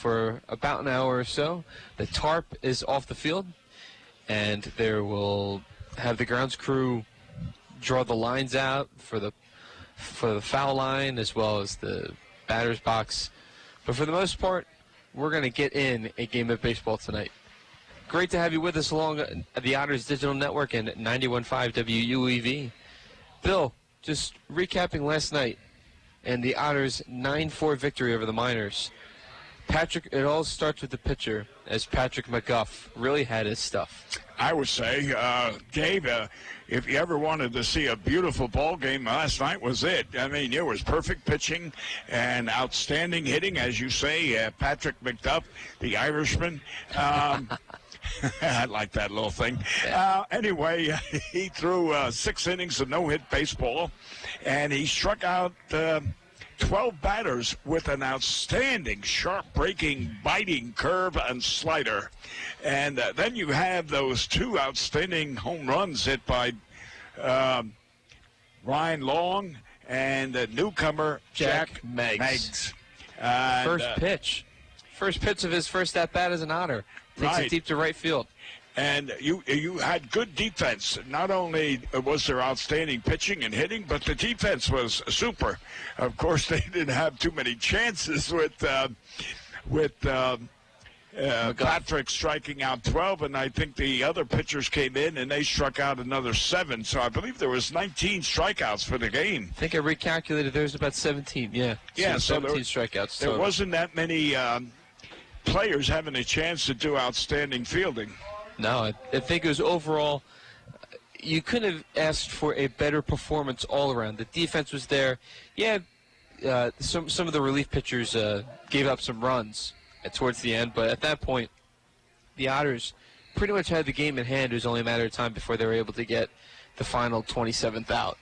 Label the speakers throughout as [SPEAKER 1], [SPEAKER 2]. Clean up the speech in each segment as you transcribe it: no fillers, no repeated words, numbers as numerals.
[SPEAKER 1] for about an hour or so. The tarp is off the field, and there will have the grounds crew draw the lines out for the foul line as well as the batter's box. But for the most part, we're going to get in a game of baseball tonight. Great to have you with us along the Otters Digital Network and 91.5 WUEV. Bill, just recapping last night and the Otters' 9-4 victory over the Miners. Patrick, it all starts with the pitcher, as Patrick McGuff really had his stuff.
[SPEAKER 2] I would say, Dave, if you ever wanted to see a beautiful ball game, last night was it. I mean, it was perfect pitching and outstanding hitting, as you say. Patrick McGuff, the Irishman. I like that little thing. Anyway, he threw 6 innings of no-hit baseball, and he struck out 12 batters with an outstanding, sharp-breaking, biting curve and slider. And then you have those 2 outstanding home runs hit by Ryan Long and the newcomer Jack Meggs.
[SPEAKER 1] First pitch of his first at-bat as an Otter. Takes it deep to right field.
[SPEAKER 2] And you had good defense. Not only was there outstanding pitching and hitting, but the defense was super. Of course, they didn't have too many chances with Patrick striking out 12, and I think the other pitchers came in and they struck out another 7. So I believe there was 19 strikeouts for the game.
[SPEAKER 1] I think I recalculated. There's about 17. Yeah.
[SPEAKER 2] So
[SPEAKER 1] 17 strikeouts.
[SPEAKER 2] There wasn't that many players having a chance to do outstanding fielding.
[SPEAKER 1] No, I think it was overall, you couldn't have asked for a better performance all around. The defense was there. Yeah, some of the relief pitchers gave up some runs towards the end, but at that point, the Otters pretty much had the game in hand. It was only a matter of time before they were able to get the final 27th out.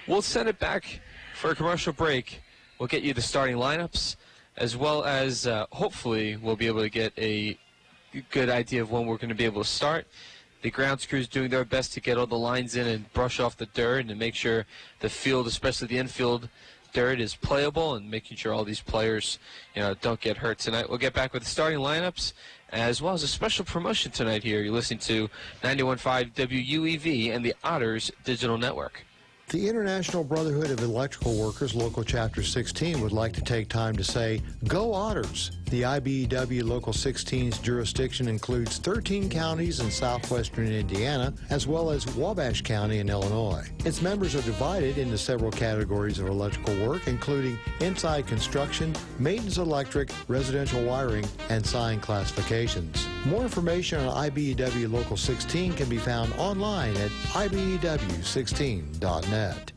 [SPEAKER 1] We'll send it back for a commercial break. We'll get you the starting lineups, as well as hopefully we'll be able to get a good idea of when we're going to be able to start. The grounds crew is doing their best to get all the lines in and brush off the dirt and to make sure the field, especially the infield dirt, is playable, and making sure all these players, don't get hurt tonight. We'll get back with the starting lineups as well as a special promotion tonight here. You're listening to 91.5 WUEV and the Otters Digital Network.
[SPEAKER 3] The International Brotherhood of Electrical Workers, Local Chapter 16, would like to take time to say, Go Otters! The IBEW Local 16's jurisdiction includes 13 counties in southwestern Indiana, as well as Wabash County in Illinois. Its members are divided into several categories of electrical work, including inside construction, maintenance electric, residential wiring, and sign classifications. More information on IBEW Local 16 can be found online at ibew16.net.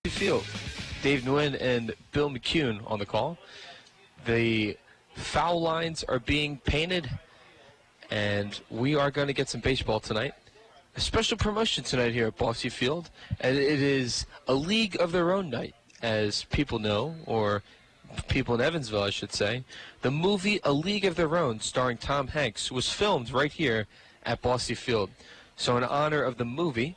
[SPEAKER 1] Field. Dave Nguyen and Bill McCune on the call. The foul lines are being painted, and we are going to get some baseball tonight. A special promotion tonight here at Bossy Field, and it is a League of Their Own night, as people know, or people in Evansville, I should say. The movie A League of Their Own, starring Tom Hanks, was filmed right here at Bossy Field. So in honor of the movie,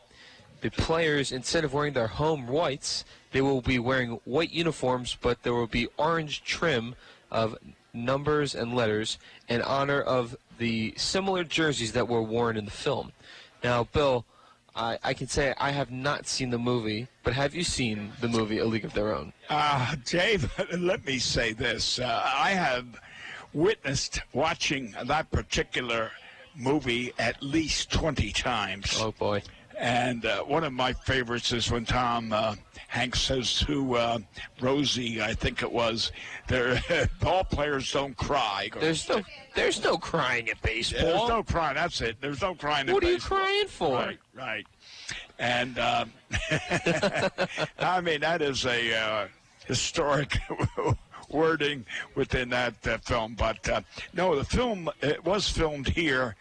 [SPEAKER 1] the players, instead of wearing their home whites, they will be wearing white uniforms, but there will be orange trim of numbers and letters in honor of the similar jerseys that were worn in the film. Now, Bill, I can say I have not seen the movie, but have you seen the movie A League of Their Own?
[SPEAKER 2] Dave, let me say this. I have witnessed watching that particular movie at least 20 times.
[SPEAKER 1] Oh, boy.
[SPEAKER 2] And one of my favorites is when Tom Hanks says to Rosie, I think it was, ball players don't cry.
[SPEAKER 1] There's no crying at baseball.
[SPEAKER 2] There's no crying. That's it. There's no crying at baseball.
[SPEAKER 1] What are you crying for?
[SPEAKER 2] Right. And, I mean, that is a historic wording within that film. But, no, the film, it was filmed here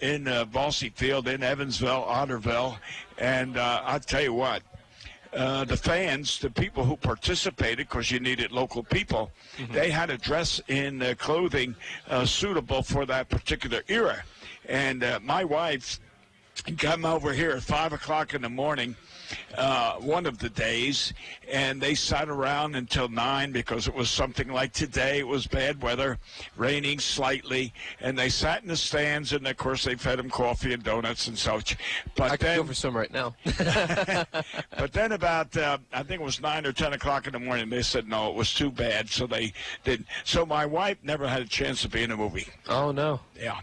[SPEAKER 2] in Bossy Field in Evansville, Otterville. And I'll tell you what, the fans, the people who participated, because you needed local people, they had to dress in clothing suitable for that particular era. And my wife come over here at 5 o'clock in the morning one of the days, and they sat around until 9 because it was something like today. It was bad weather, raining slightly, and they sat in the stands, and of course they fed them coffee and donuts and such. But
[SPEAKER 1] I could go for some right now.
[SPEAKER 2] But then about, I think it was 9 or 10 o'clock in the morning, they said no, it was too bad, so they didn't. So my wife never had a chance to be in a movie.
[SPEAKER 1] Oh, no.
[SPEAKER 2] Yeah.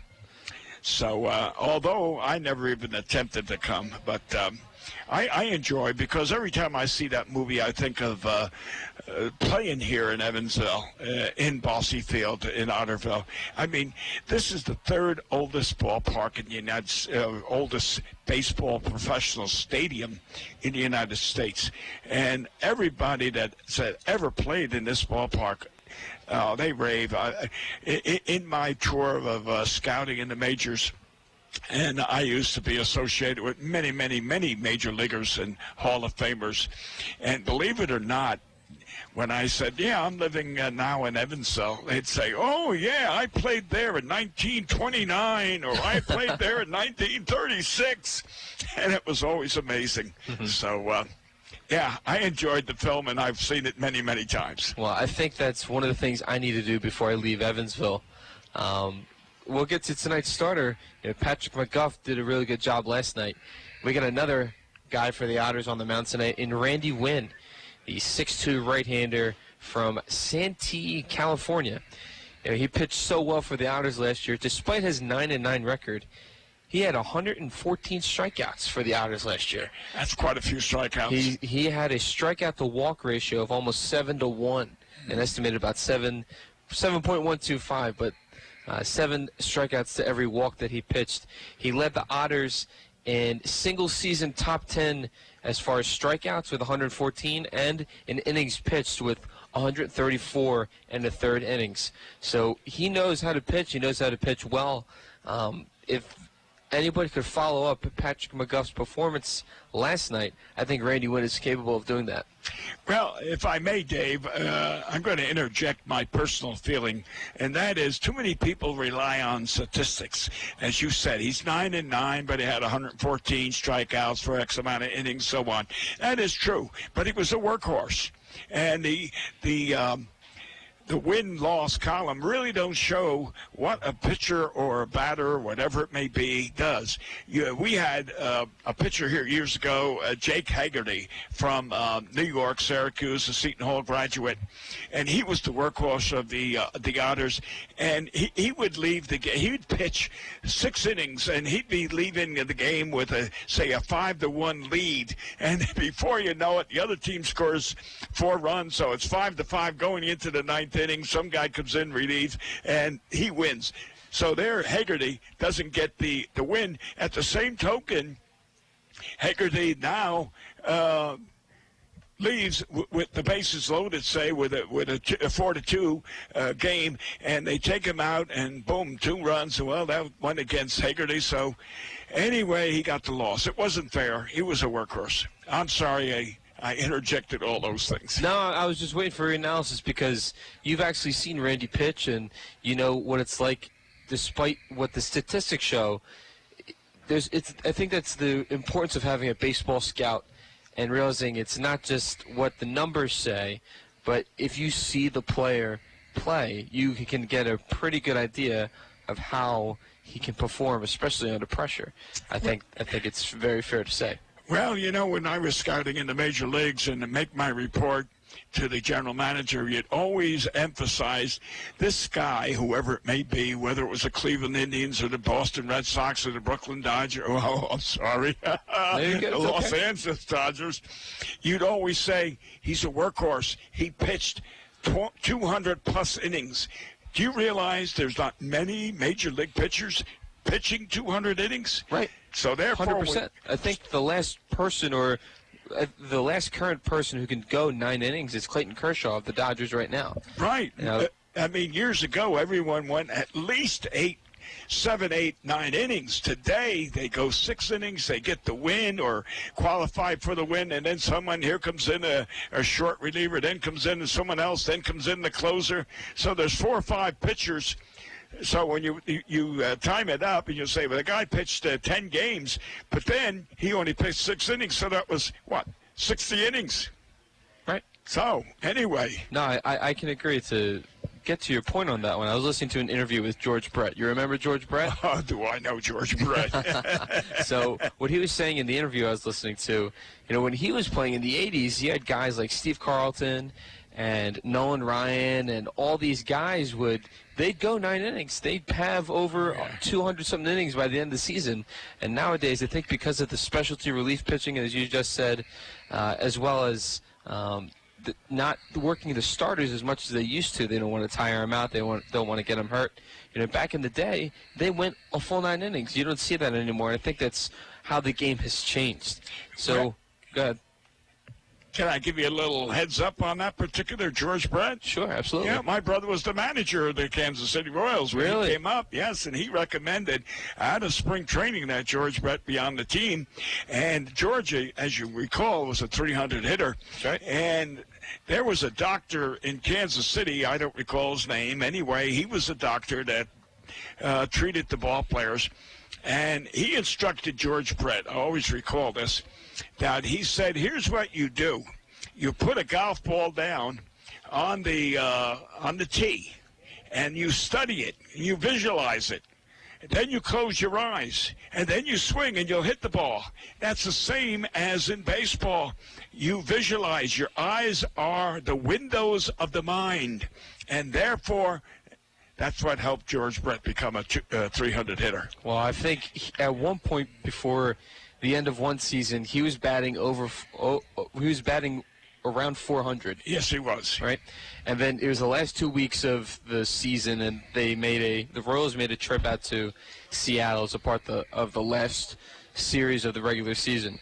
[SPEAKER 2] So although I never even attempted to come, but I enjoy, because every time I see that movie, I think of playing here in Evansville, in Bossy Field, in Otterville. I mean, this is the third oldest ballpark in the United States, oldest baseball professional stadium in the United States. And everybody that's ever played in this ballpark, they rave. In my tour of scouting in the majors, and I used to be associated with many, many, many major leaguers and Hall of Famers. And believe it or not, when I said, yeah, I'm living now in Evansville, they'd say, oh, yeah, I played there in 1929, or I played there in 1936. And it was always amazing. So, yeah, I enjoyed the film, and I've seen it many, many times.
[SPEAKER 1] Well, I think that's one of the things I need to do before I leave Evansville. We'll get to tonight's starter. Patrick McGuff did a really good job last night. We got another guy for the Otters on the mound tonight in Randy Wynn, the 6'2" right-hander from Santee, California. He pitched so well for the Otters last year. Despite his 9-9 record, he had 114 strikeouts for the Otters last year.
[SPEAKER 2] That's quite a few strikeouts.
[SPEAKER 1] He had a strikeout-to-walk ratio of almost 7-1, and estimated about 7.125, but 7 strikeouts to every walk that he pitched. He led the Otters in single-season top 10 as far as strikeouts with 114, and in innings pitched with 134 in the third innings. So he knows how to pitch. He knows how to pitch well. If anybody could follow up Patrick McGuff's performance last night, I think Randy Wynn is capable of doing that.
[SPEAKER 2] Well, if I may, Dave, I'm going to interject my personal feeling, and that is too many people rely on statistics. As you said, he's 9-9, but he had 114 strikeouts for X amount of innings, so on. That is true, but he was a workhorse. And the win-loss column really don't show what a pitcher or a batter or whatever it may be does. We had a pitcher here years ago, Jake Haggerty from New York, Syracuse, a Seton Hall graduate, and he was the workhorse of the Otters. And he would leave the game. He would pitch 6 innings, and he'd be leaving the game with say a 5-1 lead. And before you know it, the other team scores 4 runs, so it's 5-5 going into the 9th inning. Some guy comes in, relieves, and he wins. So there, Haggerty doesn't get the win. At the same token, Haggerty now leaves with the bases loaded, say with a 4-2 game, and they take him out, and boom, 2 runs. Well, that went against Haggerty. So anyway, he got the loss. It wasn't fair. He was a workhorse. I'm sorry I interjected all those things.
[SPEAKER 1] No, I was just waiting for your analysis because you've actually seen Randy pitch, and you know what it's like. Despite what the statistics show, I think that's the importance of having a baseball scout and realizing it's not just what the numbers say, but if you see the player play, you can get a pretty good idea of how he can perform, especially under pressure. I think it's very fair to say.
[SPEAKER 2] Well, you know, when I was scouting in the major leagues and to make my report to the general manager, you'd always emphasize this guy, whoever it may be, whether it was the Cleveland Indians or the Boston Red Sox or the Brooklyn Dodgers, I'm sorry, the Los Angeles Dodgers, you'd always say he's a workhorse. He pitched 200-plus innings. Do you realize there's not many major league pitchers pitching 200 innings?
[SPEAKER 1] Right.
[SPEAKER 2] So therefore,
[SPEAKER 1] 100%. I think the last person the last current person who can go 9 innings is Clayton Kershaw of the Dodgers right now.
[SPEAKER 2] Right.
[SPEAKER 1] You know,
[SPEAKER 2] I mean, years ago, everyone went at least 7, 8, 9 innings. Today, they go 6 innings, they get the win or qualify for the win, and then here comes in a short reliever, then comes in someone else, then comes in the closer. So there's 4 or 5 pitchers. So when you time it up and you say, well, the guy pitched 10 games, but then he only pitched 6 innings, so that was, 60 innings?
[SPEAKER 1] Right.
[SPEAKER 2] So, anyway.
[SPEAKER 1] No, I can agree. To get to your point on that one, I was listening to an interview with George Brett. You remember George Brett?
[SPEAKER 2] Oh, do I know George Brett?
[SPEAKER 1] So what he was saying in the interview I was listening to, when he was playing in the 80s, he had guys like Steve Carlton and Nolan Ryan and all these guys they'd go 9 innings. They'd have over 200-something innings by the end of the season. And nowadays, I think because of the specialty relief pitching, as you just said, as well as not working the starters as much as they used to. They don't want to tire them out. They don't want to get them hurt. Back in the day, they went a full 9 innings. You don't see that anymore. I think that's how the game has changed. So, go ahead.
[SPEAKER 2] Can I give you a little heads up on that particular George Brett?
[SPEAKER 1] Sure, absolutely.
[SPEAKER 2] Yeah, my brother was the manager of the Kansas City Royals when he came up. Yes, and he recommended out of spring training that George Brett be on the team. And George, as you recall, was a 300 hitter.
[SPEAKER 1] That's right.
[SPEAKER 2] And there was a doctor in Kansas City, I don't recall his name. Anyway, he was a doctor that treated the ball players. And he instructed George Brett, I always recall this, that he said, here's what you do. You put a golf ball down on the tee, and you study it. You visualize it. And then you close your eyes, and then you swing, and you'll hit the ball. That's the same as in baseball. You visualize. Your eyes are the windows of the mind, and therefore that's what helped George Brett become a 300 hitter.
[SPEAKER 1] Well, I think at one point before the end of one season, he was batting around 400.
[SPEAKER 2] Yes, he was.
[SPEAKER 1] Right, and then it was the last 2 weeks of the season, and the Royals made a trip out to Seattle as a part of the last series of the regular season.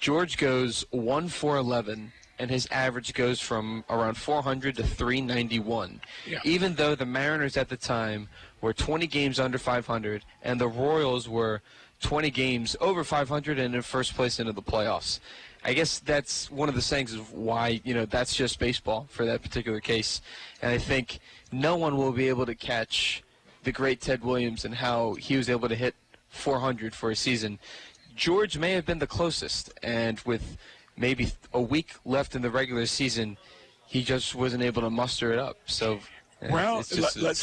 [SPEAKER 1] George goes 1-4-11. And his average goes from around 400 to 391.
[SPEAKER 2] Yeah.
[SPEAKER 1] Even though the Mariners at the time were 20 games under 500, and the Royals were 20 games over 500 and in first place into the playoffs. I guess that's one of the sayings of why, that's just baseball for that particular case. And I think no one will be able to catch the great Ted Williams and how he was able to hit 400 for a season. George may have been the closest, and with maybe a week left in the regular season, he just wasn't able to muster it up. So, it's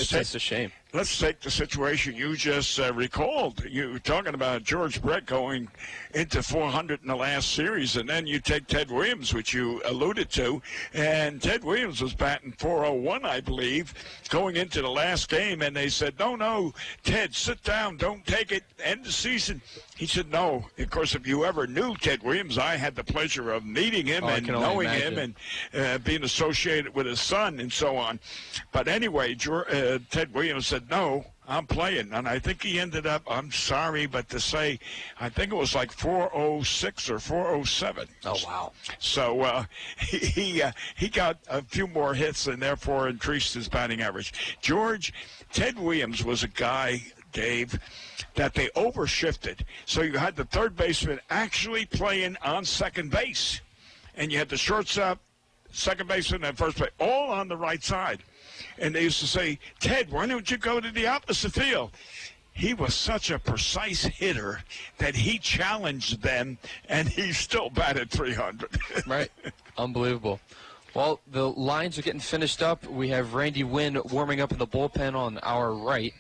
[SPEAKER 1] just a shame.
[SPEAKER 2] Let's take the situation you just recalled. You were talking about George Brett going into 400 in the last series, and then you take Ted Williams, which you alluded to, and Ted Williams was batting 401, I believe, going into the last game, and they said, no, Ted, sit down, don't take it, end the season. He said, no. Of course, if you ever knew Ted Williams, I had the pleasure of meeting him and knowing him and being associated with his son and so on. But anyway, Ted Williams said, no, I'm playing, and I think he ended up, I'm sorry, but to say, I think it was like 406 or 407.
[SPEAKER 1] Oh, wow.
[SPEAKER 2] So he got a few more hits and therefore increased his batting average. George, Ted Williams was a guy, Dave, that they overshifted. So you had the third baseman actually playing on second base, and you had the shortstop, second baseman, and first base, all on the right side. And they used to say, Ted, why don't you go to the opposite field? He was such a precise hitter that he challenged them, and he still batted 300.
[SPEAKER 1] Right. Unbelievable. Well, the lines are getting finished up. We have Randy Wynn warming up in the bullpen on our right.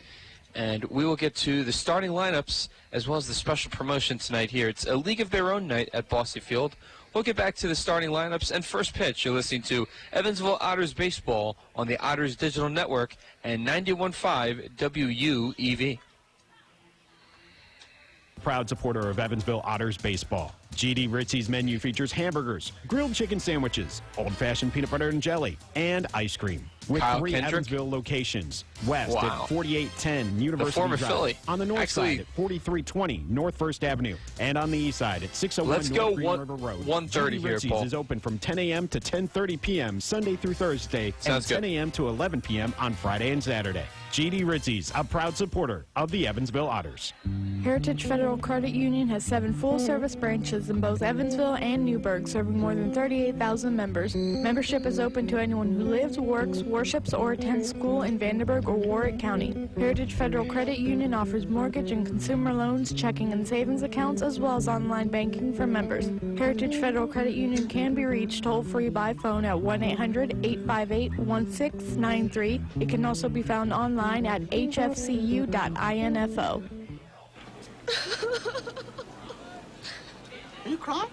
[SPEAKER 1] And we will get to the starting lineups as well as the special promotion tonight here. It's a League of Their Own night at Bosse Field. We'll get back to the starting lineups and first pitch. You're listening to Evansville Otters Baseball on the Otters Digital Network and 91.5 WUEV.
[SPEAKER 4] Proud supporter of Evansville Otters Baseball. GD Ritzy's menu features hamburgers, grilled chicken sandwiches, old-fashioned peanut butter and jelly, and ice cream. With
[SPEAKER 1] Kyle
[SPEAKER 4] 3
[SPEAKER 1] Kendrick?
[SPEAKER 4] Evansville locations. West
[SPEAKER 1] Wow.
[SPEAKER 4] at 4810 University
[SPEAKER 1] former
[SPEAKER 4] Drive.
[SPEAKER 1] Philly.
[SPEAKER 4] On the north
[SPEAKER 1] Actually-
[SPEAKER 4] side at 4320 North First Avenue. And on the east side at 601
[SPEAKER 1] Let's
[SPEAKER 4] North
[SPEAKER 1] go
[SPEAKER 4] Green
[SPEAKER 1] one-
[SPEAKER 4] River Road.
[SPEAKER 1] 1:30
[SPEAKER 4] GD
[SPEAKER 1] here,
[SPEAKER 4] Ritzy's
[SPEAKER 1] Paul.
[SPEAKER 4] is open from 10 a.m. to 10:30 p.m. Sunday through Thursday
[SPEAKER 1] Sounds
[SPEAKER 4] and 10
[SPEAKER 1] good.
[SPEAKER 4] a.m. to 11 p.m. on Friday and Saturday. GD Ritzy's, a proud supporter of the Evansville Otters.
[SPEAKER 5] Heritage Federal Credit Union has 7 full-service branches in both Evansville and Newburgh, serving more than 38,000 members. Membership is open to anyone who lives, works, worships, or attends school in Vanderburgh or Warwick County. Heritage Federal Credit Union offers mortgage and consumer loans, checking and savings accounts, as well as online banking for members. Heritage Federal Credit Union can be reached toll-free by phone at 1-800-858-1693. It can also be found online at hfcu.info.
[SPEAKER 6] Are you crying?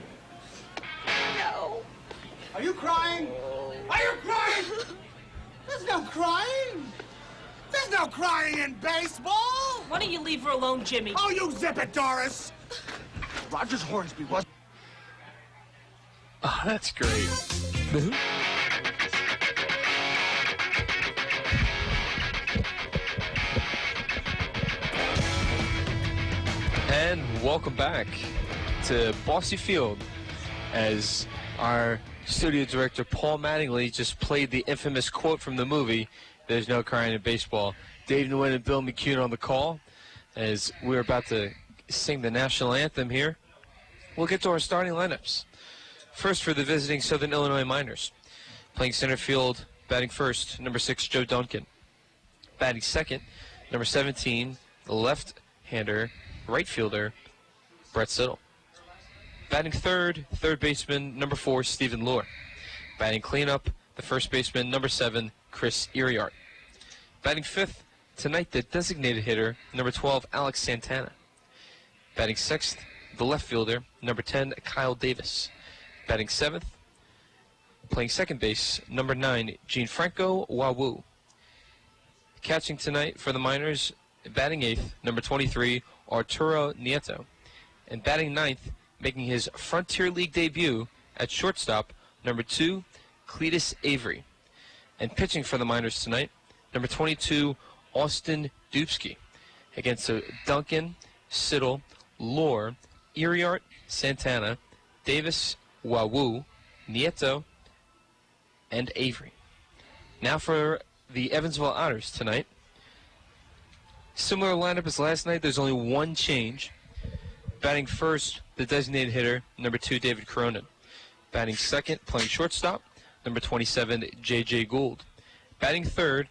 [SPEAKER 6] No. Are you crying? Are you crying? There's no crying. There's no crying in baseball.
[SPEAKER 7] Why don't you leave her alone, Jimmy?
[SPEAKER 6] Oh, you zip it, Doris. Rogers Hornsby was.
[SPEAKER 1] Oh, that's great. And welcome back to Bosse Field as our studio director Paul Mattingly just played the infamous quote from the movie, "There's no crying in baseball." Dave Nguyen and Bill McCune on the call as we're about to sing the national anthem here. We'll get to our starting lineups. First for the visiting Southern Illinois Miners. Playing center field, batting first, number 6, Joe Duncan. Batting second, number 17, the left-hander, right fielder, Brett Siddle. Batting third, third baseman, number 4, Stephen Lohr. Batting cleanup, the first baseman, number 7, Chris Iriart. Batting fifth, tonight the designated hitter, number 12, Alex Santana. Batting sixth, the left fielder, number 10, Kyle Davis. Batting seventh, playing second base, number 9, Gianfranco Wawu. Catching tonight for the Miners, batting eighth, number 23, Arturo Nieto. And batting ninth, making his Frontier League debut at shortstop, number 2, Cletus Avery. And pitching for the Miners tonight, number 22, Austin Dubsky. Against Duncan, Siddle, Lohr, Iriart, Santana, Davis, Wawu, Nieto, and Avery. Now for the Evansville Otters tonight. Similar lineup as last night. There's only one change. Batting first, the designated hitter, number 2, David Cronin. Batting second, playing shortstop, number 27, J.J. Gould. Batting third,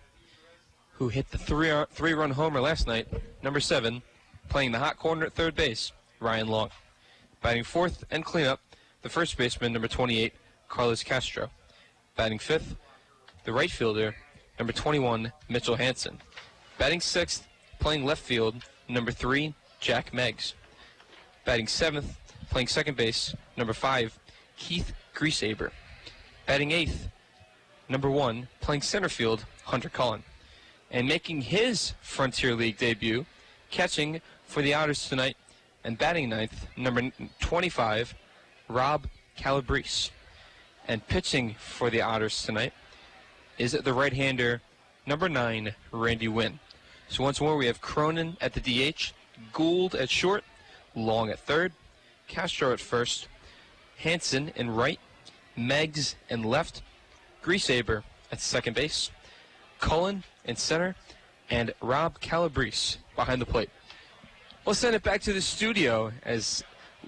[SPEAKER 1] who hit the three-run homer last night, number 7, playing the hot corner at third base, Ryan Long. Batting fourth and cleanup, the first baseman, number 28, Carlos Castro. Batting fifth, the right fielder, number 21, Mitchell Hansen. Batting sixth, playing left field, number 3, Jack Meggs. Batting seventh, playing second base, number 5, Keith Griesaber. Batting eighth, number 1, playing center field, Hunter Cullen. And making his Frontier League debut, catching for the Otters tonight, and batting ninth, number 25, Rob Calabrese. And pitching for the Otters tonight is the right-hander, number 9, Randy Wynn. So once more, we have Cronin at the DH, Gould at short, Long at third, Castro at first, Hansen in right, Meggs in left, Griesaber at second base, Cullen in center, and Rob Calabrese behind the plate. Let's send it back to the studio as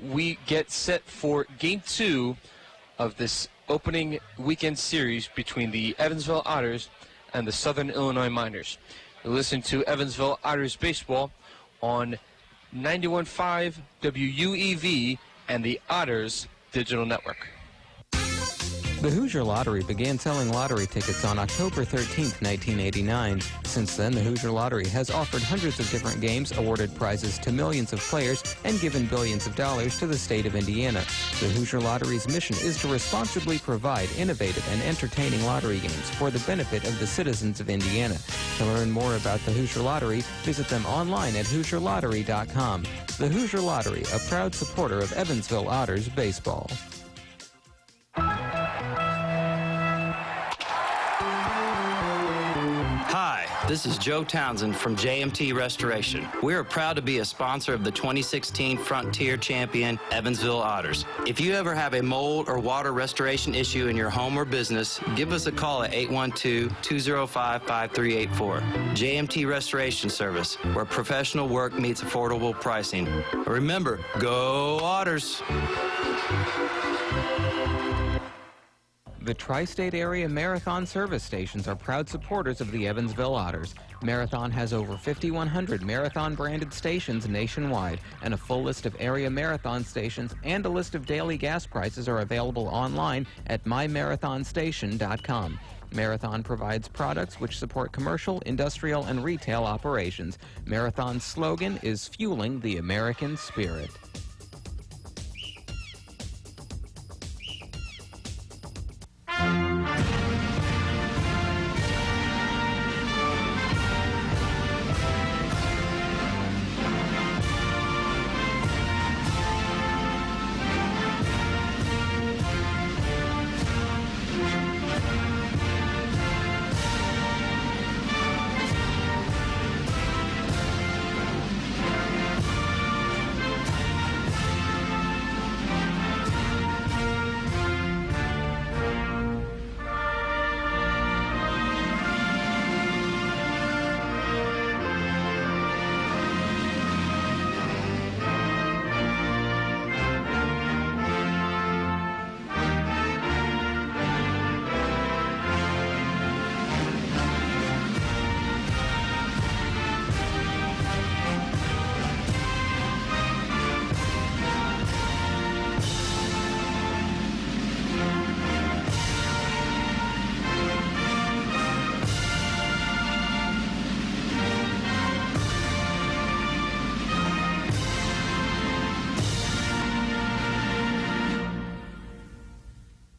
[SPEAKER 1] we get set for Game 2 of this opening weekend series between the Evansville Otters and the Southern Illinois Miners. You're listening to Evansville Otters baseball on 91.5 WUEV and the Otters Digital Network.
[SPEAKER 7] The Hoosier Lottery began selling lottery tickets on October 13, 1989. Since then, the Hoosier Lottery has offered hundreds of different games, awarded prizes to millions of players, and given billions of dollars to the state of Indiana. The Hoosier Lottery's mission is to responsibly provide innovative and entertaining lottery games for the benefit of the citizens of Indiana. To learn more about the Hoosier Lottery, visit them online at HoosierLottery.com. The Hoosier Lottery, a proud supporter of Evansville Otters baseball.
[SPEAKER 8] Hi, this is Joe Townsend from JMT Restoration. We are proud to be a sponsor of the 2016 Frontier Champion Evansville Otters. If you ever have a mold or water restoration issue in your home or business, give us a call at 812-205-5384. JMT Restoration Service, where professional work meets affordable pricing. Remember, go Otters!
[SPEAKER 7] The Tri-State Area Marathon service stations are proud supporters of the Evansville Otters. Marathon has over 5,100 Marathon-branded stations nationwide, and a full list of area Marathon stations and a list of daily gas prices are available online at myMarathonStation.com. Marathon provides products which support commercial, industrial, and retail operations. Marathon's slogan is Fueling the American Spirit.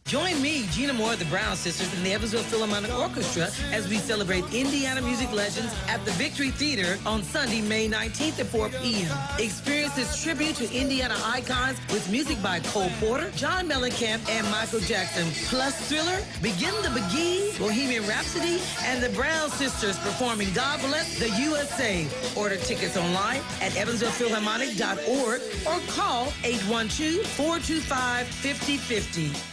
[SPEAKER 9] Join me, Gina Moore, the Brown Sisters, and the Evansville Philharmonic Orchestra as we celebrate Indiana music legends at the Victory Theater on Sunday, May 19th at 4 p.m. Experience this tribute to Indiana icons with music by Cole Porter, John Mellencamp, and Michael Jackson, plus Thriller, Begin the Begee, Bohemian Rhapsody, and the Brown Sisters performing God Bless the USA. Order tickets online at evansvillephilharmonic.org or call 812-425-5050.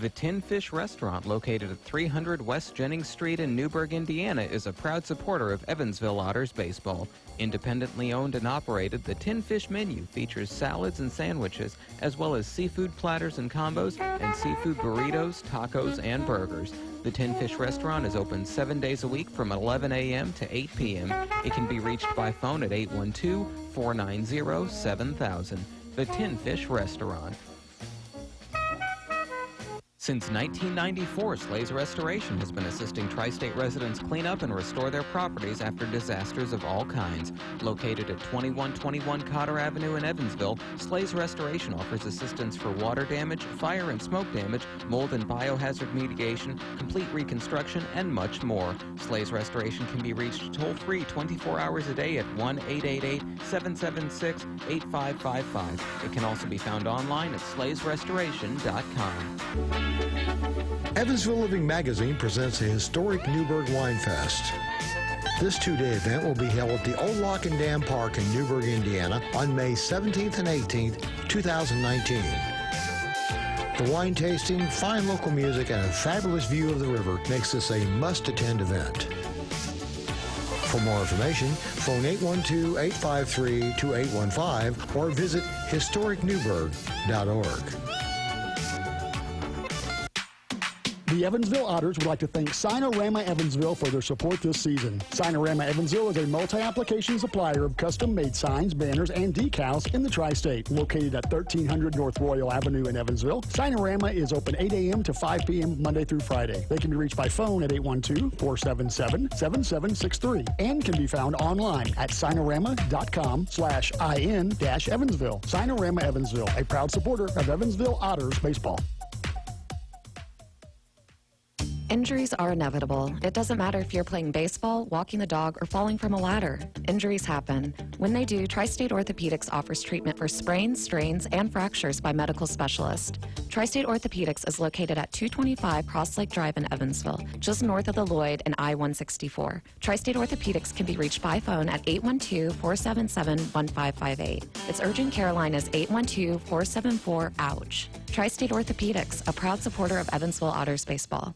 [SPEAKER 7] The Tin Fish Restaurant, located at 300 West Jennings Street in Newburgh, Indiana, is a proud supporter of Evansville Otters baseball. Independently owned and operated, the Tin Fish menu features salads and sandwiches, as well as seafood platters and combos, and seafood burritos, tacos, and burgers. The Tin Fish Restaurant is open 7 days a week from 11 a.m. to 8 p.m. It can be reached by phone at 812-490-7000. The Tin Fish Restaurant. Since 1994, Slay's Restoration has been assisting tri-state residents clean up and restore their properties after disasters of all kinds. Located at 2121 Cotter Avenue in Evansville, Slay's Restoration offers assistance for water damage, fire and smoke damage, mold and biohazard mitigation, complete reconstruction, and much more. Slay's Restoration can be reached toll-free 24 hours a day at 1-888-776-8555. It can also be found online at slaysrestoration.com.
[SPEAKER 3] Evansville Living Magazine presents the historic Newburgh Wine Fest. This two-day event will be held at the Old Lock and Dam Park in Newburgh, Indiana on May 17th and 18th, 2019. The wine tasting, fine local music, and a fabulous view of the river makes this a must-attend event. For more information, phone 812-853-2815 or visit historicnewburgh.org.
[SPEAKER 10] The Evansville Otters would like to thank Sinorama Evansville for their support this season. Sinorama Evansville is a multi-application supplier of custom-made signs, banners, and decals in the tri-state. Located at 1300 North Royal Avenue in Evansville, Sinorama is open 8 a.m. to 5 p.m. Monday through Friday. They can be reached by phone at 812-477-7763 and can be found online at sinorama.com/in-Evansville. Sinorama Evansville, a proud supporter of Evansville Otters baseball.
[SPEAKER 11] Injuries are inevitable. It doesn't matter if you're playing baseball, walking the dog, or falling from a ladder. Injuries happen. When they do, Tri-State Orthopedics offers treatment for sprains, strains, and fractures by medical specialists. Tri-State Orthopedics is located at 225 Cross Lake Drive in Evansville, just north of the Lloyd and I-164. Tri-State Orthopedics can be reached by phone at 812-477-1558. Its urgent care line is 812-474-OUCH. Tri-State Orthopedics, a proud supporter of Evansville Otters baseball.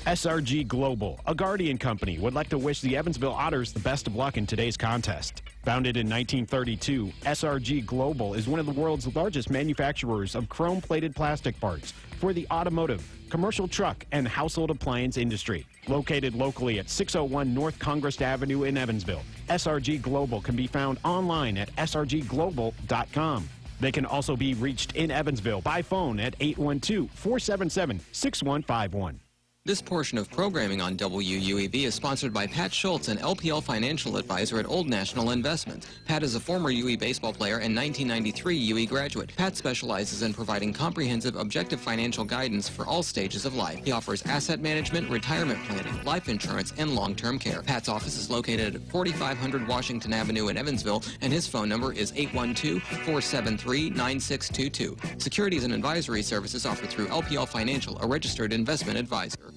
[SPEAKER 4] SRG Global, a Guardian company, would like to wish the Evansville Otters the best of luck in today's contest. Founded in 1932, SRG Global is one of the world's largest manufacturers of chrome-plated plastic parts for the automotive, commercial truck, and household appliance industry. Located locally at 601 North Congress Avenue in Evansville, SRG Global can be found online at srgglobal.com. They can also be reached in Evansville by phone at 812-477-6151.
[SPEAKER 7] This portion of programming on WUEB is sponsored by Pat Schultz, an LPL financial advisor at Old National Investments. Pat is a former UE baseball player and 1993 UE graduate. Pat specializes in providing comprehensive, objective financial guidance for all stages of life. He offers asset management, retirement planning, life insurance, and long-term care. Pat's office is located at 4500 Washington Avenue in Evansville, and his phone number is 812-473-9622. Securities and advisory services offered through LPL Financial, a registered investment advisor.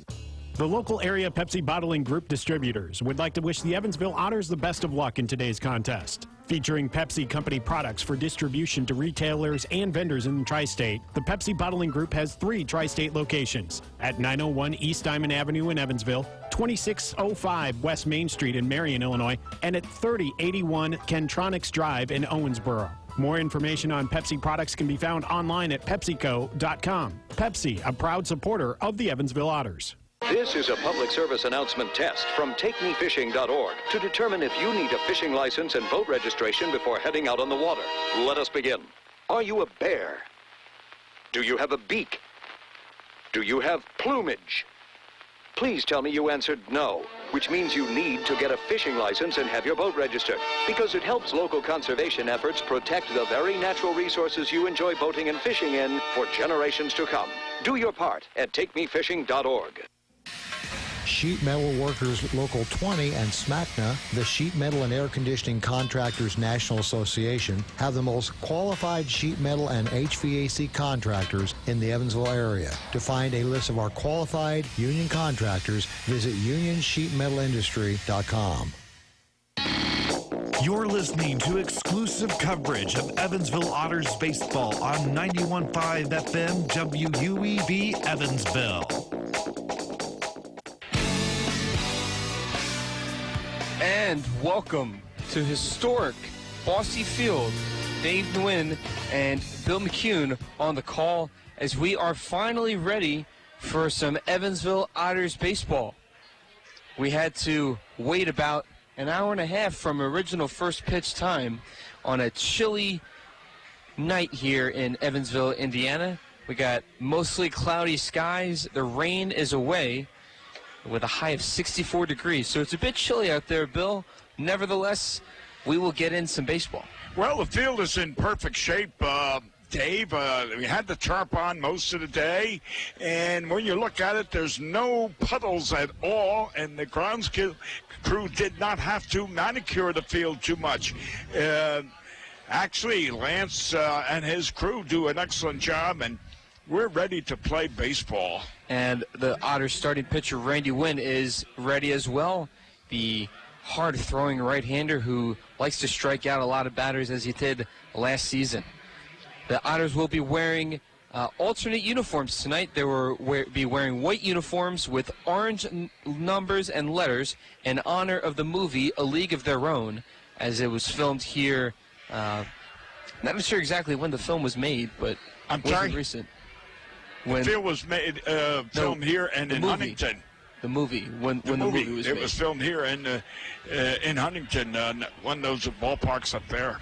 [SPEAKER 4] The local area Pepsi Bottling Group distributors would like to wish the Evansville Otters the best of luck in today's contest. Featuring Pepsi Company products for distribution to retailers and vendors in the Tri-State, the Pepsi Bottling Group has 3 Tri-State locations at 901 East Diamond Avenue in Evansville, 2605 West Main Street in Marion, Illinois, and at 3081 Kentronics Drive in Owensboro. More information on Pepsi products can be found online at PepsiCo.com. Pepsi, a proud supporter of the Evansville Otters.
[SPEAKER 12] This is a public service announcement test from TakeMeFishing.org to determine if you need a fishing license and boat registration before heading out on the water. Let us begin. Are you a bear? Do you have a beak? Do you have plumage? Please tell me you answered no, which means you need to get a fishing license and have your boat registered, because it helps local conservation efforts protect the very natural resources you enjoy boating and fishing in for generations to come. Do your part at TakeMeFishing.org.
[SPEAKER 3] Sheet Metal Workers Local 20 and SMACNA, the Sheet Metal and Air Conditioning Contractors National Association, have the most qualified sheet metal and HVAC contractors in the Evansville area. To find a list of our qualified union contractors, visit unionsheetmetalindustry.com.
[SPEAKER 13] You're listening to exclusive coverage of Evansville Otters baseball on 91.5 FM WUEB Evansville.
[SPEAKER 1] And welcome to historic Bosse Field. Dave Nguyen and Bill McCune on the call as we are finally ready for some Evansville Otters baseball. We had to wait about an hour and a half from original first pitch time on a chilly night here in Evansville, Indiana. We got mostly cloudy skies. The rain is away with a high of 64 degrees. So it's a bit chilly out there, Bill. Nevertheless, we will get in some baseball.
[SPEAKER 2] Well, the field is in perfect shape, Dave. We had the tarp on most of the day, and when you look at it, there's no puddles at all, and the grounds crew did not have to manicure the field too much. Actually, Lance and his crew do an excellent job, and We're ready to play baseball.
[SPEAKER 1] And the Otters starting pitcher, Randy Wynn, is ready as well. The hard-throwing right-hander who likes to strike out a lot of batters as he did last season. The Otters will be wearing alternate uniforms tonight. They will be wearing white uniforms with orange numbers and letters in honor of the movie A League of Their Own, as it was filmed here. Not sure exactly when the film was made, but recent.
[SPEAKER 2] The film was made, filmed here and in Huntington.
[SPEAKER 1] The movie, when the movie was made.
[SPEAKER 2] It was filmed here in Huntington, one of those ballparks up there.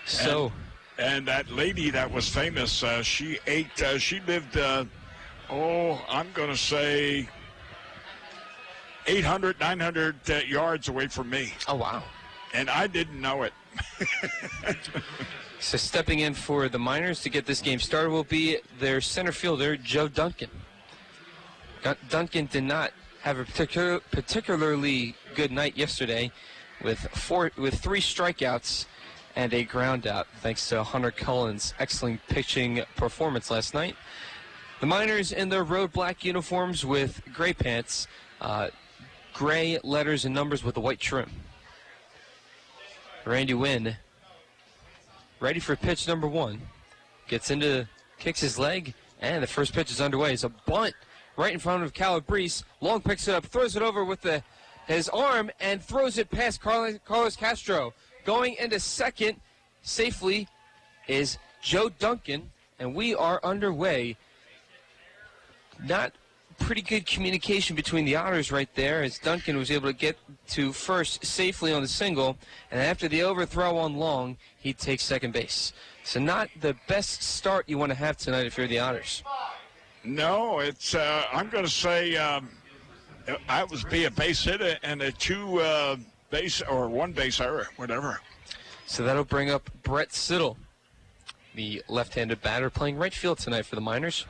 [SPEAKER 1] So,
[SPEAKER 2] and that lady that was famous, she lived, I'm going to say 800, 900 yards away from me.
[SPEAKER 1] Oh, wow.
[SPEAKER 2] And I didn't know it.
[SPEAKER 1] So stepping in for the Miners to get this game started will be their center fielder, Joe Duncan. Duncan did not have a particularly good night yesterday with 3 strikeouts and a ground out, thanks to Hunter Cullen's excellent pitching performance last night. The Miners in their road black uniforms with gray pants, gray letters and numbers with a white trim. Randy Wynn, ready for pitch number 1. Kicks his leg, and the first pitch is underway. It's a bunt right in front of Calabrese. Long picks it up, throws it over with his arm, and throws it past Carlos Castro. Going into second safely is Joe Duncan, and we are underway. Not pretty good communication between the Otters right there, as Duncan was able to get to first safely on the single, and after the overthrow on Long, he takes second base. So not the best start you want to have tonight if you're the Otters.
[SPEAKER 2] No, it's I'm going to say I was be a base hit and a 2 base or 1 base error, whatever.
[SPEAKER 1] So that'll bring up Brett Siddle, the left-handed batter, playing right field tonight for the Miners.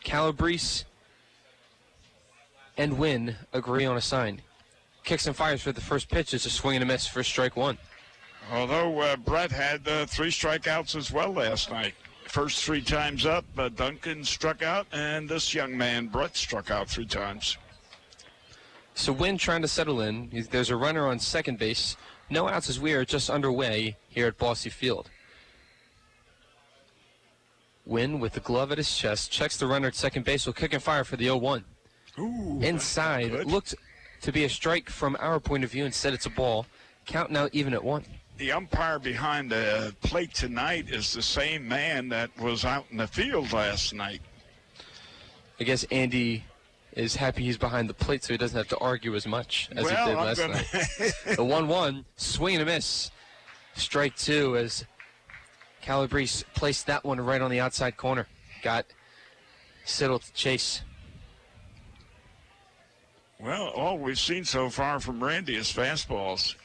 [SPEAKER 1] Calabrese and Wynn agree on a sign. Kicks and fires for the first pitch. It's a swing and a miss for strike 1.
[SPEAKER 2] Although Brett had 3 strikeouts as well last night. First 3 times up, Duncan struck out, and this young man, Brett, struck out 3 times.
[SPEAKER 1] So Wynn trying to settle in. There's a runner on second base. No outs as we are just underway here at Bossy Field. Wynn with the glove at his chest checks the runner at second base. Will kick and fire for the 0-1.
[SPEAKER 2] Ooh,
[SPEAKER 1] inside. Looked to be a strike from our point of view. Instead, it's a ball. Count now even at 1.
[SPEAKER 2] The umpire behind the plate tonight is the same man that was out in the field last night.
[SPEAKER 1] I guess Andy is happy he's behind the plate so he doesn't have to argue as much as he did last night. The 1-1, swing and a miss. Strike 2 as Calabrese placed that one right on the outside corner. Got Siddle to chase.
[SPEAKER 2] Well, all we've seen so far from Randy is fastballs.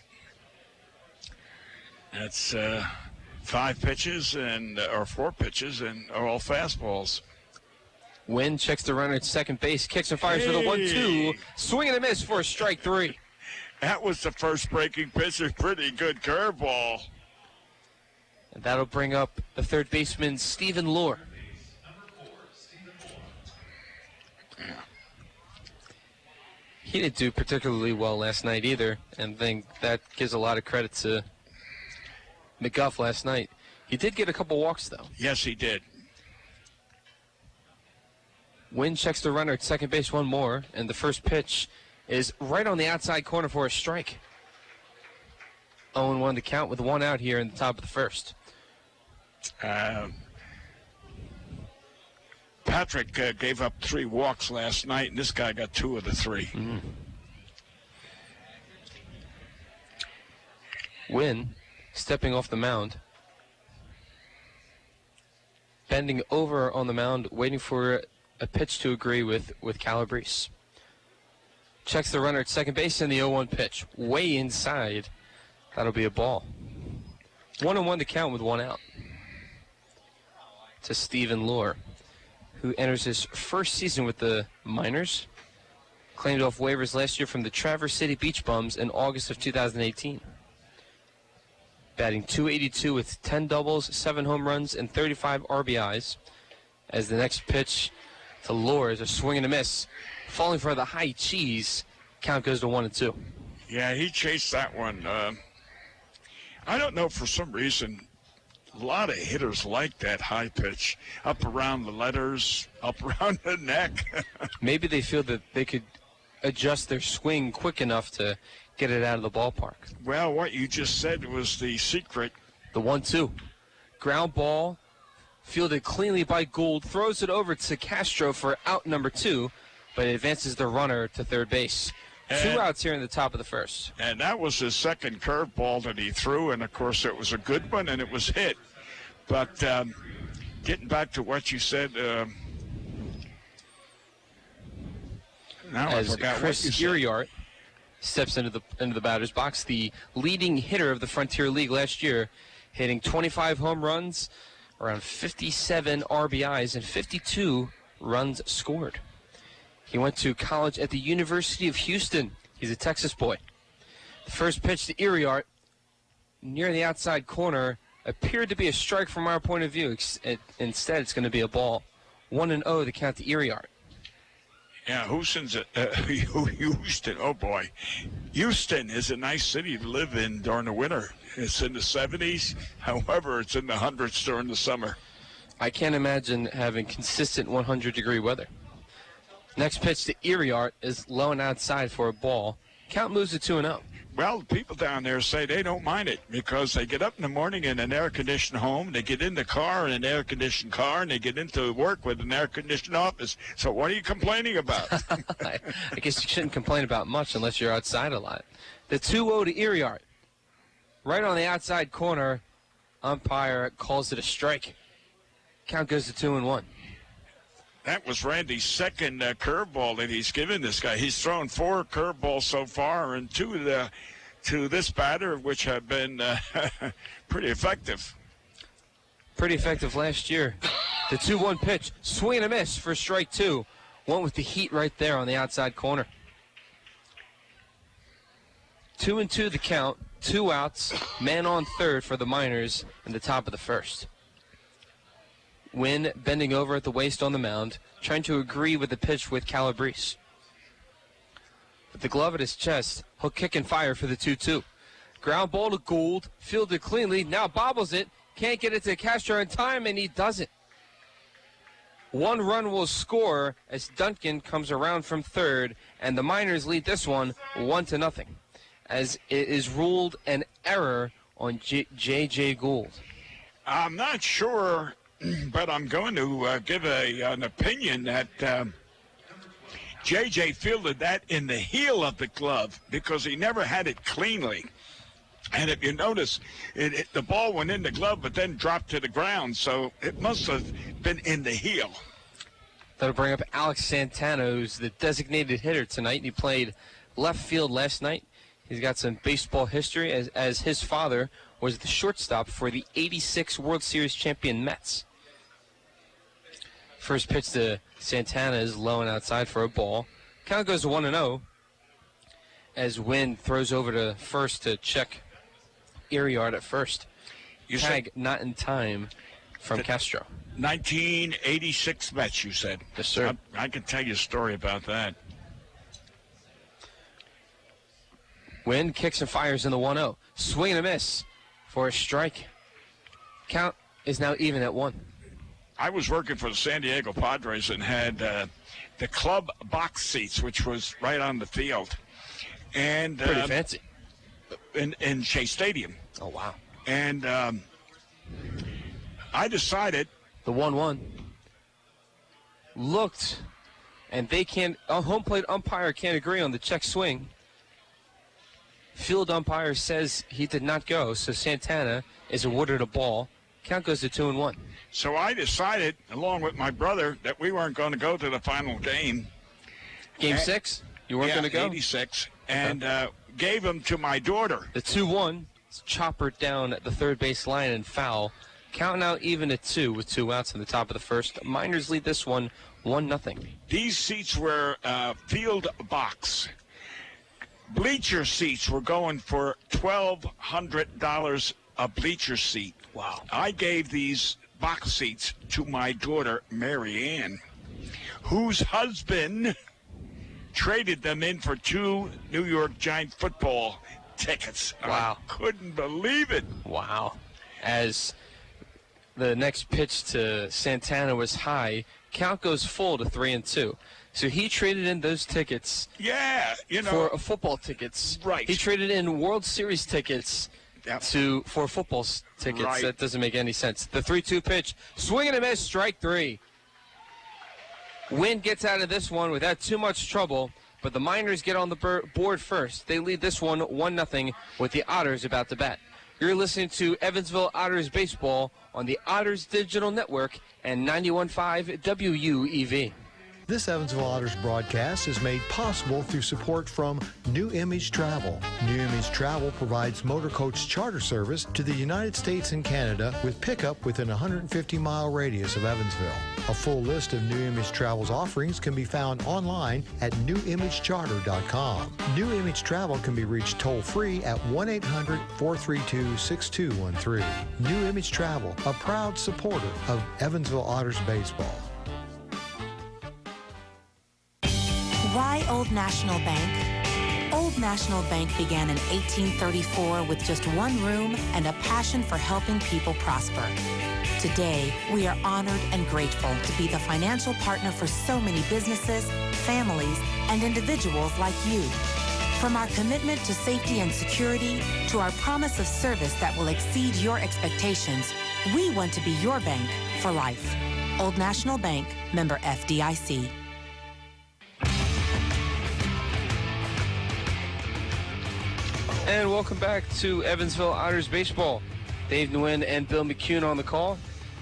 [SPEAKER 2] That's 5 pitches or 4 pitches and all fastballs.
[SPEAKER 1] Wynn checks the runner at second base, kicks and fires for the 1-2. Swing and a miss for strike 3.
[SPEAKER 2] That was the first breaking pitch. A pretty good curveball.
[SPEAKER 1] And that'll bring up the third baseman, Stephen Lohr. He didn't do particularly well last night either, and I think that gives a lot of credit to McGuff last night. He did get a couple walks, though.
[SPEAKER 2] Yes, he did.
[SPEAKER 1] Wynn checks the runner at second base one more, and the first pitch is right on the outside corner for a strike. 0-1 to count with 1 out here in the top of the first.
[SPEAKER 2] Patrick gave up 3 walks last night, and this guy got 2 of the 3.
[SPEAKER 1] Mm. Wynn stepping off the mound. Bending over on the mound, waiting for a pitch to agree with Calabrese. Checks the runner at second base and the 0-1 pitch. Way inside. That'll be a ball. 1-1 to count with 1 out. To Stephen Lohr, who enters his first season with the Miners. Claimed off waivers last year from the Traverse City Beach Bums in August of 2018. batting .282 with 10 doubles, 7 home runs, and 35 RBIs. As the next pitch to Lohr is a swing and a miss. Falling for the high cheese. Count goes to 1-2.
[SPEAKER 2] Yeah, he chased that one. I don't know, for some reason, a lot of hitters like that high pitch. Up around the letters, up around the neck.
[SPEAKER 1] Maybe they feel that they could adjust their swing quick enough to get it out of the ballpark.
[SPEAKER 2] Well, what you just said was the secret.
[SPEAKER 1] The 1-2. Ground ball, fielded cleanly by Gould, throws it over to Castro for out number 2, but it advances the runner to third base. 2 outs here in the top of the first.
[SPEAKER 2] And that was his second curveball that he threw, and of course it was a good one, and it was hit. But getting back to what you said, now
[SPEAKER 1] as
[SPEAKER 2] I forgot
[SPEAKER 1] Chris
[SPEAKER 2] what you
[SPEAKER 1] Uriart steps into the batter's box, the leading hitter of the Frontier League last year, hitting 25 home runs, around 57 RBIs, and 52 runs scored. He went to college at the University of Houston. He's a Texas boy. The first pitch to Uriart, near the outside corner, appeared to be a strike from our point of view. Instead, it's going to be a ball. 1-0 the count to Uriart.
[SPEAKER 2] Yeah, Houston, oh boy. Houston is a nice city to live in during the winter. It's in the 70s. However, it's in the hundreds during the summer.
[SPEAKER 1] I can't imagine having consistent 100-degree weather. Next pitch to Uriart is low and outside for a ball. Count moves to 2-0.
[SPEAKER 2] Well, people down there say they don't mind it because they get up in the morning in an air-conditioned home, they get in the car in an air-conditioned car, and they get into work with an air-conditioned office. So what are you complaining about?
[SPEAKER 1] I guess you shouldn't complain about much unless you're outside a lot. The 2-0 to Uriart. Right on the outside corner, umpire calls it a strike. Count goes to 2-1.
[SPEAKER 2] That was Randy's second curveball that he's given this guy. He's thrown 4 curveballs so far, and 2 to this batter, which have been pretty effective.
[SPEAKER 1] Pretty effective last year. The 2-1 pitch, swing and a miss for strike 2. Went with the heat right there on the outside corner. 2-2 the count, 2 outs, man on third for the Miners in the top of the first. Wynn bending over at the waist on the mound, trying to agree with the pitch with Calabrese. With the glove at his chest, he'll kick and fire for the 2-2. Ground ball to Gould, fielded cleanly, now bobbles it, can't get it to Castro in time, and he doesn't. 1 run will score as Duncan comes around from third, and the Miners lead this one 1-0, as it is ruled an error on J.J. Gould.
[SPEAKER 2] I'm not sure, but I'm going to give an opinion that J.J. fielded that in the heel of the glove because he never had it cleanly. And if you notice, the ball went in the glove but then dropped to the ground, so it must have been in the heel.
[SPEAKER 1] That'll bring up Alex Santana, who's the designated hitter tonight. He played left field last night. He's got some baseball history as his father was the shortstop for the '86 World Series champion Mets. First pitch to Santana is low and outside for a ball. Count goes to 1-0 as Wynn throws over to first to check Uriart at first. Tag not in time from Castro.
[SPEAKER 2] 1986 Mets, you said.
[SPEAKER 1] Yes, sir.
[SPEAKER 2] I can tell you a story about that.
[SPEAKER 1] Wynn kicks and fires in the 1-0. Swing and a miss for a strike. Count is now even at 1.
[SPEAKER 2] I was working for the San Diego Padres and had the club box seats, which was right on the field. And
[SPEAKER 1] pretty fancy.
[SPEAKER 2] In Shea Stadium.
[SPEAKER 1] Oh, wow.
[SPEAKER 2] And I decided.
[SPEAKER 1] The 1-1 looked, and they can't, a home plate umpire can't agree on the check swing. Field umpire says he did not go, so Santana is awarded a ball. Count goes to 2-1.
[SPEAKER 2] So I decided, along with my brother, that we weren't going to go to the final game.
[SPEAKER 1] Game 6? You weren't going to go?
[SPEAKER 2] 86, and gave them to my daughter.
[SPEAKER 1] The 2-1 choppered down at the third base line and foul. Count now even at 2 with 2 outs in the top of the first. Miners lead this one 1-0.
[SPEAKER 2] These seats were field box. Bleacher seats were going for $1,200 a bleacher seat.
[SPEAKER 1] Wow.
[SPEAKER 2] I gave these box seats to my daughter, Mary Ann, whose husband traded them in for 2 New York Giant football tickets.
[SPEAKER 1] Wow.
[SPEAKER 2] I couldn't believe it.
[SPEAKER 1] Wow. As the next pitch to Santana was high, count goes full to 3-2. So he traded in those tickets for football tickets.
[SPEAKER 2] Right.
[SPEAKER 1] He traded in World Series tickets for football tickets.
[SPEAKER 2] Right.
[SPEAKER 1] That doesn't make any sense. The 3-2 pitch, swing and a miss, strike 3. Wynn gets out of this one without too much trouble, but the Miners get on the board first. They lead this one 1-0 with the Otters about to bat. You're listening to Evansville Otters baseball on the Otters Digital Network and 91.5 WUEV.
[SPEAKER 3] This Evansville Otters broadcast is made possible through support from New Image Travel. New Image Travel provides motor coach charter service to the United States and Canada with pickup within a 150-mile radius of Evansville. A full list of New Image Travel's offerings can be found online at newimagecharter.com. New Image Travel can be reached toll-free at 1-800-432-6213. New Image Travel, a proud supporter of Evansville Otters baseball.
[SPEAKER 14] Why Old National Bank? Old National Bank began in 1834 with just one room and a passion for helping people prosper. Today, we are honored and grateful to be the financial partner for so many businesses, families, and individuals like you. From our commitment to safety and security to our promise of service that will exceed your expectations, we want to be your bank for life. Old National Bank, member FDIC.
[SPEAKER 1] And welcome back to Evansville Otters baseball. Dave Nguyen and Bill McCune on the call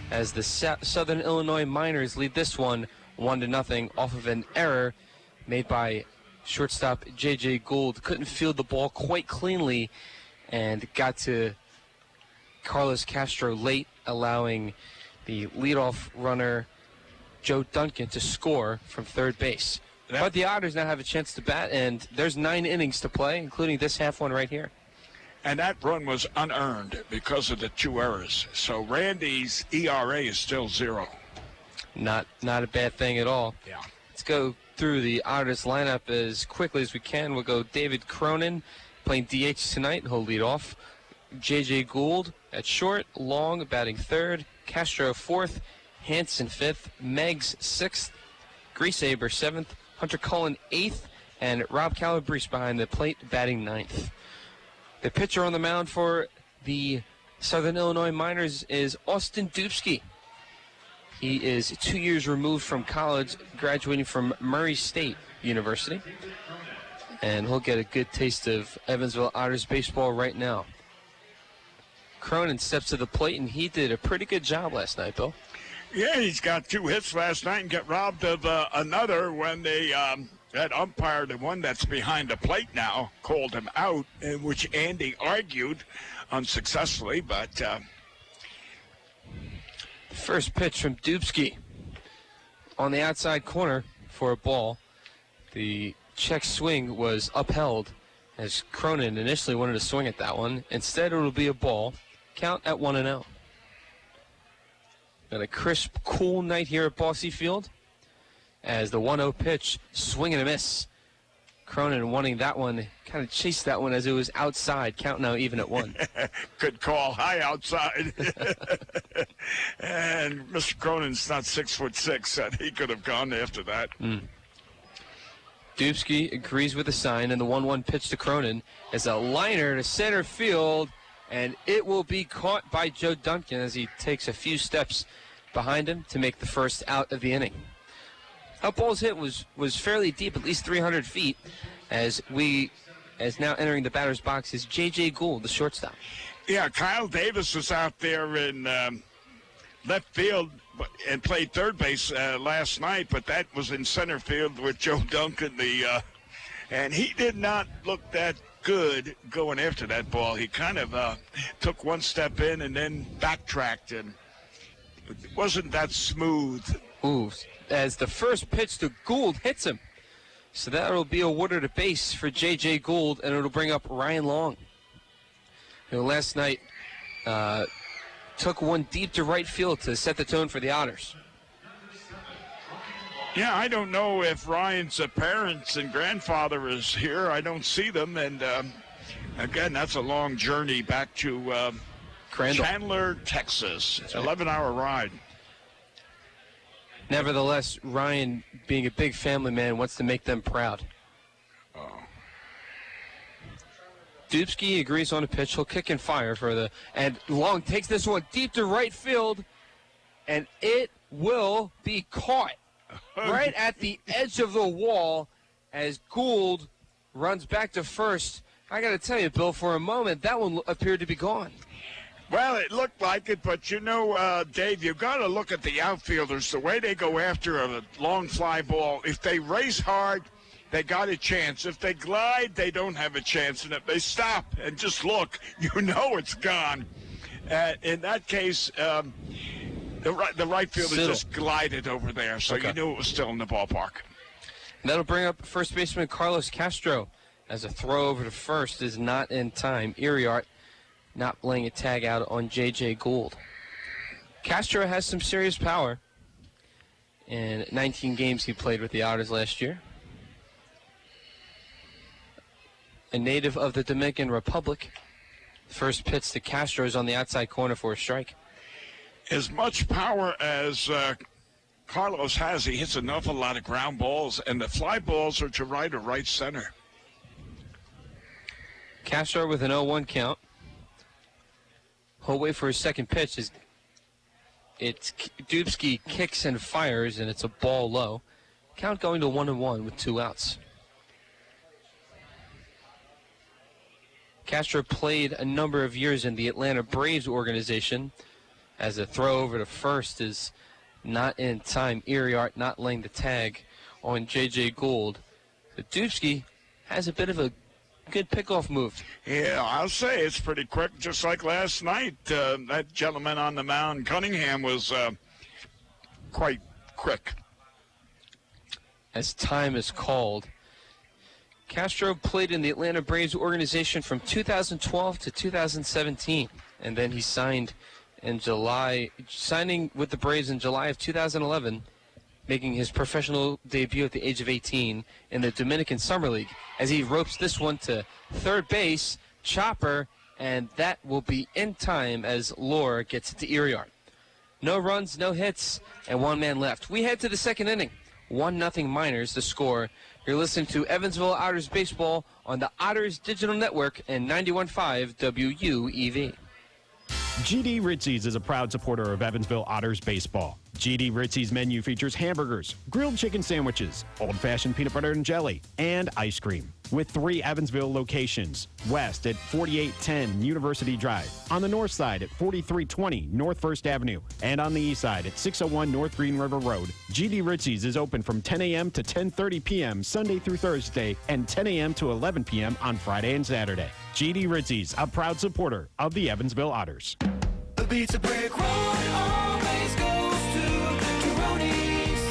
[SPEAKER 1] as the Southern Illinois Miners lead this one 1-0 off of an error made by shortstop J.J. Gould. Couldn't field the ball quite cleanly and got to Carlos Castro late, allowing the leadoff runner Joe Duncan to score from third base. But the Otters now have a chance to bat, and there's 9 innings to play, including this half one right here.
[SPEAKER 2] And that run was unearned because of the 2 errors. So Randy's ERA is still 0.
[SPEAKER 1] Not a bad thing at all.
[SPEAKER 2] Yeah.
[SPEAKER 1] Let's go through the Otters lineup as quickly as we can. We'll go David Cronin playing DH tonight. He'll lead off. J.J. Gould at short. Long batting third. Castro fourth. Hanson fifth. Meggs sixth. Griesaber seventh. Hunter Cullen 8th, and Rob Calabrese behind the plate batting 9th. The pitcher on the mound for the Southern Illinois Miners is Austin Dubsky. He is 2 years removed from college, graduating from Murray State University. And he'll get a good taste of Evansville Otters baseball right now. Cronin steps to the plate, and he did a pretty good job last night, Bill.
[SPEAKER 2] Yeah, he's got 2 hits last night and got robbed of another when they that umpire, the one that's behind the plate now, called him out, in which Andy argued unsuccessfully. But
[SPEAKER 1] the first pitch from Dubsky on the outside corner for a ball. The check swing was upheld as Cronin initially wanted to swing at that one. Instead, it will be a ball. Count at 1-0. And a crisp, cool night here at Bosse Field as the 1-0 pitch, swing and a miss. Cronin wanting that one, kind of chased that one as it was outside. Count now even at 1.
[SPEAKER 2] Good call, high outside. And Mr. Cronin's not 6'6", and he could have gone after that.
[SPEAKER 1] Dubsky agrees with the sign, and the 1-1 pitch to Cronin is a liner to center field, and it will be caught by Joe Duncan as he takes a few steps behind him to make the first out of the inning. How ball's hit was fairly deep, at least 300 feet, as now entering the batter's box is J.J. Gould, the shortstop.
[SPEAKER 2] Yeah, Kyle Davis was out there in left field and played third base last night, but that was in center field with Joe Duncan, and he did not look that good going after that ball. He kind of took one step in and then backtracked, and it wasn't that smooth.
[SPEAKER 1] Ooh, as the first pitch to Gould hits him. So that will be awarded a base for J.J. Gould, and it'll bring up Ryan Long, who last night took one deep to right field to set the tone for the Otters.
[SPEAKER 2] Yeah, I don't know if Ryan's parents and grandfather is here. I don't see them. And, again, that's a long journey back to Chandler, Texas. 11-hour ride.
[SPEAKER 1] Nevertheless, Ryan, being a big family man, wants to make them proud. Dubsky agrees on a pitch. He'll kick and fire and Long takes this one deep to right field, and it will be caught right at the edge of the wall as Gould runs back to first. I got to tell you, Bill, for a moment, that one appeared to be gone.
[SPEAKER 2] Well, it looked like it, but Dave, you've got to look at the outfielders, the way they go after a long fly ball. If they race hard, they got a chance. If they glide, they don't have a chance. And if they stop and just look, it's gone. In that case, the right fielder just glided over there, so you knew it was still in the ballpark.
[SPEAKER 1] And that'll bring up first baseman Carlos Castro, as a throw over to first is not in time. Iriart not laying a tag out on J.J. Gould. Castro has some serious power. In 19 games he played with the Otters last year. A native of the Dominican Republic. First pitch to Castro is on the outside corner for a strike.
[SPEAKER 2] As much power as Carlos has, he hits an awful lot of ground balls, and the fly balls are to right or right center.
[SPEAKER 1] Castro with an 0-1 count. He'll wait for his second pitch. It's Dubsky kicks and fires, and it's a ball low. Count going to 1-1 with 2 outs. Castro played a number of years in the Atlanta Braves organization, as a throw over to first is not in time. Iriart not laying the tag on J.J. Gould. But Dubsky has a bit of a good pickoff move.
[SPEAKER 2] Yeah, I'll say it's pretty quick, just like last night. That gentleman on the mound, Cunningham, was quite quick.
[SPEAKER 1] As time is called, Castro played in the Atlanta Braves organization from 2012 to 2017, and then he signing with the Braves in July of 2011, making his professional debut at the age of 18 in the Dominican Summer League, as he ropes this one to third base, chopper, and that will be in time as Lohr gets it to Iriart. No runs, no hits, and 1 man left. We head to the second inning. 1-0 Miners, the score. You're listening to Evansville Otters Baseball on the Otters Digital Network and 91.5 WUEV.
[SPEAKER 4] GD Ritzy's is a proud supporter of Evansville Otters Baseball. GD Ritzy's menu features hamburgers, grilled chicken sandwiches, old-fashioned peanut butter and jelly, and ice cream. With 3 Evansville locations: west at 4810 University Drive, on the north side at 4320 North 1st Avenue, and on the east side at 601 North Green River Road. GD Ritzy's is open from 10 a.m. to 10:30 p.m. Sunday through Thursday, and 10 a.m. to 11 p.m. on Friday and Saturday. GD Ritzy's, a proud supporter of the Evansville Otters.
[SPEAKER 6] The Pizza Brick Road always goes to Tyroni's.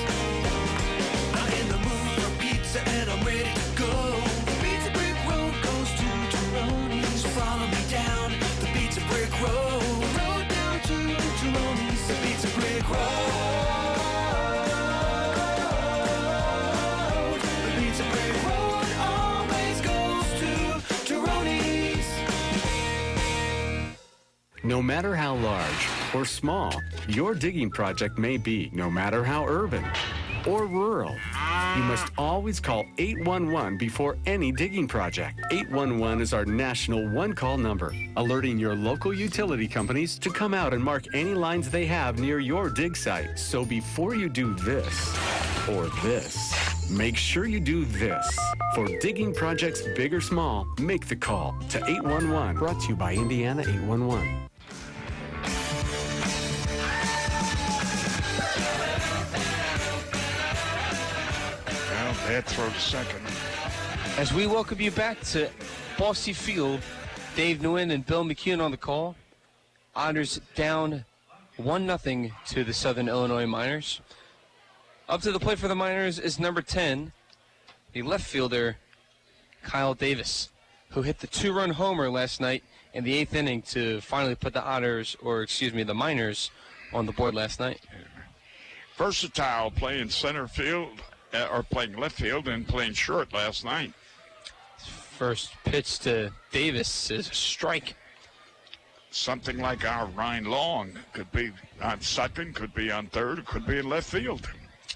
[SPEAKER 6] I'm in the mood for pizza and I'm ready to go. The Pizza Brick Road goes to Tyroni's. Follow me down the Pizza Brick Road. Road down to Tyroni's. The Pizza Brick Road. The Pizza Brick Road always goes to Tyroni's.
[SPEAKER 15] No matter how large or small your digging project may be, no matter how urban or rural, you must always call 811 before any digging project. 811 is our national one-call number, alerting your local utility companies to come out and mark any lines they have near your dig site. So before you do this or this, make sure you do this. For digging projects big or small, make the call to 811. Brought to you by Indiana 811.
[SPEAKER 2] Bad throw to second.
[SPEAKER 1] As we welcome you back to Bossy Field, Dave Nguyen and Bill McCune on the call. Otters down 1-0 to the Southern Illinois Miners. Up to the plate for the Miners is number 10, the left fielder, Kyle Davis, who hit the 2-run homer last night in the 8th inning to finally put the the Miners on the board last night.
[SPEAKER 2] Versatile, playing center field, or playing left field and playing short last night.
[SPEAKER 1] First pitch to Davis is a strike.
[SPEAKER 2] Something like our Ryan Long. Could be on second, could be on third, could be in left field.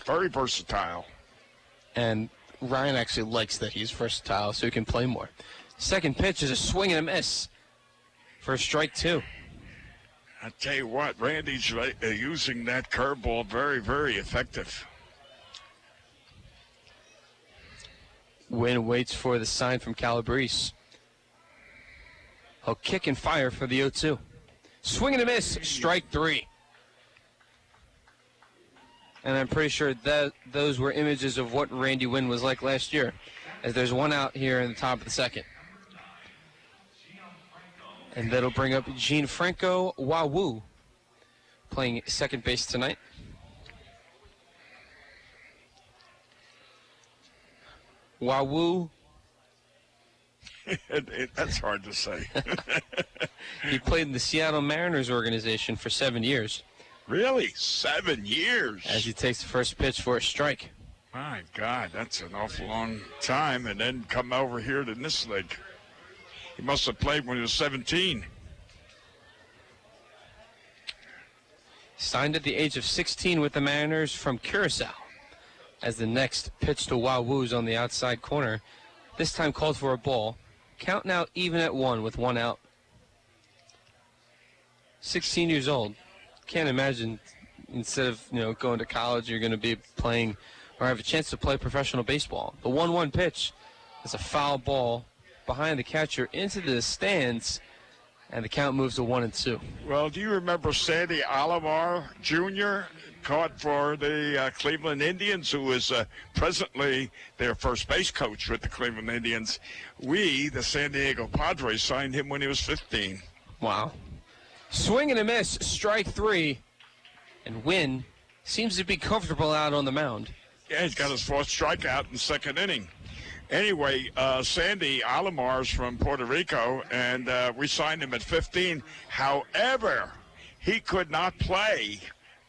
[SPEAKER 2] Very versatile.
[SPEAKER 1] And Ryan actually likes that he's versatile so he can play more. Second pitch is a swing and a miss for a strike 2.
[SPEAKER 2] I tell you what, Randy's using that curveball very, very effective.
[SPEAKER 1] Wynn waits for the sign from Calabrese. He'll kick and fire for the 0-2. Swing and a miss, strike 3. And I'm pretty sure that those were images of what Randy Wynn was like last year, as there's one out here in the top of the second. And that'll bring up Gianfranco Wawu, playing second base tonight. Wawu.
[SPEAKER 2] That's hard to say.
[SPEAKER 1] He played in the Seattle Mariners organization for 7 years.
[SPEAKER 2] Really? 7 years?
[SPEAKER 1] As he takes the first pitch for a strike.
[SPEAKER 2] My God, that's an awful long time. And then come over here to this league. He must have played when he was 17.
[SPEAKER 1] Signed at the age of 16 with the Mariners from Curacao. As the next pitch to Wawu's on the outside corner. This time called for a ball. Count now even at 1 with 1 out. 16 years old. Can't imagine instead of going to college you're going to be playing or have a chance to play professional baseball. The 1-1 pitch is a foul ball behind the catcher into the stands, and the count moves to 1-2.
[SPEAKER 2] Well, do you remember Sandy Alomar Jr., caught for the Cleveland Indians, who is presently their first base coach with the Cleveland Indians? We, the San Diego Padres, signed him when he was 15.
[SPEAKER 1] Wow. Swing and a miss, strike 3, and Wynn seems to be comfortable out on the mound.
[SPEAKER 2] Yeah, he's got his 4th strikeout in the 2nd inning. Anyway, Sandy Alomar's from Puerto Rico, and we signed him at 15. However, he could not play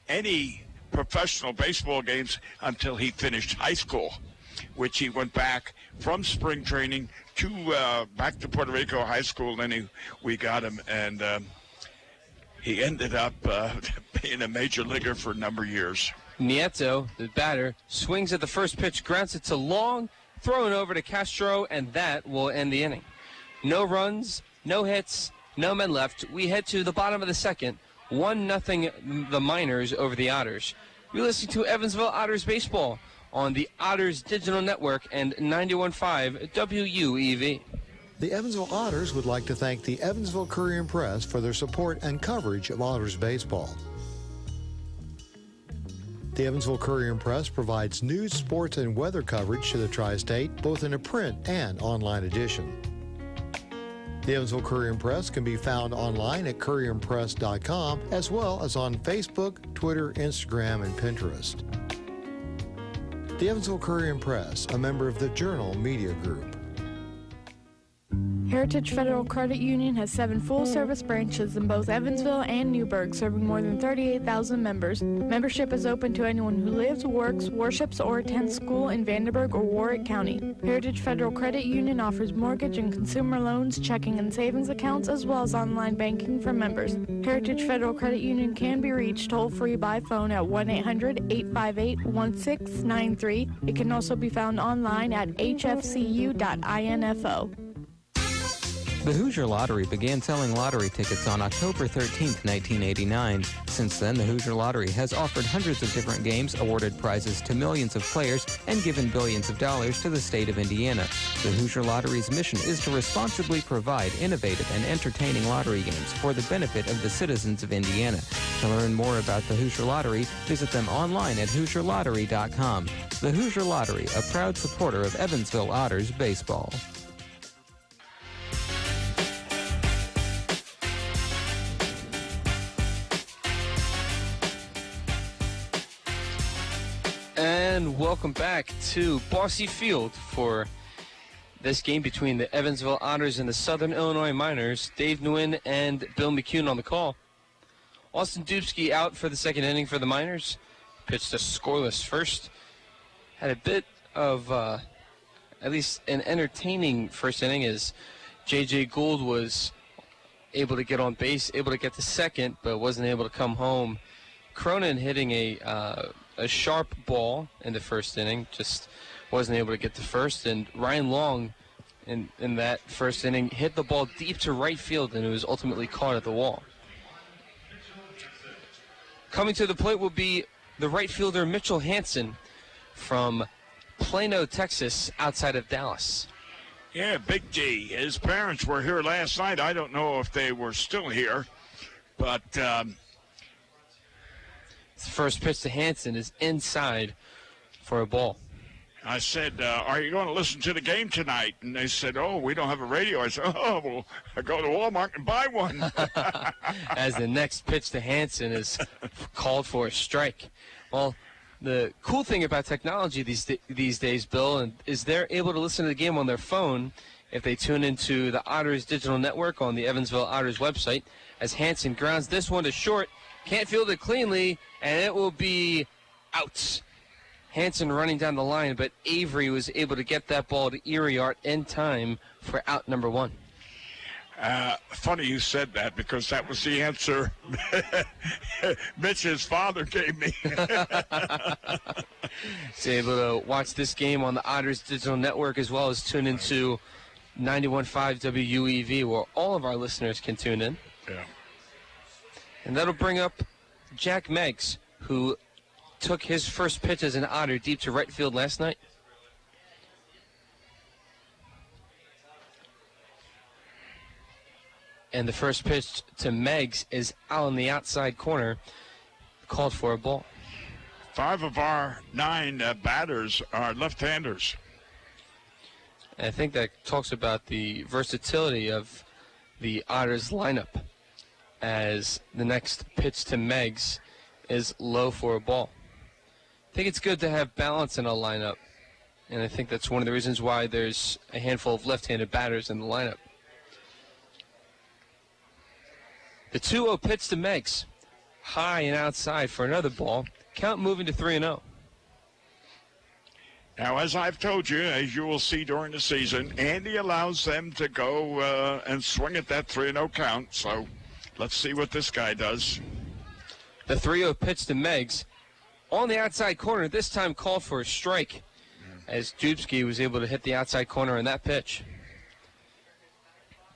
[SPEAKER 2] any professional baseball games until he finished high school, which he went back from spring training to back to Puerto Rico high school. Then we got him, and he ended up being a major leaguer for a number of years.
[SPEAKER 1] Nieto, the batter, swings at the first pitch, grounds it to Long, throwing over to Castro, and that will end the inning. No runs, no hits, no men left. We head to the bottom of the second. 1-0 the Miners over the Otters. You're listening to Evansville Otters baseball on the Otters Digital Network and 91.5 WUEV.
[SPEAKER 3] The Evansville Otters would like to thank the Evansville Courier and Press for their support and coverage of Otters baseball. The Evansville Courier and Press provides news, sports, and weather coverage to the Tri-State, both in a print and online edition. The Evansville Courier and Press can be found online at courierandpress.com, as well as on Facebook, Twitter, Instagram, and Pinterest. The Evansville Courier and Press, a member of the Journal Media Group.
[SPEAKER 5] Heritage Federal Credit Union has 7 full-service branches in both Evansville and Newburgh, serving more than 38,000 members. Membership is open to anyone who lives, works, worships, or attends school in Vanderburgh or Warwick County. Heritage Federal Credit Union offers mortgage and consumer loans, checking and savings accounts, as well as online banking for members. Heritage Federal Credit Union can be reached toll-free by phone at 1-800-858-1693. It can also be found online at hfcu.info.
[SPEAKER 7] The Hoosier Lottery began selling lottery tickets on October 13, 1989. Since then, the Hoosier Lottery has offered hundreds of different games, awarded prizes to millions of players, and given billions of dollars to the state of Indiana. The Hoosier Lottery's mission is to responsibly provide innovative and entertaining lottery games for the benefit of the citizens of Indiana. To learn more about the Hoosier Lottery, visit them online at HoosierLottery.com. The Hoosier Lottery, a proud supporter of Evansville Otters baseball. And welcome back to Bossy Field for
[SPEAKER 1] this game between the Evansville Otters and the Southern Illinois Miners. Dave Nguyen and Bill McCune on the call. Austin Dubsky out for the second inning for the Miners. Pitched a scoreless first. Had a bit of, at least an entertaining first inning as J.J. Gould was able to get on base, able to get to second, but wasn't able to come home. Cronin hitting a sharp ball in the first inning, just wasn't able to get to first. And Ryan Long, in that first inning, hit the ball deep to right field, and it was ultimately caught at the wall. Coming to the plate will be the right fielder Mitchell Hansen from Plano, Texas, outside of Dallas.
[SPEAKER 2] Yeah, Big D. His parents were here last night. I don't know if they were still here, but
[SPEAKER 1] His first pitch to Hansen is inside for a ball.
[SPEAKER 2] I said, are you going to listen to the game tonight? And they said, oh, we don't have a radio. I said, oh, well, I go to Walmart and buy one.
[SPEAKER 1] As the next pitch to Hansen is called for a strike. Well, the cool thing about technology these days, Bill, is they're able to listen to the game on their phone if they tune into the Otters digital network on the Evansville Otters website. As Hansen grounds this one to short, can't field it cleanly, and it will be out. Hansen running down the line, but Avery was able to get that ball to Iriart in time for out number one.
[SPEAKER 2] Funny you said that, because that was the answer Mitch's father gave me.
[SPEAKER 1] So able to watch this game on the Otters digital network as well as tune into 91.5 WUEV, where all of our listeners can tune in.
[SPEAKER 2] Yeah.
[SPEAKER 1] And that'll bring up Jack Meggs, who took his first pitch as an Otter deep to right field last night. And the first pitch to Meggs is out on the outside corner, called for a ball.
[SPEAKER 2] 5 of our 9 batters are left-handers.
[SPEAKER 1] And I think that talks about the versatility of the Otters lineup, as the next pitch to Meggs is low for a ball. I think it's good to have balance in a lineup, and I think that's one of the reasons why there's a handful of left-handed batters in the lineup. The 2-0 pitch to Meggs, high and outside for another ball. Count moving to 3-0.
[SPEAKER 2] Now, as I've told you, as you will see during the season, Andy allows them to go and swing at that 3-0 count. So let's see what this guy does.
[SPEAKER 1] The 3-0 pitch to Meggs on the outside corner, this time called for a strike, as Dubsky was able to hit the outside corner on that pitch.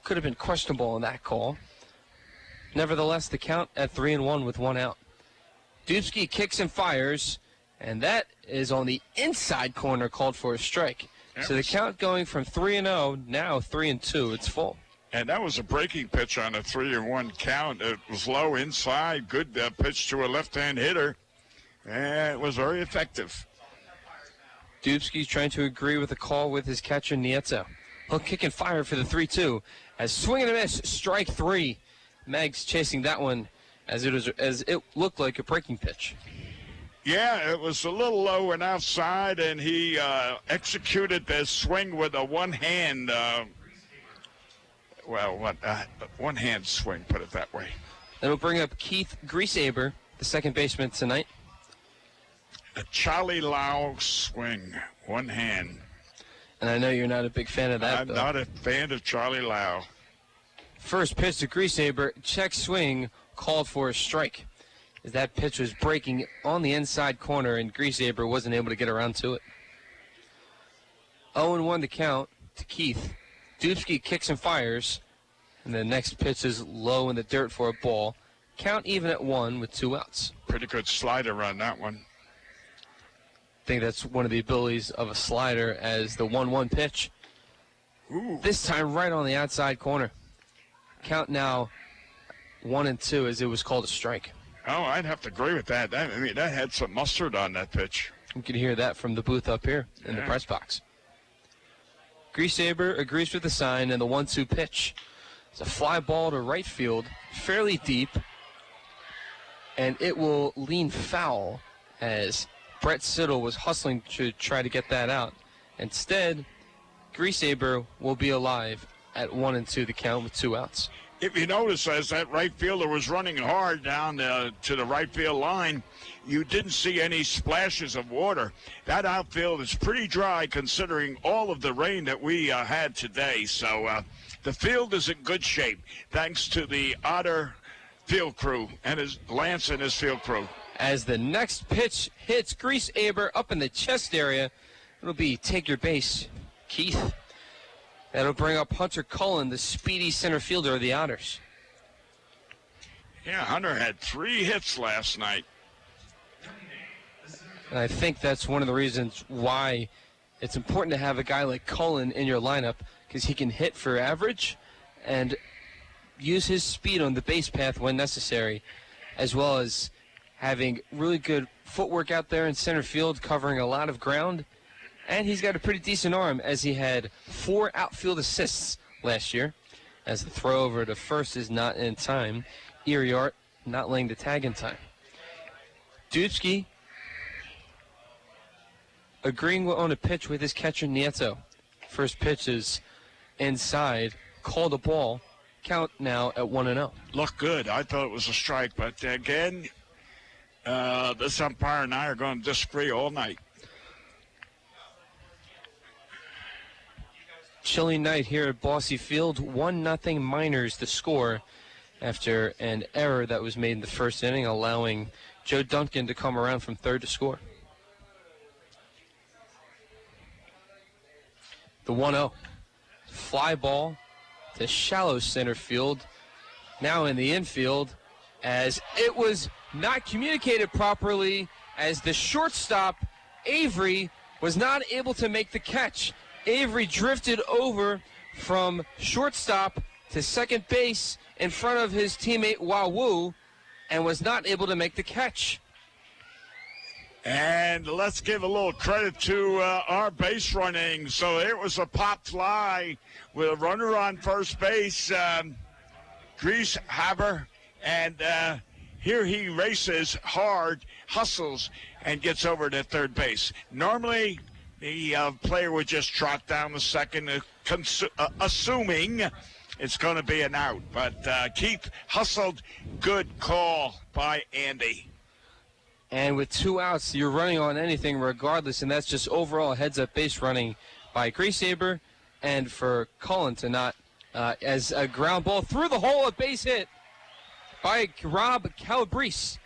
[SPEAKER 1] Could have been questionable on that call. Nevertheless, the count at 3-1 with one out. Dubsky kicks and fires, and that is on the inside corner, called for a strike. So the count going from 3-0, now 3-2. It's full.
[SPEAKER 2] And that was a breaking pitch on a 3-1 count. It was low inside, good pitch to a left-hand hitter, and it was very effective.
[SPEAKER 1] Dubsky's trying to agree with the call with his catcher, Nieto. He'll kick and fire for the 3-2. As swing and a miss, strike 3. Meggs chasing that one as it looked like a breaking pitch.
[SPEAKER 2] Yeah, it was a little low and outside, and he executed the swing with a one-hand, one-hand swing, put it that way.
[SPEAKER 1] Then we'll bring up Keith Griesaber, the second baseman tonight.
[SPEAKER 2] A Charlie Lau swing, one hand.
[SPEAKER 1] And I know you're not a big fan of that.
[SPEAKER 2] I'm not a fan of Charlie Lau.
[SPEAKER 1] First pitch to Griesaber, check swing, called for a strike. As that pitch was breaking on the inside corner, and Griesaber wasn't able to get around to it. 0-1 the count to Keith. Dubsky kicks and fires, and the next pitch is low in the dirt for a ball. Count even at 1 with 2 outs.
[SPEAKER 2] Pretty good slider on that one.
[SPEAKER 1] I think that's one of the abilities of a slider, as the 1-1 pitch.
[SPEAKER 2] Ooh.
[SPEAKER 1] This time right on the outside corner. Count now 1-2 as it was called a strike.
[SPEAKER 2] Oh, I'd have to agree with that. That had some mustard on that pitch.
[SPEAKER 1] You can hear that from the booth up here in the press box. Griesaber agrees with the sign, and the 1-2 pitch. It's a fly ball to right field, fairly deep, and it will lean foul as Brett Siddle was hustling to try to get that out. Instead, Greasaber will be alive at 1-2 the count with 2 outs.
[SPEAKER 2] If you notice, as that right fielder was running hard down to the right field line, you didn't see any splashes of water. That outfield is pretty dry considering all of the rain that we had today. So the field is in good shape thanks to the Otter field crew and Lance and his field crew.
[SPEAKER 1] As the next pitch hits Greasaber up in the chest area, it'll be take your base, Keith. That'll bring up Hunter Cullen, the speedy center fielder of the Otters.
[SPEAKER 2] Yeah, Hunter had 3 hits last night.
[SPEAKER 1] And I think that's one of the reasons why it's important to have a guy like Cullen in your lineup, because he can hit for average and use his speed on the base path when necessary, as well as having really good footwork out there in center field, covering a lot of ground. And he's got a pretty decent arm, as he had 4 outfield assists last year, as the throw over to first is not in time. Iriart not laying the tag in time. Dubsky agreeing on a pitch with his catcher Nieto. First pitch is inside, called a ball. Count now at 1-0.
[SPEAKER 2] Looked good. I thought it was a strike, but again, this umpire and I are going to disagree all night.
[SPEAKER 1] Chilly night here at Bossy Field. 1-0 Miners the score after an error that was made in the first inning, allowing Joe Duncan to come around from third to score. The 1-0. Fly ball to shallow center field. Now in the infield, as it was not communicated properly, as the shortstop, Avery, was not able to make the catch. Avery drifted over from shortstop to second base in front of his teammate Wawu and was not able to make the catch.
[SPEAKER 2] And let's give a little credit to our base running. So it was a pop fly with a runner on first base, Dries Haber, and here he races hard, hustles, and gets over to third base. Normally, the player would just trot down the second, assuming it's going to be an out. But Keith hustled. Good call by Andy.
[SPEAKER 1] And with 2 outs, you're running on anything regardless, and that's just overall heads-up base running by Greasaber, and for Cullen to not, as a ground ball through the hole, a base hit by Rob Calabrese.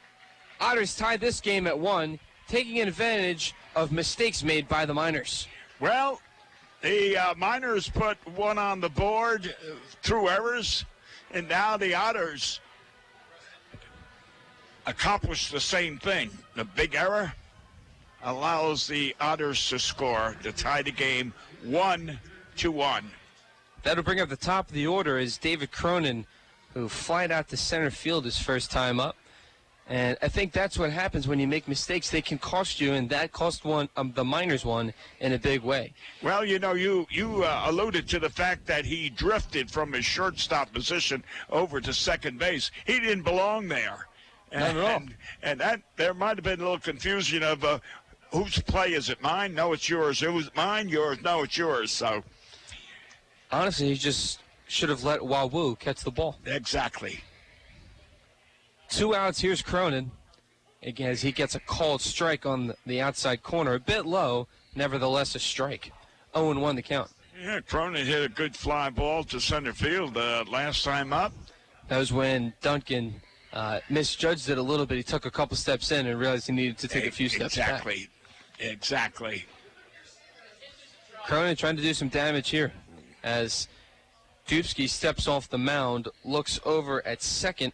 [SPEAKER 1] Otters tied this game at 1, taking advantage of mistakes made by the Miners.
[SPEAKER 2] Well, the Miners put 1 on the board through errors, and now the Otters accomplished the same thing. The big error allows the Otters to score to tie the game 1-1.
[SPEAKER 1] That'll bring up the top of the order is David Cronin, who flied out to center field his first time up. And I think that's what happens when you make mistakes. They can cost you, and that cost the Miners one in a big way.
[SPEAKER 2] Well, you know, you alluded to the fact that he drifted from his shortstop position over to second base. He didn't belong there.
[SPEAKER 1] Not at all.
[SPEAKER 2] And that there might have been a little confusion of whose play is it? Mine? No, it's yours. It was mine. Yours? No, it's yours. So
[SPEAKER 1] honestly, he just should have let Wawu catch the ball.
[SPEAKER 2] Exactly.
[SPEAKER 1] 2 outs. Here's Cronin. Again, as he gets a called strike on the outside corner, a bit low, nevertheless a strike. 0-1 the count.
[SPEAKER 2] Yeah, Cronin hit a good fly ball to center field last time up.
[SPEAKER 1] That was when Duncan misjudged it a little bit. He took a couple steps in and realized he needed to take a few steps back.
[SPEAKER 2] Exactly.
[SPEAKER 1] Cronin trying to do some damage here as Dubsky steps off the mound, looks over at second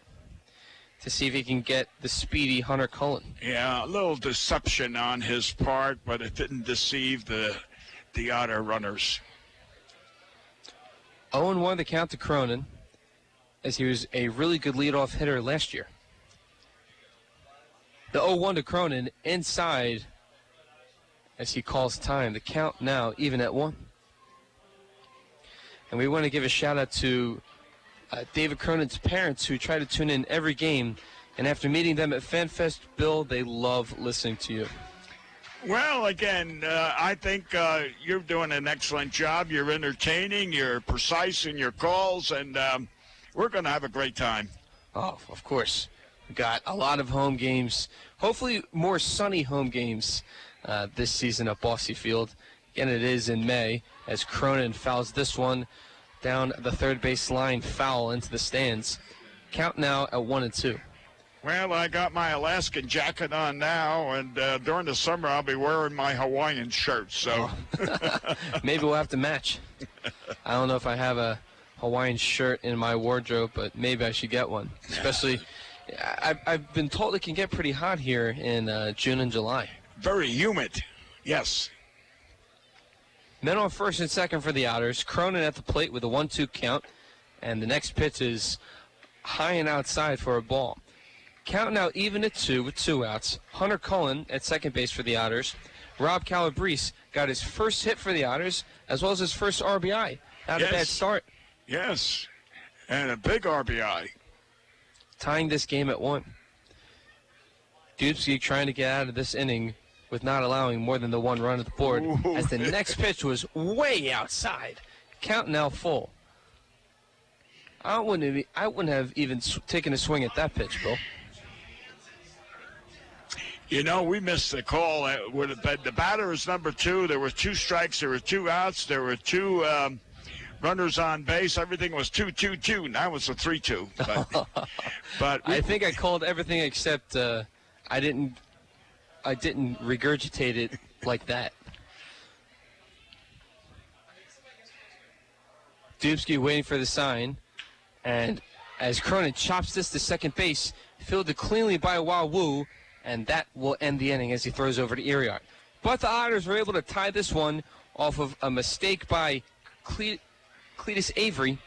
[SPEAKER 1] to see if he can get the speedy Hunter Cullen.
[SPEAKER 2] Yeah, a little deception on his part, but it didn't deceive the Otter runners.
[SPEAKER 1] 0-1 the count to Cronin, as he was a really good leadoff hitter last year. The 0-1 to Cronin inside as he calls time. The count now even at 1. And we want to give a shout out to David Cronin's parents, who try to tune in every game. And after meeting them at FanFest, Bill, they love listening to you.
[SPEAKER 2] Well, again, I think you're doing an excellent job. You're entertaining. You're precise in your calls, and we're going to have a great time.
[SPEAKER 1] Oh, of course. We got a lot of home games, hopefully more sunny home games this season at Bosse Field. Again, it is in May as Cronin fouls this one down the third base line, foul into the stands. Count now at 1-2.
[SPEAKER 2] Well, I got my Alaskan jacket on now, and during the summer I'll be wearing my Hawaiian shirt. So
[SPEAKER 1] maybe we'll have to match. I don't know if I have a Hawaiian shirt in my wardrobe, but maybe I should get one. Especially, I've been told it can get pretty hot here in June and July.
[SPEAKER 2] Very humid, yes.
[SPEAKER 1] Men on first and second for the Otters. Cronin at the plate with a 1-2 count, and the next pitch is high and outside for a ball. Count now even at 2 with 2 outs. Hunter Cullen at second base for the Otters. Rob Calabrese got his first hit for the Otters, as well as his first RBI. Not a bad start.
[SPEAKER 2] Yes, and a big RBI.
[SPEAKER 1] Tying this game at 1. Dubsky trying to get out of this inning with not allowing more than the 1 run at the board, as the next pitch was way outside. Count now full. I wouldn't have even taken a swing at that pitch, Bill.
[SPEAKER 2] You know, we missed the call. The batter is number 2. There were 2 strikes. There were 2 outs. There were 2 runners on base. Everything was 2-2-2. Now it's a 3-2. But
[SPEAKER 1] I think I called everything except I didn't regurgitate it like that. Dubsky waiting for the sign, and as Cronin chops this to second base, fielded cleanly by Wawu, and that will end the inning as he throws over to Iriart. But the Otters were able to tie this one off of a mistake by Cletus Avery,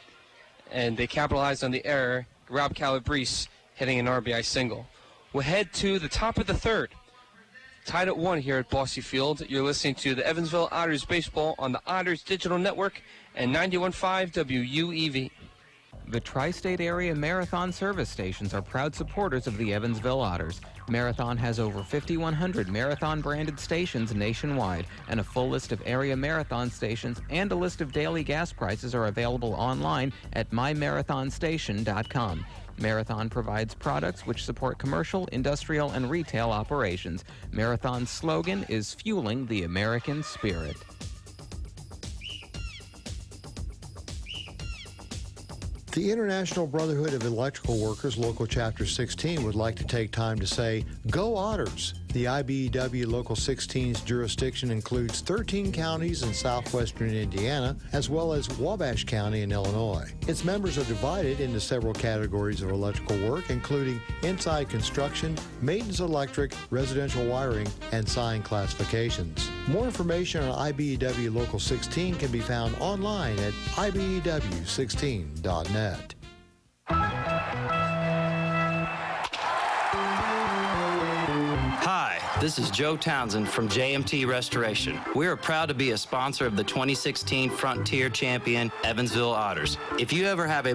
[SPEAKER 1] and they capitalized on the error. Rob Calabrese hitting an RBI single. We'll head to the top of the third. Tied at 1 here at Bosse Field. You're listening to the Evansville Otters baseball on the Otters Digital Network and 91.5 WUEV.
[SPEAKER 7] The tri-state area Marathon service stations are proud supporters of the Evansville Otters. Marathon has over 5,100 Marathon-branded stations nationwide, and a full list of area Marathon stations and a list of daily gas prices are available online at myMarathonStation.com. Marathon provides products which support commercial, industrial, and retail operations. Marathon's slogan is Fueling the American Spirit.
[SPEAKER 3] The International Brotherhood of Electrical Workers, Local Chapter 16, would like to take time to say, Go Otters! The IBEW Local 16's jurisdiction includes 13 counties in southwestern Indiana, as well as Wabash County in Illinois. Its members are divided into several categories of electrical work, including inside construction, maintenance electric, residential wiring, and sign classifications. More information on IBEW Local 16 can be found online at IBEW16.net.
[SPEAKER 8] Hi, this is Joe Townsend from JMT Restoration. We are proud to be a sponsor of the 2016 Frontier Champion Evansville Otters. If you ever have a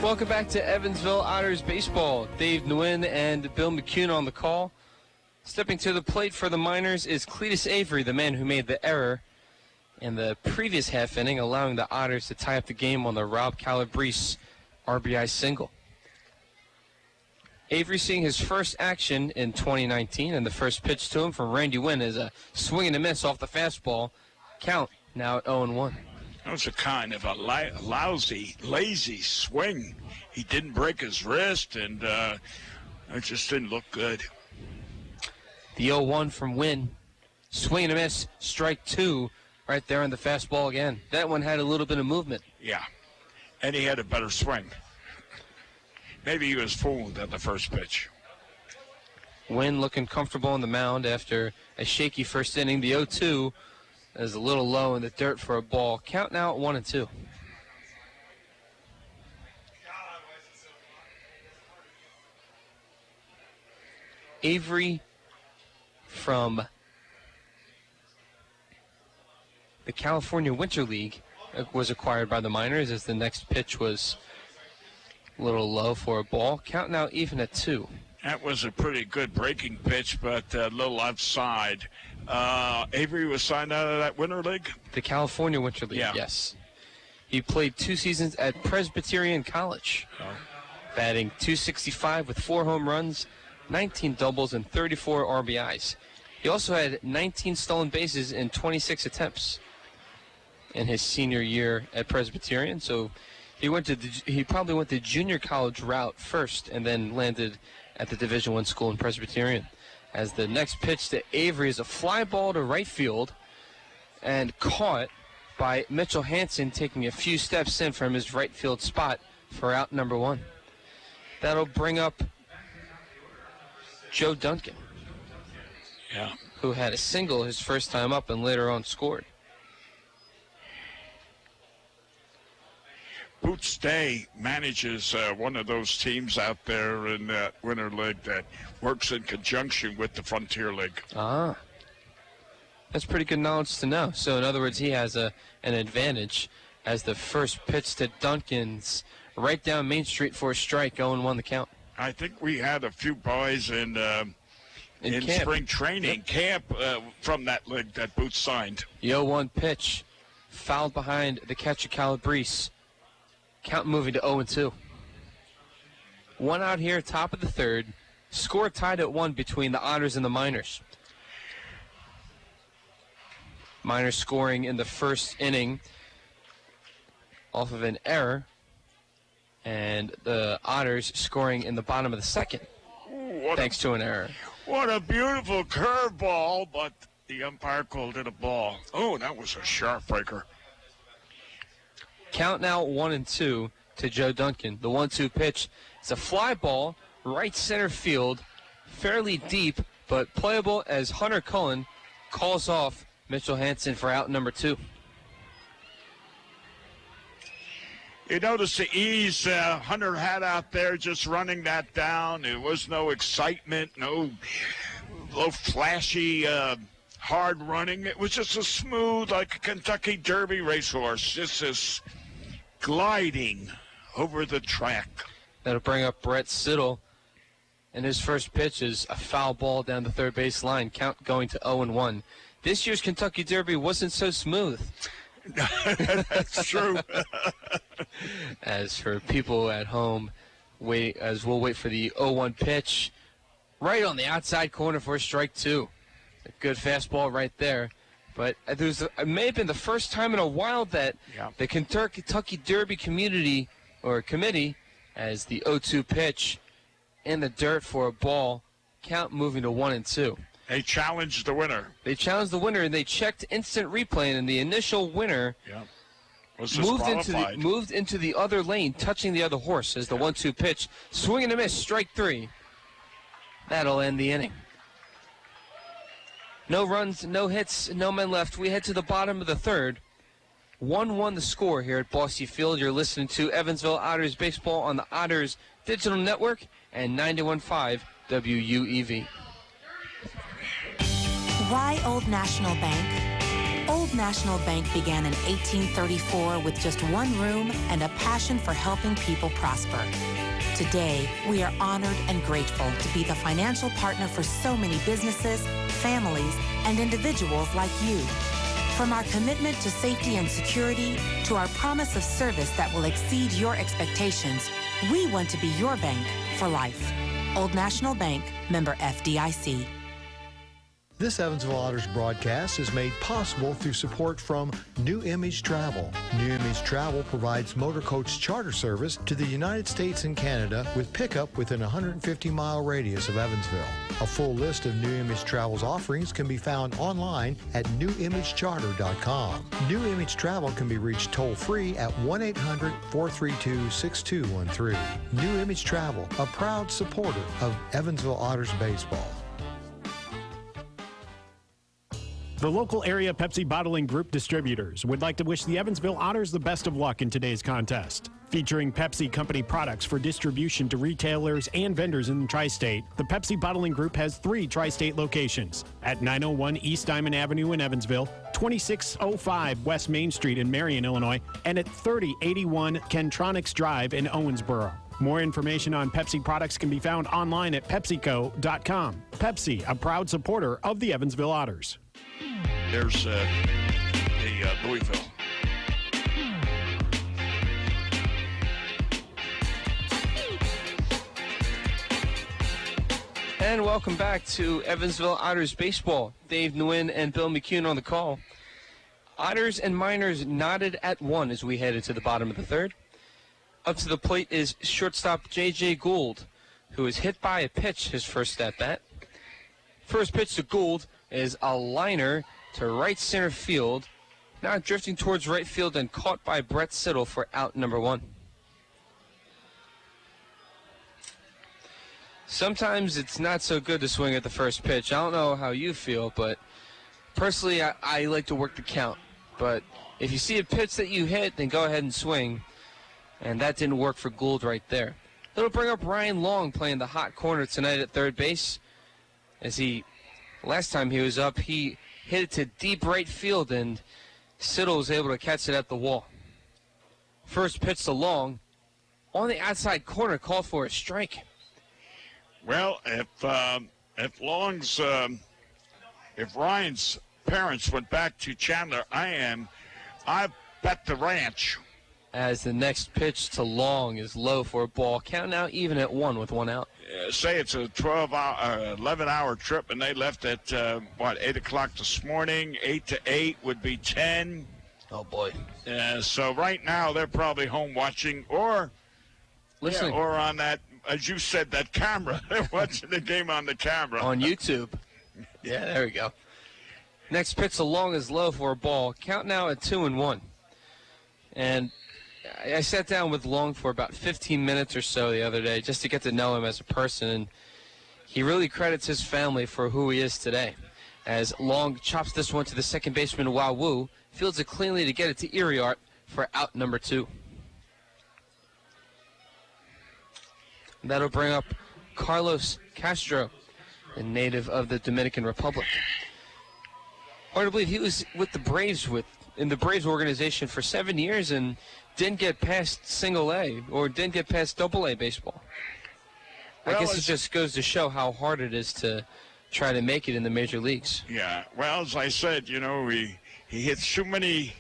[SPEAKER 1] Welcome back to Evansville Otters baseball. Dave Nguyen and Bill McCune on the call. Stepping to the plate for the Miners is Cletus Avery, the man who made the error in the previous half inning, allowing the Otters to tie up the game on the Rob Calabrese RBI single. Avery seeing his first action in 2019, and the first pitch to him from Randy Wynn is a swing and a miss off the fastball. Count now at 0-1.
[SPEAKER 2] That was a kind of a lousy, lazy swing. He didn't break his wrist, and it just didn't look good.
[SPEAKER 1] The 0-1 from Wynn. Swing and a miss, strike 2 right there on the fastball again. That one had a little bit of movement.
[SPEAKER 2] Yeah, and he had a better swing. Maybe he was fooled at the first pitch.
[SPEAKER 1] Wynn looking comfortable on the mound after a shaky first inning. The 0-2 is a little low in the dirt for a ball. Count now at 1-2. Avery from the California Winter League was acquired by the Miners, as the next pitch was a little low for a ball. Count now even at 2.
[SPEAKER 2] That was a pretty good breaking pitch, but a little outside. Avery was signed out of that Winter League?
[SPEAKER 1] The California Winter League,
[SPEAKER 2] Yeah.
[SPEAKER 1] yes. He played 2 seasons at Presbyterian College, batting .265 with 4 home runs, 19 doubles, and 34 RBIs. He also had 19 stolen bases in 26 attempts in his senior year at Presbyterian. So he probably went the junior college route first and then landed at the Division I school in Presbyterian. As the next pitch to Avery is a fly ball to right field and caught by Mitchell Hansen, taking a few steps in from his right field spot for out number 1. That'll bring up Joe Duncan, who had a single his first time up and later on scored.
[SPEAKER 2] Boots Day manages one of those teams out there in that Winter League that works in conjunction with the Frontier League.
[SPEAKER 1] Ah. That's pretty good knowledge to know. So, in other words, he has an advantage as the first pitch to Duncan's right down Main Street for a strike, 0-1 the count.
[SPEAKER 2] I think we had a few boys in
[SPEAKER 1] camp.
[SPEAKER 2] spring training camp from that league that Boots signed.
[SPEAKER 1] The 0-1 pitch, fouled behind the catcher Calabrese. Count moving to 0-2. 1 out here, top of the 3rd. Score tied at 1 between the Otters and the Miners. Miners scoring in the first inning off of an error, and the Otters scoring in the bottom of the 2nd thanks to an error.
[SPEAKER 2] What a beautiful curveball, but the umpire called it a ball. Oh, that was a sharp breaker.
[SPEAKER 1] Count now 1-2 to Joe Duncan. The 1-2 pitch is a fly ball, right center field, fairly deep, but playable as Hunter Cullen calls off Mitchell Hansen for out number 2.
[SPEAKER 2] You notice the ease Hunter had out there just running that down. There was no excitement, no flashy hard running. It was just a smooth, like a Kentucky Derby racehorse, just this gliding over the track.
[SPEAKER 1] That'll bring up Brett Siddle, and his first pitch is a foul ball down the third base line, count going to 0-1. This year's Kentucky Derby wasn't so smooth.
[SPEAKER 2] That's true.
[SPEAKER 1] As for people at home, we'll wait for the 0-1 pitch, right on the outside corner for strike 2. A good fastball right there. But it may have been the first time in a while that the Kentucky Derby committee, as the 0-2 pitch in the dirt for a ball, count moving to 1-2.
[SPEAKER 2] They challenged the winner.
[SPEAKER 1] They challenged the winner, and they checked instant replay, and the initial winner
[SPEAKER 2] was
[SPEAKER 1] moved into the other lane, touching the other horse as the 1-2 pitch. Swing and a miss, strike 3. That'll end the inning. No runs, no hits, no men left. We head to the bottom of the 3rd. 1-1 the score here at Bosse Field. You're listening to Evansville Otters baseball on the Otters Digital Network and 91.5 WUEV.
[SPEAKER 14] Why Old National Bank? Old National Bank began in 1834 with just one room and a passion for helping people prosper. Today, we are honored and grateful to be the financial partner for so many businesses, families, and individuals like you. From our commitment to safety and security to our promise of service that will exceed your expectations, we want to be your bank for life. Old National Bank, member FDIC.
[SPEAKER 3] This Evansville Otters broadcast is made possible through support from New Image Travel. New Image Travel provides motor coach charter service to the United States and Canada with pickup within a 150-mile radius of Evansville. A full list of New Image Travel's offerings can be found online at newimagecharter.com. New Image Travel can be reached toll-free at 1-800-432-6213. New Image Travel, a proud supporter of Evansville Otters baseball.
[SPEAKER 4] The local area Pepsi Bottling Group distributors would like to wish the Evansville Otters the best of luck in today's contest. Featuring Pepsi Company products for distribution to retailers and vendors in the Tri-State, the Pepsi Bottling Group has 3 Tri-State locations at 901 East Diamond Avenue in Evansville, 2605 West Main Street in Marion, Illinois, and at 3081 Kentronics Drive in Owensboro. More information on Pepsi products can be found online at PepsiCo.com. Pepsi, a proud supporter of the Evansville Otters.
[SPEAKER 2] There's the Louisville.
[SPEAKER 1] And welcome back to Evansville Otters baseball. Dave Nguyen and Bill McCune on the call. Otters and Miners knotted at 1 as we headed to the bottom of the third. Up to the plate is shortstop J.J. Gould, who is hit by a pitch his first at-bat. First pitch to Gould is a liner to right center field, now drifting towards right field and caught by Brett Siddle for out number 1. Sometimes it's not so good to swing at the first pitch. I don't know how you feel, but personally I like to work the count. But if you see a pitch that you hit, then go ahead and swing. And that didn't work for Gould right there. It'll bring up Ryan Long playing the hot corner tonight at third base. Last time he was up, he hit it to deep right field, and Siddle was able to catch it at the wall. First pitch to Long on the outside corner, called for a strike.
[SPEAKER 2] Well, if Ryan's parents went back to Chandler, I bet the ranch.
[SPEAKER 1] As the next pitch to Long is low for a ball. Count now even at 1 with 1 out.
[SPEAKER 2] Say it's a 11-hour trip, and they left at, 8 o'clock this morning. 8 to 8 would be 10.
[SPEAKER 1] Oh, boy.
[SPEAKER 2] So right now they're probably home watching or
[SPEAKER 1] listening.
[SPEAKER 2] Yeah, or on that, as you said, that camera. They're watching the game on the camera.
[SPEAKER 1] On YouTube. Yeah, there we go. Next pitch to Long is low for a ball. Count now at 2-1. And I sat down with Long for about 15 minutes or so the other day just to get to know him as a person, and he really credits his family for who he is today. As Long chops this one to the second baseman, Wow Woo, fields it cleanly to get it to Iriart for out number 2. And that'll bring up Carlos Castro, a native of the Dominican Republic. Hard to believe he was with the Braves in the Braves organization for 7 years and didn't get past single A or didn't get past double A baseball. I guess it just goes to show how hard it is to try to make it in the major leagues.
[SPEAKER 2] Yeah, well, as I said, he hits too many.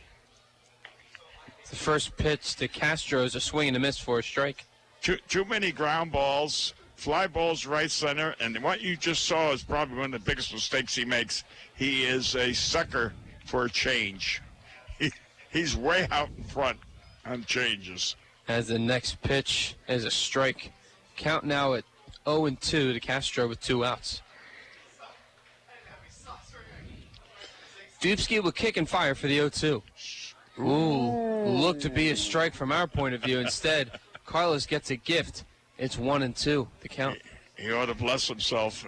[SPEAKER 1] The first pitch to Castro is a swing and a miss for a strike.
[SPEAKER 2] Too many ground balls, fly balls right center, and what you just saw is probably one of the biggest mistakes he makes. He is a sucker for a change. He's way out in front on changes.
[SPEAKER 1] As the next pitch is a strike. Count now at 0-2 to Castro with 2 outs. Dubsky will kick and fire for the 0-2. Ooh, looked to be a strike from our point of view. Instead, Carlos gets a gift. It's 1-2, the count.
[SPEAKER 2] He ought to bless himself.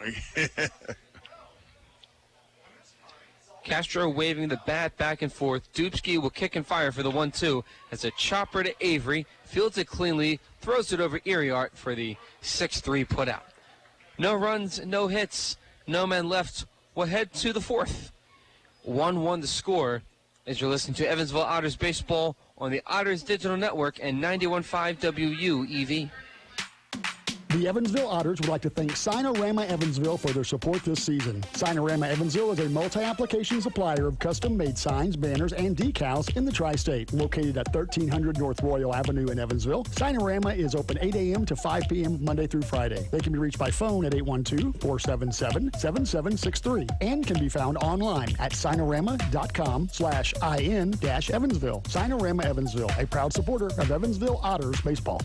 [SPEAKER 1] Castro waving the bat back and forth. Dubsky will kick and fire for the 1-2 as a chopper to Avery, fields it cleanly, throws it over Iriart for the 6-3 putout. No runs, no hits, no men left. We'll head to the 4th. 1-1 to score as you're listening to Evansville Otters baseball on the Otters Digital Network and 91.5 WUEV.
[SPEAKER 10] The Evansville Otters would like to thank Sinorama Evansville for their support this season. Sinorama Evansville is a multi-application supplier of custom-made signs, banners, and decals in the tri-state. Located at 1300 North Royal Avenue in Evansville, Sinorama is open 8 a.m. to 5 p.m. Monday through Friday. They can be reached by phone at 812-477-7763 and can be found online at sinorama.com/in-Evansville. Sinorama Evansville, a proud supporter of Evansville Otters baseball.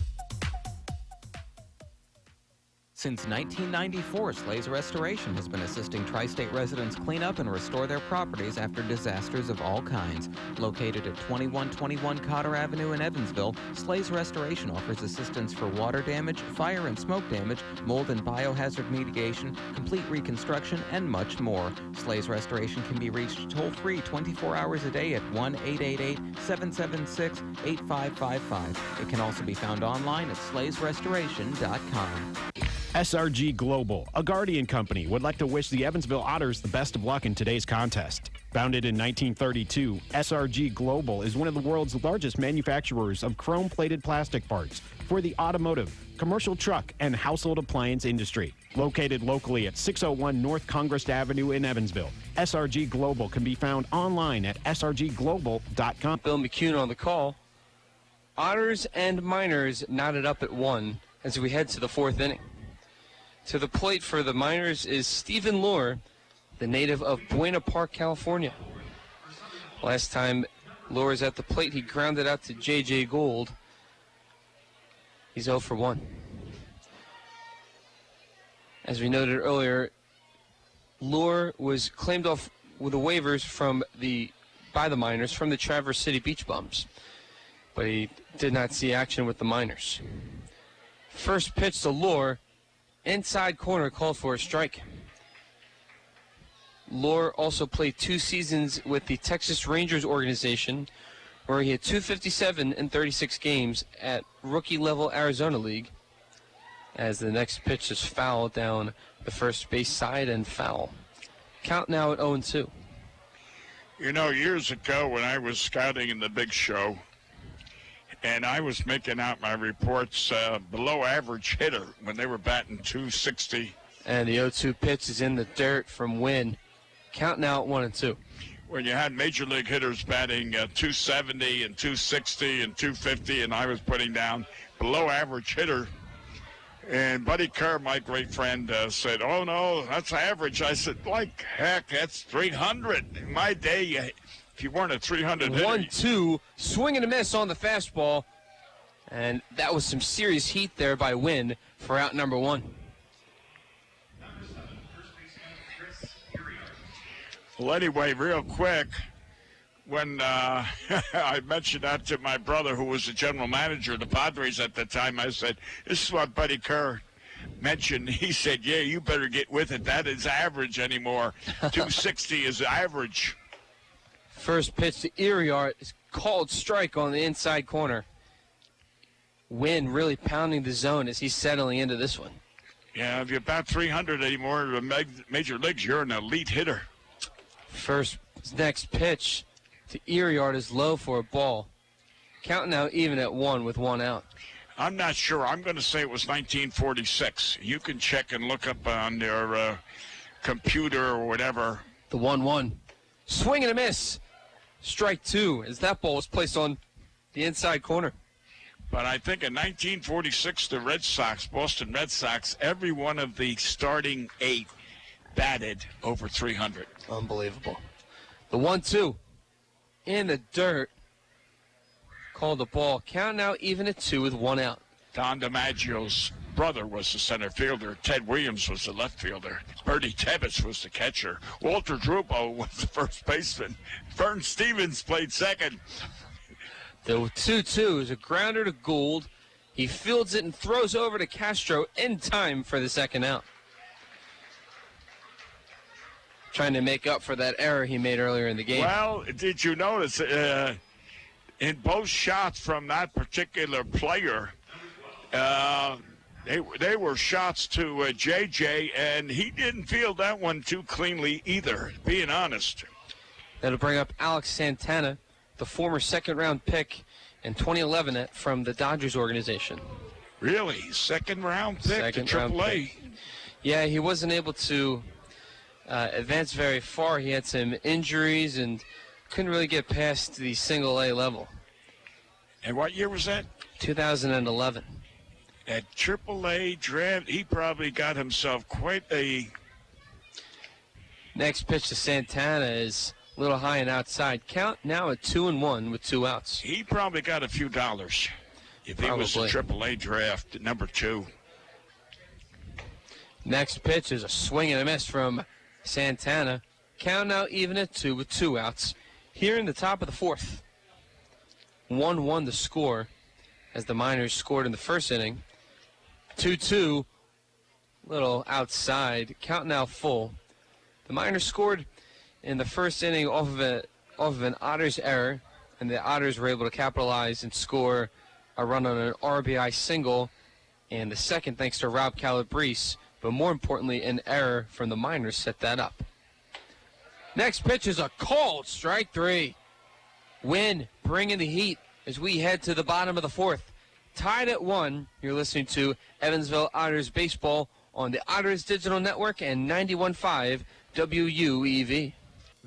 [SPEAKER 7] Since 1994, Slays Restoration has been assisting tri-state residents clean up and restore their properties after disasters of all kinds. Located at 2121 Cotter Avenue in Evansville, Slays Restoration offers assistance for water damage, fire and smoke damage, mold and biohazard mitigation, complete reconstruction, and much more. Slays Restoration can be reached toll-free 24 hours a day at 1-888-776-8555. It can also be found online at slaysrestoration.com.
[SPEAKER 4] SRG Global, a Guardian company, would like to wish the Evansville Otters the best of luck in today's contest. Founded in 1932, SRG Global is one of the world's largest manufacturers of chrome-plated plastic parts for the automotive, commercial truck, and household appliance industry. Located locally at 601 North Congress Avenue in Evansville, SRG Global can be found online at srgglobal.com.
[SPEAKER 1] Bill McCune on the call. Otters and Miners knotted up at 1 as we head to the 4th inning. To the plate for the Miners is Stephen Lohr, the native of Buena Park, California. Last time Lohr was at the plate, he grounded out to J.J. Gould. He's 0 for 1. As we noted earlier, Lohr was claimed off with the waivers by the Miners from the Traverse City Beach Bums, but he did not see action with the Miners. First pitch to Lohr, inside corner, called for a strike. Lohr also played 2 seasons with the Texas Rangers organization, where he had 257 in 36 games at rookie-level Arizona League, as the next pitch is foul down the first base side and foul. Count now at 0-2.
[SPEAKER 2] You know, years ago when I was scouting in the Big Show, and I was making out my reports below average hitter when they were batting 260.
[SPEAKER 1] And the 0-2 pitch is in the dirt from Wynn. Count now at 1-2.
[SPEAKER 2] When you had major league hitters batting 270 and 260 and 250, and I was putting down below average hitter. And Buddy Kerr, my great friend, said, "Oh, no, that's average." I said, like heck, that's 300. In my day, if you weren't a 300 hitter.
[SPEAKER 1] 1-2, swing and a miss on the fastball. And that was some serious heat there by Wynn for out number 1.
[SPEAKER 2] Well, anyway, real quick, when I mentioned that to my brother, who was the general manager of the Padres at the time, I said, "This is what Buddy Kerr mentioned." He said, "Yeah, you better get with it. That is average anymore. 260 is average."
[SPEAKER 1] First pitch to Iriart is called strike on the inside corner. Wynn really pounding the zone as he's settling into this one.
[SPEAKER 2] Yeah, if you're about 300 anymore in the major leagues, you're an elite hitter.
[SPEAKER 1] Next pitch to Iriart is low for a ball. Count now even at 1 with 1 out.
[SPEAKER 2] I'm not sure. I'm going to say it was 1946. You can check and look up on your computer or whatever.
[SPEAKER 1] The 1-1. Swing and a miss. Strike 2 as that ball was placed on the inside corner.
[SPEAKER 2] But I think in 1946, the Red Sox, Boston Red Sox, every one of the starting 8 batted over 300.
[SPEAKER 1] Unbelievable. The 1-2 in the dirt. Called the ball. Count now even at 2 with 1 out.
[SPEAKER 2] Don DiMaggio's brother was the center fielder. Ted Williams was the left fielder. Bertie Tebbetts was the catcher. Walter Drupo was the first baseman. Vern Stevens played second.
[SPEAKER 1] The 2-2 is a grounder to Gould. He fields it and throws over to Castro in time for the second out. Trying to make up for that error he made earlier in the game.
[SPEAKER 2] Well, did you notice in both shots from that particular player, they were shots to JJ, and he didn't field that one too cleanly either, being honest.
[SPEAKER 1] That'll bring up Alex Santana, the former second-round pick in 2011 from the Dodgers organization.
[SPEAKER 2] Really? Second-round pick to AAA?
[SPEAKER 1] Yeah, he wasn't able to advance very far. He had some injuries and couldn't really get past the single-A level.
[SPEAKER 2] And what year was that?
[SPEAKER 1] 2011.
[SPEAKER 2] At AAA draft, he probably got himself quite a...
[SPEAKER 1] Next pitch to Santana is a little high and outside. Count now at 2-1 with 2 outs.
[SPEAKER 2] He probably got a few dollars if he was a AAA draft, number 2.
[SPEAKER 1] Next pitch is a swing and a miss from Santana. Count now even at 2 with 2 outs. Here in the top of the 4th. 1-1 the score as the Miners scored in the first inning. 2-2, little outside. Count now full. The Miners scored in the first inning off of an Otters error, and the Otters were able to capitalize and score a run on an RBI single, and the second thanks to Rob Calabrese, but more importantly, an error from the Miners set that up. Next pitch is a called strike 3. Wynn bringing the heat as we head to the bottom of the 4th. Tied at 1, you're listening to Evansville Otters baseball on the Otters Digital Network and 91.5 WUEV.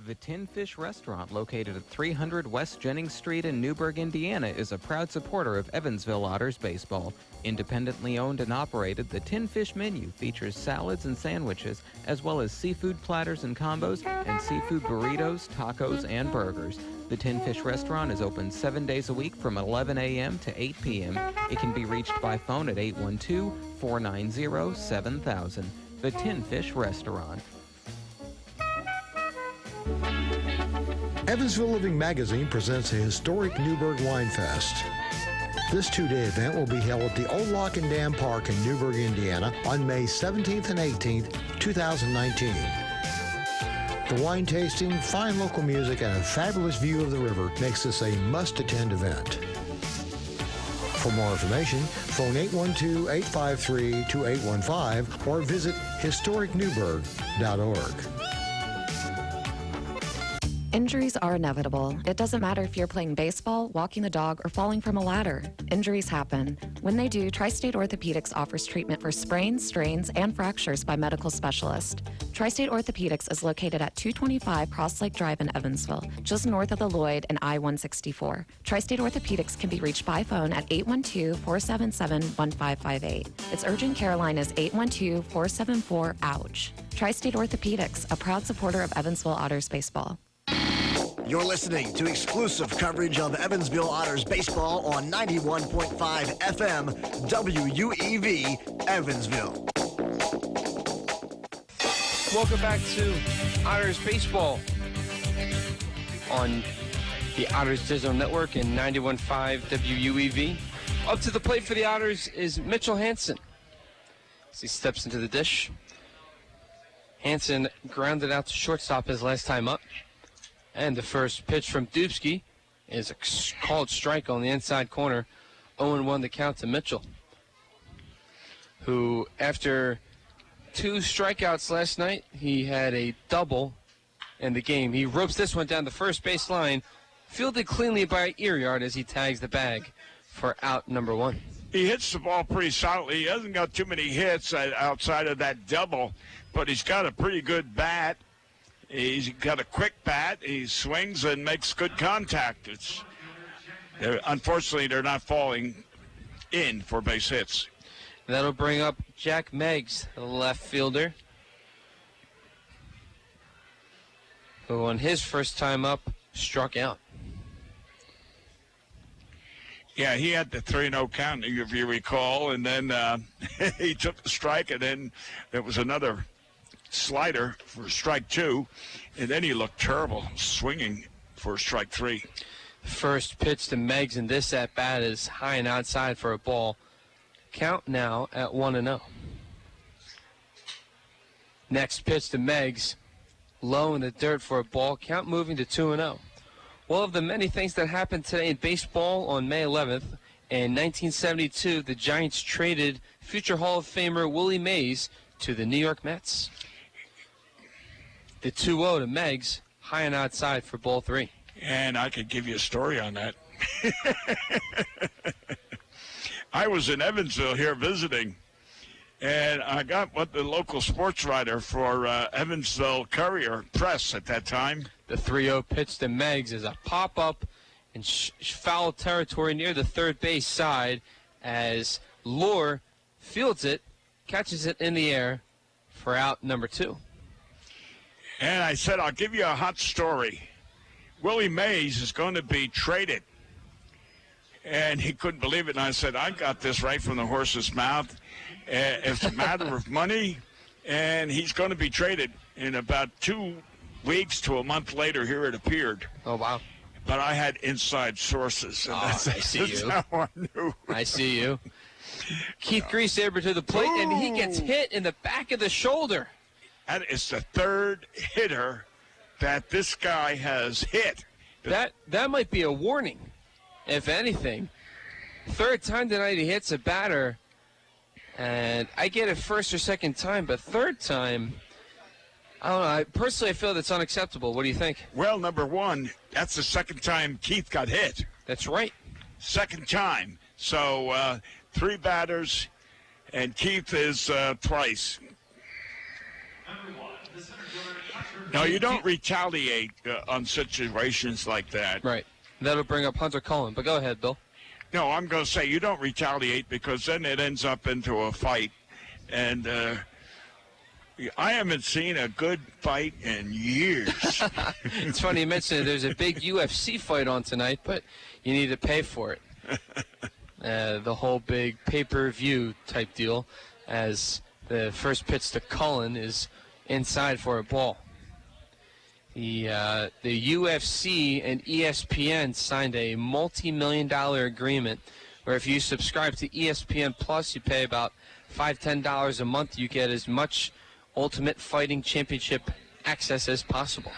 [SPEAKER 7] The Tin Fish Restaurant, located at 300 West Jennings Street in Newburgh, Indiana, is a proud supporter of Evansville Otters baseball. Independently owned and operated, the Tin Fish menu features salads and sandwiches, as well as seafood platters and combos, and seafood burritos, tacos, and burgers. The Tin Fish Restaurant is open 7 days a week from 11 a.m. to 8 p.m. It can be reached by phone at 812-490-7000. The Tin Fish Restaurant.
[SPEAKER 3] Evansville Living Magazine presents a historic Newburgh Wine Fest. This two-day event will be held at the Old Lock and Dam Park in Newburgh, Indiana on May 17th and 18th, 2019. The wine tasting, fine local music, and a fabulous view of the river makes this a must-attend event. For more information, phone 812-853-2815 or visit historicnewburgh.org.
[SPEAKER 11] Injuries are inevitable. It doesn't matter if you're playing baseball, walking the dog, or falling from a ladder. Injuries happen. When they do, Tri-State Orthopedics offers treatment for sprains, strains, and fractures by medical specialists. Tri-State Orthopedics is located at 225 Cross Lake Drive in Evansville, just north of the Lloyd and I-164. Tri-State Orthopedics can be reached by phone at 812-477-1558. Its urgent care line is 812-474-OUCH. Tri-State Orthopedics, a proud supporter of Evansville Otters baseball.
[SPEAKER 16] You're listening to exclusive coverage of Evansville Otters baseball on 91.5 FM WUEV Evansville.
[SPEAKER 1] Welcome back to Otters baseball on the Otters Digital Network and 91.5 WUEV. Up to the plate for the Otters is Mitchell Hansen. As he steps into the dish. Hansen grounded out to shortstop his last time up. And the first pitch from Dubsky is a called strike on the inside corner. 0-1 the count to Mitchell, who, after 2 strikeouts last night, he had a double in the game. He ropes this one down the first base line, fielded cleanly by Earyard as he tags the bag for out number 1.
[SPEAKER 2] He hits the ball pretty solidly. He hasn't got too many hits outside of that double, but he's got a pretty good bat. He's got a quick bat. He swings and makes good contact. Unfortunately, they're not falling in for base hits.
[SPEAKER 1] That'll bring up Jack Meggs, the left fielder, who on his first time up struck out.
[SPEAKER 2] Yeah, he had the 3-0 count, if you recall, and then he took the strike, and then there was another slider for strike 2, and then he looked terrible swinging for strike 3.
[SPEAKER 1] First pitch to Meggs in this at-bat is high and outside for a ball. Count now at 1-0. Next pitch to Meggs, low in the dirt for a ball. Count moving to 2-0. One of the many things that happened today in baseball on May 11th, in 1972, the Giants traded future Hall of Famer Willie Mays to the New York Mets. The 2-0 to Meggs, high and outside for ball 3.
[SPEAKER 2] And I could give you a story on that. I was in Evansville here visiting, and I got what the local sports writer for Evansville Courier Press at that time.
[SPEAKER 1] The 3-0 pitch to Meggs is a pop-up in foul territory near the third base side as Lohr fields it, catches it in the air for out number 2.
[SPEAKER 2] And I said, I'll give you a hot story. Willie Mays is going to be traded. And he couldn't believe it. And I said, I got this right from the horse's mouth. It's a matter of money. And he's going to be traded. In about 2 weeks to a month later, here it appeared.
[SPEAKER 1] Oh, wow.
[SPEAKER 2] But I had inside sources. And
[SPEAKER 1] I see you.
[SPEAKER 2] That's how I knew.
[SPEAKER 1] I see you. Keith Griesaber to the plate, and he gets hit in the back of the shoulder.
[SPEAKER 2] And it's the third hitter that this guy has hit.
[SPEAKER 1] That might be a warning, if anything. Third time tonight he hits a batter, and I get it first or second time, but third time, I don't know. Personally, I feel that's unacceptable. What do you think?
[SPEAKER 2] Well, number one, that's the second time Keith got hit.
[SPEAKER 1] That's right.
[SPEAKER 2] Second time. So 3 batters, and Keith is twice. No, you don't retaliate on situations like that.
[SPEAKER 1] Right. That'll bring up Hunter Cullen. But go ahead, Bill.
[SPEAKER 2] No, I'm going to say you don't retaliate because then it ends up into a fight. And I haven't seen a good fight in years.
[SPEAKER 1] It's funny you mentioned it. There's a big UFC fight on tonight, but you need to pay for it. The whole big pay-per-view type deal, as the first pitch to Cullen is inside for a ball. The UFC and ESPN signed a multi-million-dollar agreement where if you subscribe to ESPN Plus, you pay about $5-10 a month. You get as much Ultimate Fighting Championship access as possible.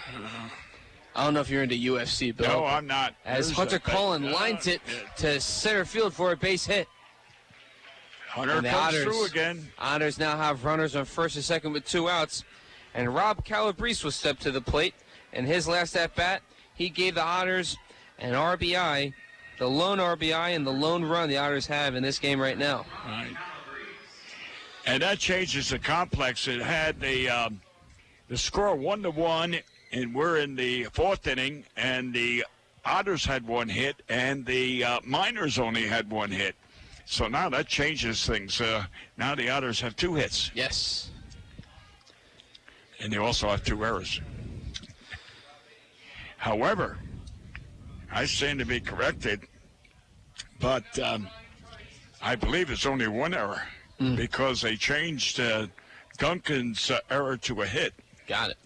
[SPEAKER 1] I don't know if you're into UFC, Bill.
[SPEAKER 2] No, I'm not.
[SPEAKER 1] As Hunter Cullen lines it to center field for a base hit.
[SPEAKER 2] Hunter comes through again.
[SPEAKER 1] Otters now have runners on first and second with 2 outs. And Rob Calabrese will step to the plate. And his last at-bat, he gave the Otters an RBI, the lone RBI and the lone run the Otters have in this game right now.
[SPEAKER 2] Right. And that changes the complex. It had the score 1-1, and we're in the 4th inning, and the Otters had 1 hit, and the Miners only had 1 hit. So now that changes things. Now the Otters have 2 hits.
[SPEAKER 1] Yes.
[SPEAKER 2] And they also have 2 errors. However, I stand to be corrected, but I believe it's only 1 error because they changed Duncan's error to a hit.
[SPEAKER 1] Got it.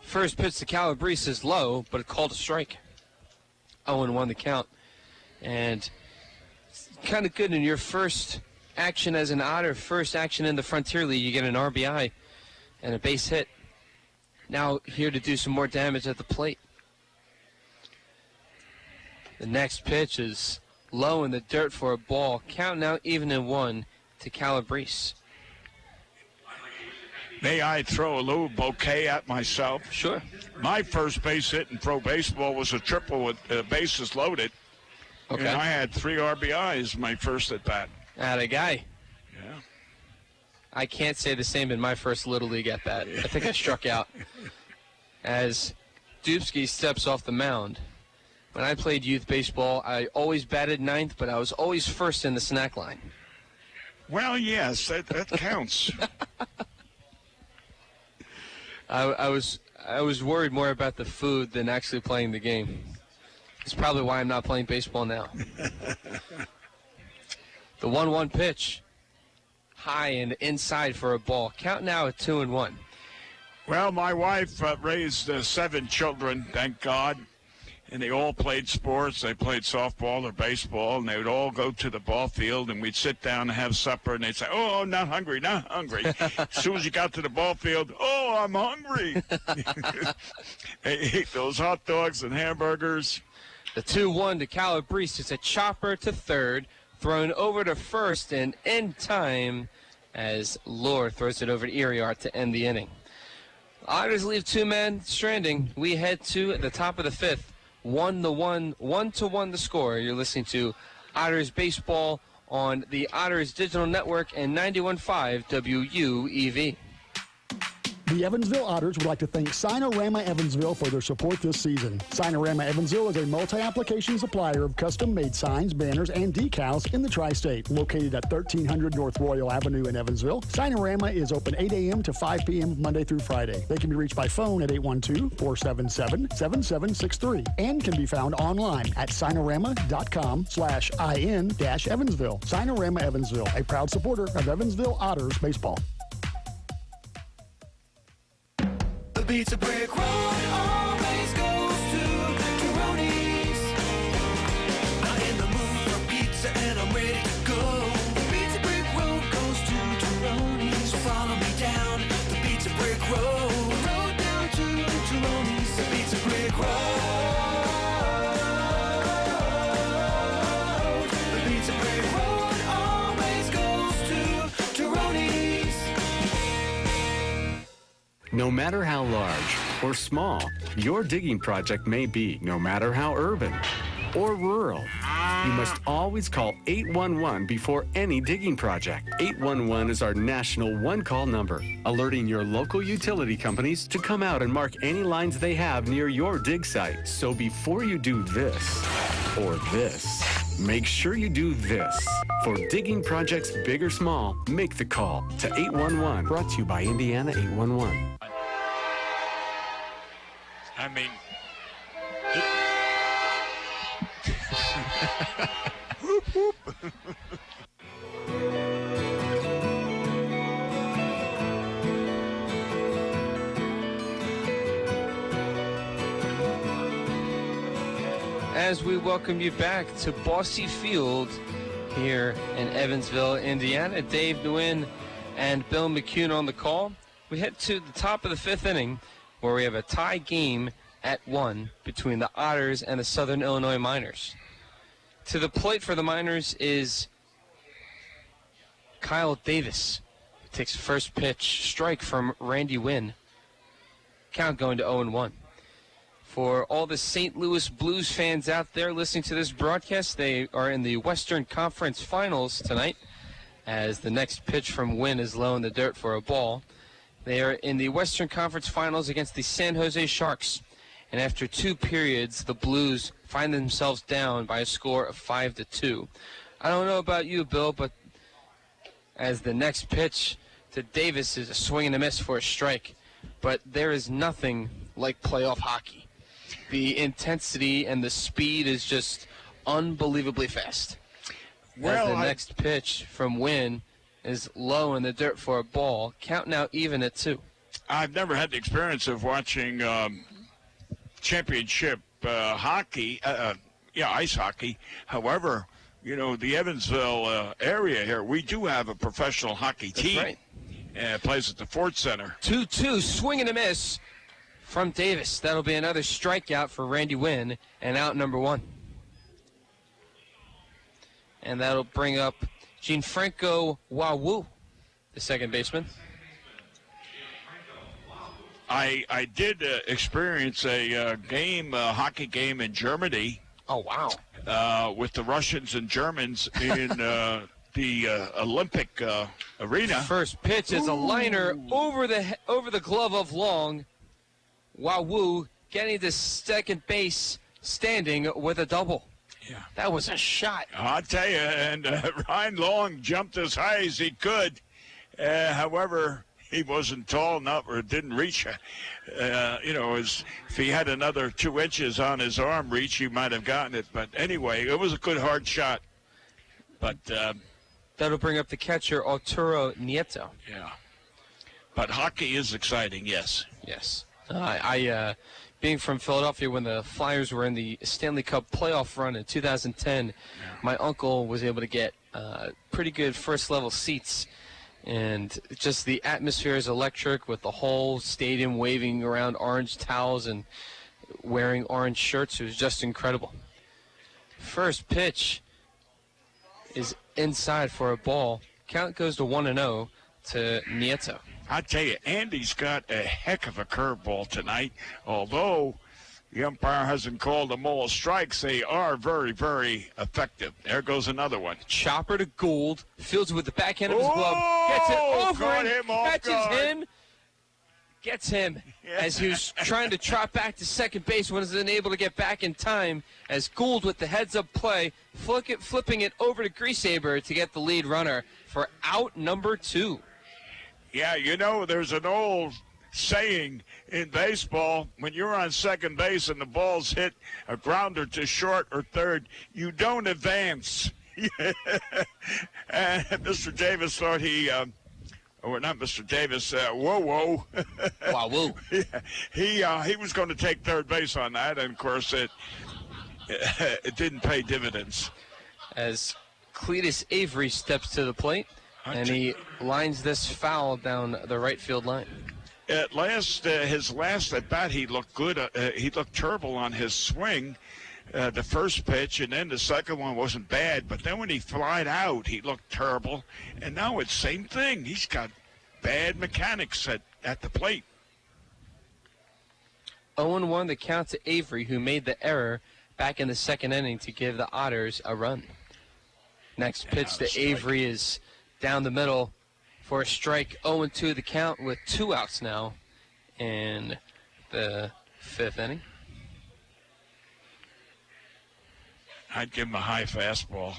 [SPEAKER 1] First pitch to Calabrese is low, but it called a strike. 0-1 the count. And it's kind of good in your first action as an Otter, first action in the Frontier League, you get an RBI and a base hit. Now here to do some more damage at the plate. The next pitch is low in the dirt for a ball. Count now even in 1 to Calabrese.
[SPEAKER 2] May I throw a little bouquet at myself?
[SPEAKER 1] Sure.
[SPEAKER 2] My first base hit in pro baseball was a triple with bases loaded.
[SPEAKER 1] Okay.
[SPEAKER 2] And I had 3 RBIs my first at bat.
[SPEAKER 1] Atta guy.
[SPEAKER 2] Yeah.
[SPEAKER 1] I can't say the same in my first Little League at bat. I think I struck out. As Dubsky steps off the mound. When I played youth baseball, I always batted 9th, but I was always first in the snack line.
[SPEAKER 2] Well, yes, that counts.
[SPEAKER 1] I was worried more about the food than actually playing the game. It's probably why I'm not playing baseball now. The 1-1 pitch, high and inside for a ball. Count now at 2-1.
[SPEAKER 2] Well, my wife raised 7 children, thank God, and they all played sports. They played softball or baseball, and they would all go to the ball field, and we'd sit down and have supper, and they'd say, "Oh, not hungry, not hungry." As soon as you got to the ball field, "Oh, I'm hungry." They ate those hot dogs and hamburgers.
[SPEAKER 1] The 2-1 to Calabrese is a chopper to third, thrown over to first, and in time as Lohr throws it over to Iriart to end the inning. Otters leave 2 men stranding. We head to the top of the 5th. 1-1 the score. You're listening to Otters Baseball on the Otters Digital Network and 91.5 WUEV.
[SPEAKER 10] The Evansville Otters would like to thank Sinorama Evansville for their support this season. Sinorama Evansville is a multi-application supplier of custom-made signs, banners, and decals in the Tri-State. Located at 1300 North Royal Avenue in Evansville, Sinorama is open 8 a.m. to 5 p.m. Monday through Friday. They can be reached by phone at 812-477-7763 and can be found online at sinorama.com/in-Evansville. Sinorama Evansville, a proud supporter of Evansville Otters baseball.
[SPEAKER 6] The pizza brick road always goes to Tyroni's. I'm in the mood for pizza and I'm ready to go. The pizza brick road goes to Tyroni's. So follow me down the pizza brick road. Road down to Tyroni's. The pizza brick road. The pizza brick road always goes to Tyroni's.
[SPEAKER 15] No matter how large or small your digging project may be, no matter how urban or rural, you must always call 811 before any digging project. 811 is our national one-call number, alerting your local utility companies to come out and mark any lines they have near your dig site. So before you do this or this, make sure you do this. For digging projects big or small, make the call to 811. Brought to you by Indiana 811.
[SPEAKER 2] I mean, whoop, whoop.
[SPEAKER 1] As we welcome you back to Bossy Field here in Evansville, Indiana. Dave Nguyen and Bill McCune on the call. We head to the top of the fifth inning where we have a tie game at 1 between the Otters and the Southern Illinois Miners. To the plate for the Miners is Kyle Davis. He takes first pitch, strike from Randy Wynn. Count going to 0-1. For all the St. Louis Blues fans out there listening to this broadcast, they are in the Western Conference Finals tonight as the next pitch from Wynn is low in the dirt for a ball. They are in the Western Conference Finals against the San Jose Sharks. And after 2 periods, the Blues find themselves down by a score of 5-2. I don't know about you, Bill, but as the next pitch to Davis is a swing and a miss for a strike. But there is nothing like playoff hockey. The intensity and the speed is just unbelievably fast. As the next pitch from Wynn is low in the dirt for a ball. Count now even at 2.
[SPEAKER 2] I've never had the experience of watching championship hockey, ice hockey. However, you know, the Evansville area here, we do have a professional hockey team.
[SPEAKER 1] That's right.
[SPEAKER 2] Plays at the Ford Center.
[SPEAKER 1] 2-2, swing and a miss from Davis. That'll be another strikeout for Randy Wynn, and out number 1. And that'll bring up Gianfranco Wawu, the second baseman.
[SPEAKER 2] I did experience a hockey game in Germany.
[SPEAKER 1] Oh, wow.
[SPEAKER 2] With the Russians and Germans in the Olympic arena.
[SPEAKER 1] First pitch is a liner over the glove of Long. Wawu getting to second base standing with a double.
[SPEAKER 2] Yeah.
[SPEAKER 1] That was a shot.
[SPEAKER 2] I'll tell you, and Ryan Long jumped as high as he could. However, he wasn't tall enough or didn't reach. If he had another 2 inches on his arm reach, he might have gotten it. But anyway, it was a good hard shot. But
[SPEAKER 1] that'll bring up the catcher, Arturo Nieto.
[SPEAKER 2] Yeah. But hockey is exciting, yes.
[SPEAKER 1] Yes. I being from Philadelphia when the Flyers were in the Stanley Cup playoff run in 2010, my uncle was able to get pretty good first-level seats. And just the atmosphere is electric with the whole stadium waving around orange towels and wearing orange shirts. It was just incredible. First pitch is inside for a ball. Count goes to 1-0 to Nieto.
[SPEAKER 2] I tell you, Andy's got a heck of a curveball tonight. Although the umpire hasn't called them all strikes, they are very, very effective. There goes another one.
[SPEAKER 1] Chopper to Gould, fields it with the backhand of his glove, gets it over him, catches him, gets him as he was trying to trot back to second base, wasn't able to get back in time as Gould with the heads-up play, flipping it over to Griesaber to get the lead runner for out number 2.
[SPEAKER 2] Yeah, you know, there's an old saying in baseball, when you're on second base and the ball's hit a grounder to short or third, you don't advance. And Mr. Davis thought not Mr. Davis, Whoa. He was going to take third base on that, and of course it didn't pay dividends.
[SPEAKER 1] As Cletus Avery steps to the plate, and he lines this foul down the right field line.
[SPEAKER 2] At last, his last at bat, he looked good. He looked terrible on his swing, the first pitch, and then the second one wasn't bad. But then when he flied out, he looked terrible. And now it's same thing. He's got bad mechanics at the plate.
[SPEAKER 1] 0-1 the count to Avery, who made the error back in the second inning to give the Otters a run. Next pitch to Avery is down the middle for a strike. 0-2 the count with 2 outs now in the 5th inning.
[SPEAKER 2] I'd give him a high fastball.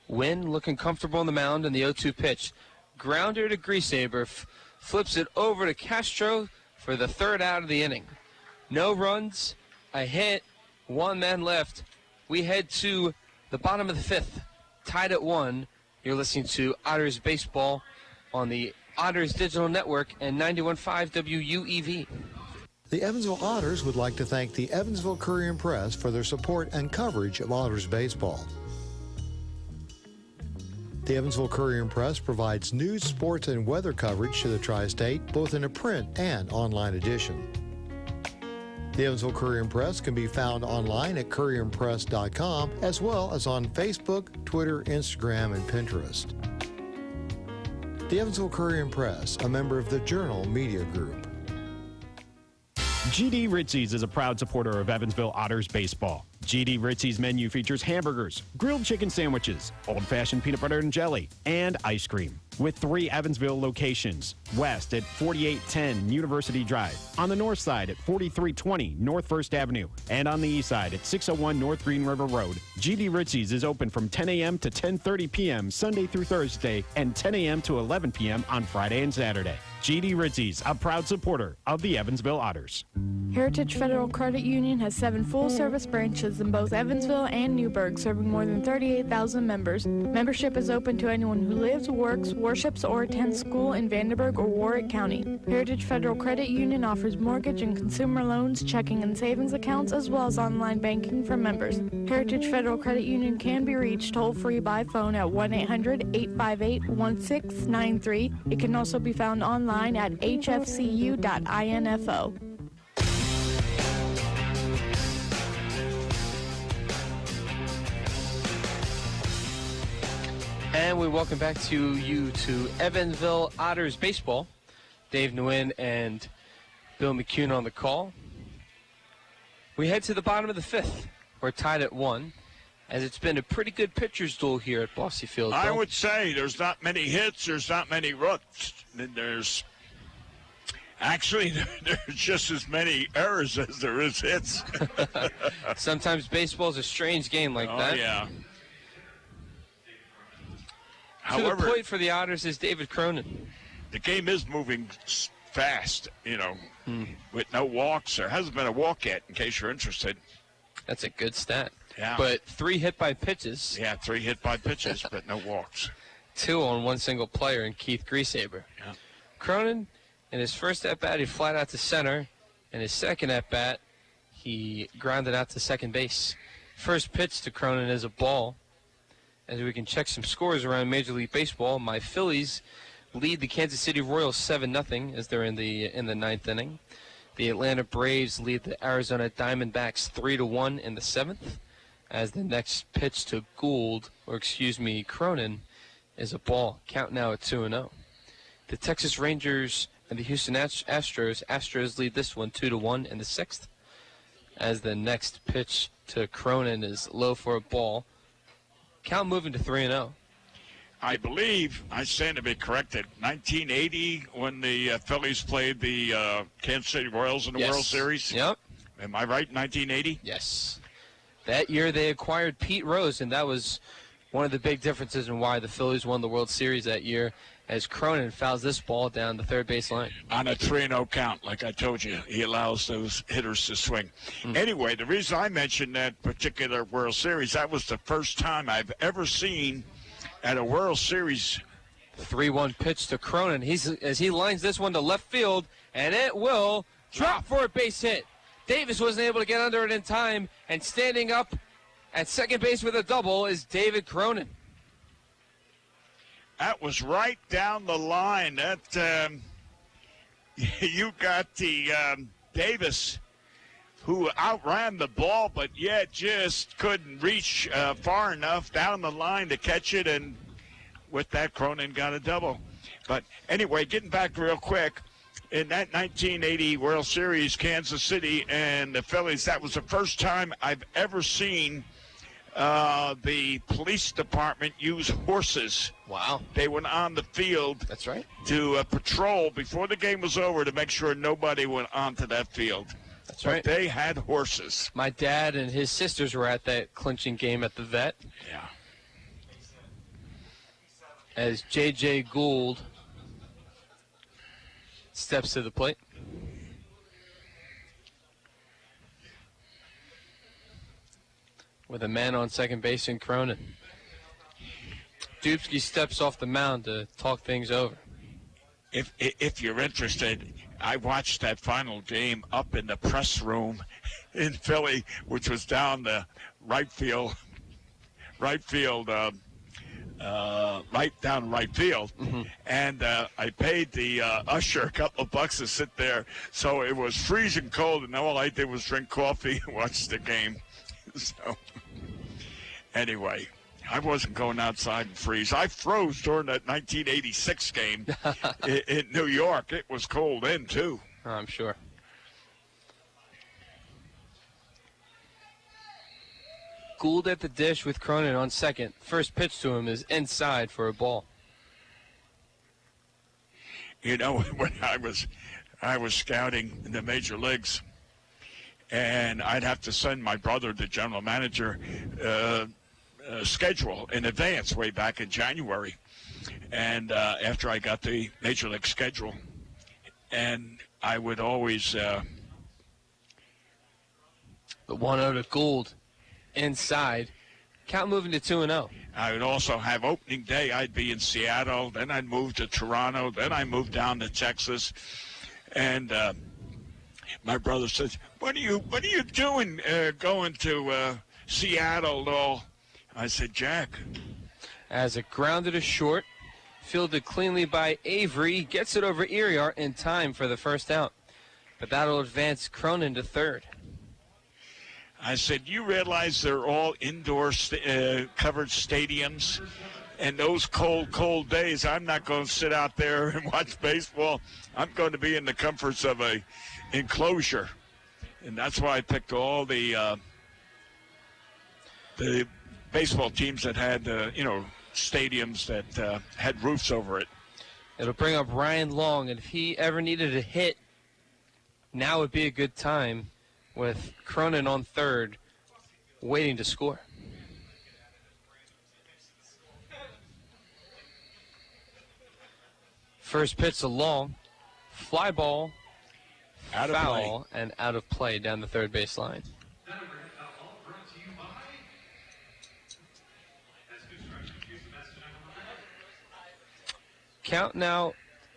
[SPEAKER 1] Wynn looking comfortable on the mound in the 0-2 pitch. Grounder to Griesaber, flips it over to Castro for the 3rd out of the inning. No runs, a hit, 1 man left. We head to the bottom of the 5th, tied at 1. You're listening to Otters Baseball on the Otters Digital Network and 91.5 WUEV.
[SPEAKER 3] The Evansville Otters would like to thank the Evansville Courier and Press for their support and coverage of Otters baseball. The Evansville Courier and Press provides news, sports, and weather coverage to the Tri-State, both in a print and online edition. The Evansville Courier and Press can be found online at courierandpress.com, as well as on Facebook, Twitter, Instagram, and Pinterest. The Evansville Courier and Press, a member of the Journal Media Group.
[SPEAKER 4] GD Ritzy's is a proud supporter of Evansville Otters baseball. GD Ritzy's menu features hamburgers, grilled chicken sandwiches, old-fashioned peanut butter and jelly, and ice cream. With 3 Evansville locations: west at 4810 University Drive, on the north side at 4320 North 1st Avenue, and on the east side at 601 North Green River Road. GD Ritzy's is open from 10 a.m. to 10:30 p.m. Sunday through Thursday, and 10 a.m. to 11 p.m. on Friday and Saturday. GD Ritzy's, a proud supporter of the Evansville Otters.
[SPEAKER 5] Heritage Federal Credit Union has 7 full-service branches in both Evansville and Newburgh, serving more than 38,000 members. Membership is open to anyone who lives, works, worships, or attends school in Vandenberg or Warwick County. Heritage Federal Credit Union offers mortgage and consumer loans, checking and savings accounts, as well as online banking for members. Heritage Federal Credit Union can be reached toll-free by phone at 1-800-858-1693. It can also be found online at hfcu.info.
[SPEAKER 1] And we welcome back to you to Evansville Otters Baseball. Dave Nguyen and Bill McCune on the call. We head to the bottom of the 5th. We're tied at 1, as it's been a pretty good pitcher's duel here at Bosse Field.
[SPEAKER 2] I would say there's not many hits, there's not many runs. There's just as many errors as there is hits.
[SPEAKER 1] Sometimes baseball's a strange game like that.
[SPEAKER 2] Oh, yeah.
[SPEAKER 1] To the plate for the Otters is David Cronin.
[SPEAKER 2] The game is moving fast, with no walks. There hasn't been a walk yet, in case you're interested.
[SPEAKER 1] That's a good stat.
[SPEAKER 2] Yeah.
[SPEAKER 1] But 3 hit by pitches.
[SPEAKER 2] Yeah, 3 hit by pitches, but no walks.
[SPEAKER 1] 2 on one single player in Keith Griesaber.
[SPEAKER 2] Yeah.
[SPEAKER 1] Cronin, in his first at-bat, he flat out to center. In his second at-bat, he grounded out to second base. First pitch to Cronin is a ball. As we can check some scores around Major League Baseball, my Phillies lead the Kansas City Royals 7-0 as they're in the 9th inning. The Atlanta Braves lead the Arizona Diamondbacks 3-1 in the 7th, as the next pitch to Cronin is a ball. Count now at 2-0. The Texas Rangers and the Houston Astros lead this one 2-1 in the 6th, as the next pitch to Cronin is low for a ball. Count moving to 3-0.
[SPEAKER 2] I believe, I stand to be corrected, 1980 when the Phillies played the Kansas City Royals in the World Series?
[SPEAKER 1] Yep.
[SPEAKER 2] Am I right, 1980?
[SPEAKER 1] Yes. That year they acquired Pete Rose, and that was one of the big differences in why the Phillies won the World Series that year, as Cronin fouls this ball down the third base line.
[SPEAKER 2] On a 3-0 count, like I told you. He allows those hitters to swing. Anyway, the reason I mentioned that particular World Series, that was the first time I've ever seen at a World Series.
[SPEAKER 1] 3-1 pitch to Cronin. As he lines this one to left field, and it will drop for a base hit. Davis wasn't able to get under it in time, and standing up at second base with a double is David Cronin.
[SPEAKER 2] That was right down the line. That you got the Davis, who outran the ball, but yet just couldn't reach far enough down the line to catch it, and with that, Cronin got a double. But anyway, getting back real quick, in that 1980 World Series, Kansas City and the Phillies, that was the first time I've ever seen the police department use horses.
[SPEAKER 1] Wow.
[SPEAKER 2] They went on the field.
[SPEAKER 1] That's right.
[SPEAKER 2] To patrol before the game was over to make sure nobody went onto that field.
[SPEAKER 1] That's right.
[SPEAKER 2] But they had horses.
[SPEAKER 1] My dad and his sisters were at that clinching game at the Vet.
[SPEAKER 2] Yeah.
[SPEAKER 1] As J.J. Gould steps to the plate. With a man on second base in Cronin. Dubsky steps off the mound to talk things over.
[SPEAKER 2] If you're interested, I watched that final game up in the press room in Philly, which was down the right field, right down right field.
[SPEAKER 1] Mm-hmm.
[SPEAKER 2] And I paid the usher a couple of bucks to sit there. So it was freezing cold, and all I did was drink coffee and watch the game. So anyway, I wasn't going outside and freeze. I froze during that 1986 game in New York. It was cold then, too.
[SPEAKER 1] I'm sure. Gould at the dish with Cronin on second. First pitch to him is inside for a ball.
[SPEAKER 2] You know, when I was scouting in the major leagues, and I'd have to send my brother, the general manager, schedule in advance way back in January. And after I got the major league schedule, and I would always
[SPEAKER 1] the 1-0 to Gould inside. Count moving to 2-0.
[SPEAKER 2] I would also have opening day. I'd be in Seattle, then I'd move to Toronto, then I moved down to Texas, and my brother says, "What are you doing going to Seattle?" All I said, "Jack."
[SPEAKER 1] As it grounded to short, fielded cleanly by Avery, gets it over Iriart in time for the first out, but that'll advance Cronin to third.
[SPEAKER 2] I said, "You realize they're all indoor covered stadiums, and those cold days, I'm not going to sit out there and watch baseball. I'm going to be in the comforts of a enclosure," and that's why I picked all the baseball teams that had stadiums that had roofs over it.
[SPEAKER 1] It'll bring up Ryan Long, and if he ever needed a hit, now would be a good time with Cronin on third, waiting to score. First pitch to Long, fly ball, foul, and out of play down the third base line. Count now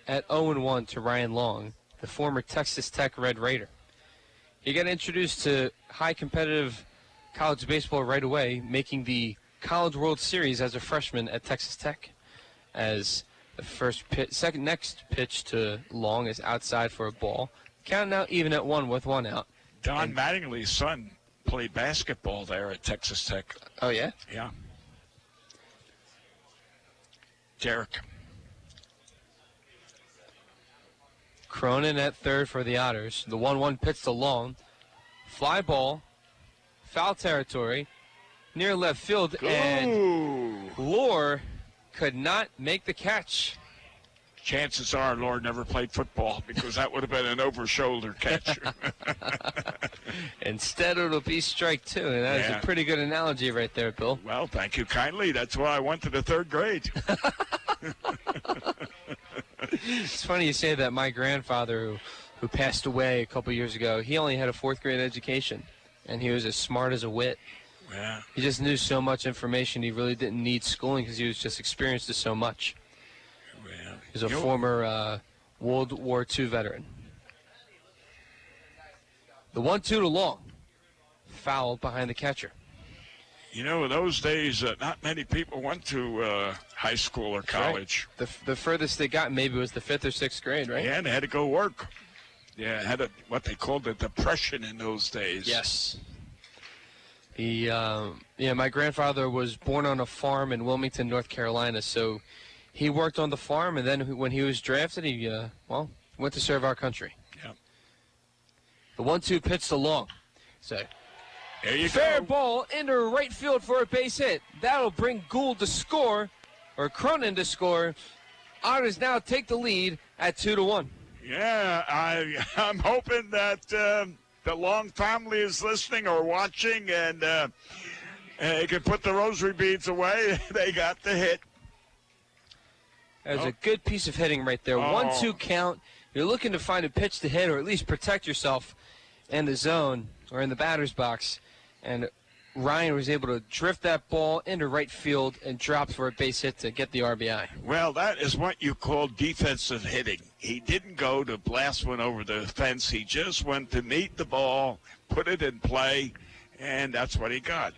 [SPEAKER 1] at 0-1 to Ryan Long, the former Texas Tech Red Raider. He got introduced to high competitive college baseball right away, making the College World Series as a freshman at Texas Tech. As the next pitch to Long is outside for a ball. Count now even at 1 with 1 out.
[SPEAKER 2] Don Mattingly's son played basketball there at Texas Tech.
[SPEAKER 1] Oh, yeah?
[SPEAKER 2] Yeah. Derek.
[SPEAKER 1] Cronin at third for the Otters. The 1-1 pitch to Long. Fly ball. Foul territory. Near left field.
[SPEAKER 2] Ooh.
[SPEAKER 1] And Lohr could not make the catch.
[SPEAKER 2] Chances are Lohr never played football because that would have been an over-shoulder catch.
[SPEAKER 1] Instead, it'll be strike two. And that is a pretty good analogy right there, Bill.
[SPEAKER 2] Well, thank you kindly. That's why I went to the third grade.
[SPEAKER 1] It's funny you say that. My grandfather, who passed away a couple years ago, he only had a fourth grade education, and he was as smart as a whit.
[SPEAKER 2] Yeah.
[SPEAKER 1] He just knew so much information. He really didn't need schooling because he was just experienced to so much.
[SPEAKER 2] Yeah.
[SPEAKER 1] He's a former World War II veteran. The 1-2 to Long. Foul behind the catcher.
[SPEAKER 2] You know, in those days, not many people went to high school or college.
[SPEAKER 1] Right. The furthest they got maybe was the 5th or 6th grade, right?
[SPEAKER 2] Yeah, and they had to go work. Yeah, had what they called the Depression in those days.
[SPEAKER 1] Yes. My grandfather was born on a farm in Wilmington, North Carolina, so he worked on the farm, and then when he was drafted, he went to serve our country.
[SPEAKER 2] Yeah.
[SPEAKER 1] The 1-2 pitch to Long. So,
[SPEAKER 2] there you
[SPEAKER 1] fair
[SPEAKER 2] go.
[SPEAKER 1] ball into right field for a base hit. That'll bring Gould to score, or Cronin to score. Otters now take the lead at 2-1.
[SPEAKER 2] Yeah, I'm hoping that the Long family is listening or watching, and they can put the rosary beads away. They got the hit.
[SPEAKER 1] That was a good piece of hitting right there. 1-2 count. You're looking to find a pitch to hit or at least protect yourself in the zone or in the batter's box. And Ryan was able to drift that ball into right field and drop for a base hit to get the RBI.
[SPEAKER 2] Well, that is what you call defensive hitting. He didn't go to blast one over the fence. He just went to meet the ball, put it in play, and that's what he got.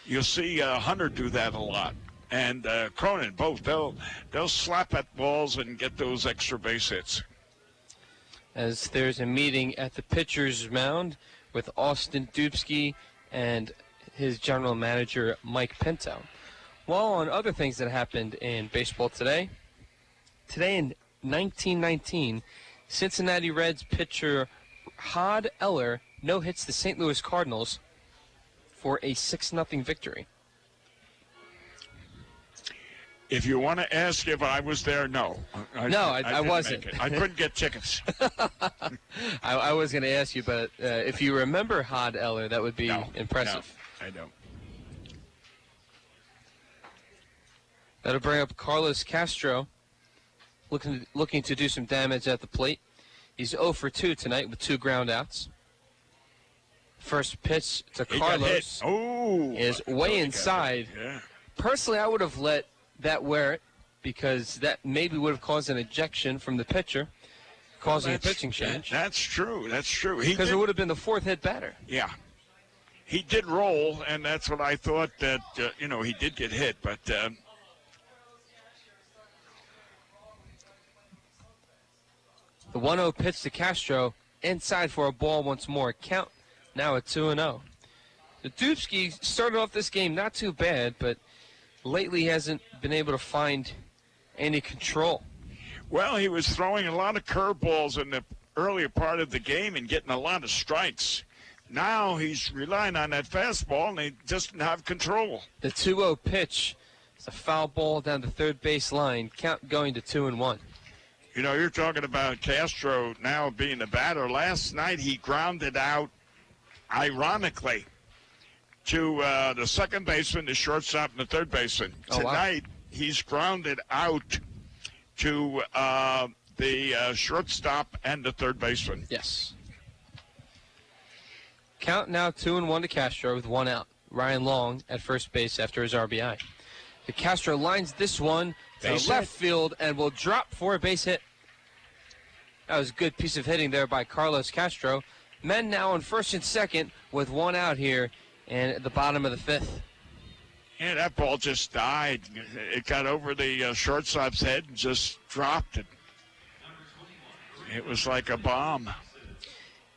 [SPEAKER 2] You'll see Hunter do that a lot. And Cronin, both. They'll slap at balls and get those extra base hits.
[SPEAKER 1] As there's a meeting at the pitcher's mound with Austin Dubsky and his general manager, Mike Pinto. While on other things that happened in baseball today in 1919, Cincinnati Reds pitcher Hod Eller no-hits the St. Louis Cardinals for a 6-0 victory.
[SPEAKER 2] If you want to ask if I was there, no.
[SPEAKER 1] I wasn't.
[SPEAKER 2] I couldn't get tickets.
[SPEAKER 1] I was going to ask you, but if you remember Hod Eller, that would be impressive.
[SPEAKER 2] No, I don't.
[SPEAKER 1] That'll bring up Carlos Castro, looking to do some damage at the plate. He's 0 for 2 tonight with 2 ground outs. First pitch to Carlos is way inside.
[SPEAKER 2] Yeah.
[SPEAKER 1] Personally, I would have let that wear it because that maybe would have caused an ejection from the pitcher, causing a pitching change.
[SPEAKER 2] That's true. That's true.
[SPEAKER 1] Because it would have been the 4th hit batter.
[SPEAKER 2] Yeah. He did roll, and that's what I thought that, he did get hit. But
[SPEAKER 1] the 1-0 pitch to Castro, inside for a ball once more. Count now at 2-0. The Dubsky started off this game not too bad, but lately hasn't been able to find any control.
[SPEAKER 2] Well, he was throwing a lot of curveballs in the earlier part of the game and getting a lot of strikes. Now he's relying on that fastball, and he doesn't have control.
[SPEAKER 1] The 2-0 pitch is a foul ball down the third base line. Count going to 2-1.
[SPEAKER 2] You're talking about Castro now being the batter. Last night he grounded out, ironically, to the second baseman, the shortstop, and the third baseman. Tonight, he's grounded out to the shortstop and the third baseman.
[SPEAKER 1] Yes. Count now 2-1 to Castro with 1 out. Ryan Long at first base after his RBI. The Castro lines this one to left field and will drop for a base hit. That was a good piece of hitting there by Carlos Castro. Men now on first and second with 1 out here. And at the bottom of the 5th.
[SPEAKER 2] Yeah, that ball just died. It got over the shortstop's head and just dropped it. It was like a bomb.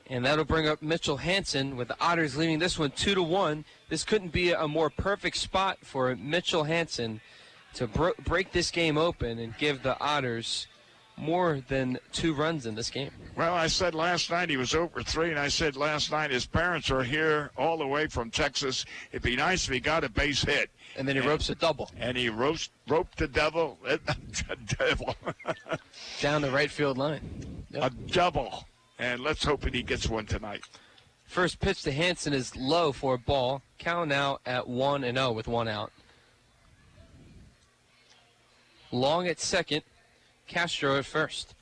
[SPEAKER 1] And that'll bring up Mitchell Hansen with the Otters leading this one 2-1. This couldn't be a more perfect spot for Mitchell Hansen to break this game open and give the Otters more than 2 runs in this game.
[SPEAKER 2] Well, I said last night he was over 3, and I said last night his parents are here all the way from Texas. It'd be nice if he got a base hit.
[SPEAKER 1] And then he ropes a double.
[SPEAKER 2] And he roped the devil.
[SPEAKER 1] Down the right field line.
[SPEAKER 2] Yep. A double. And let's hope that he gets one tonight.
[SPEAKER 1] First pitch to Hansen is low for a ball. Count now at 1-0 with 1 out. Long at second. Castro at first.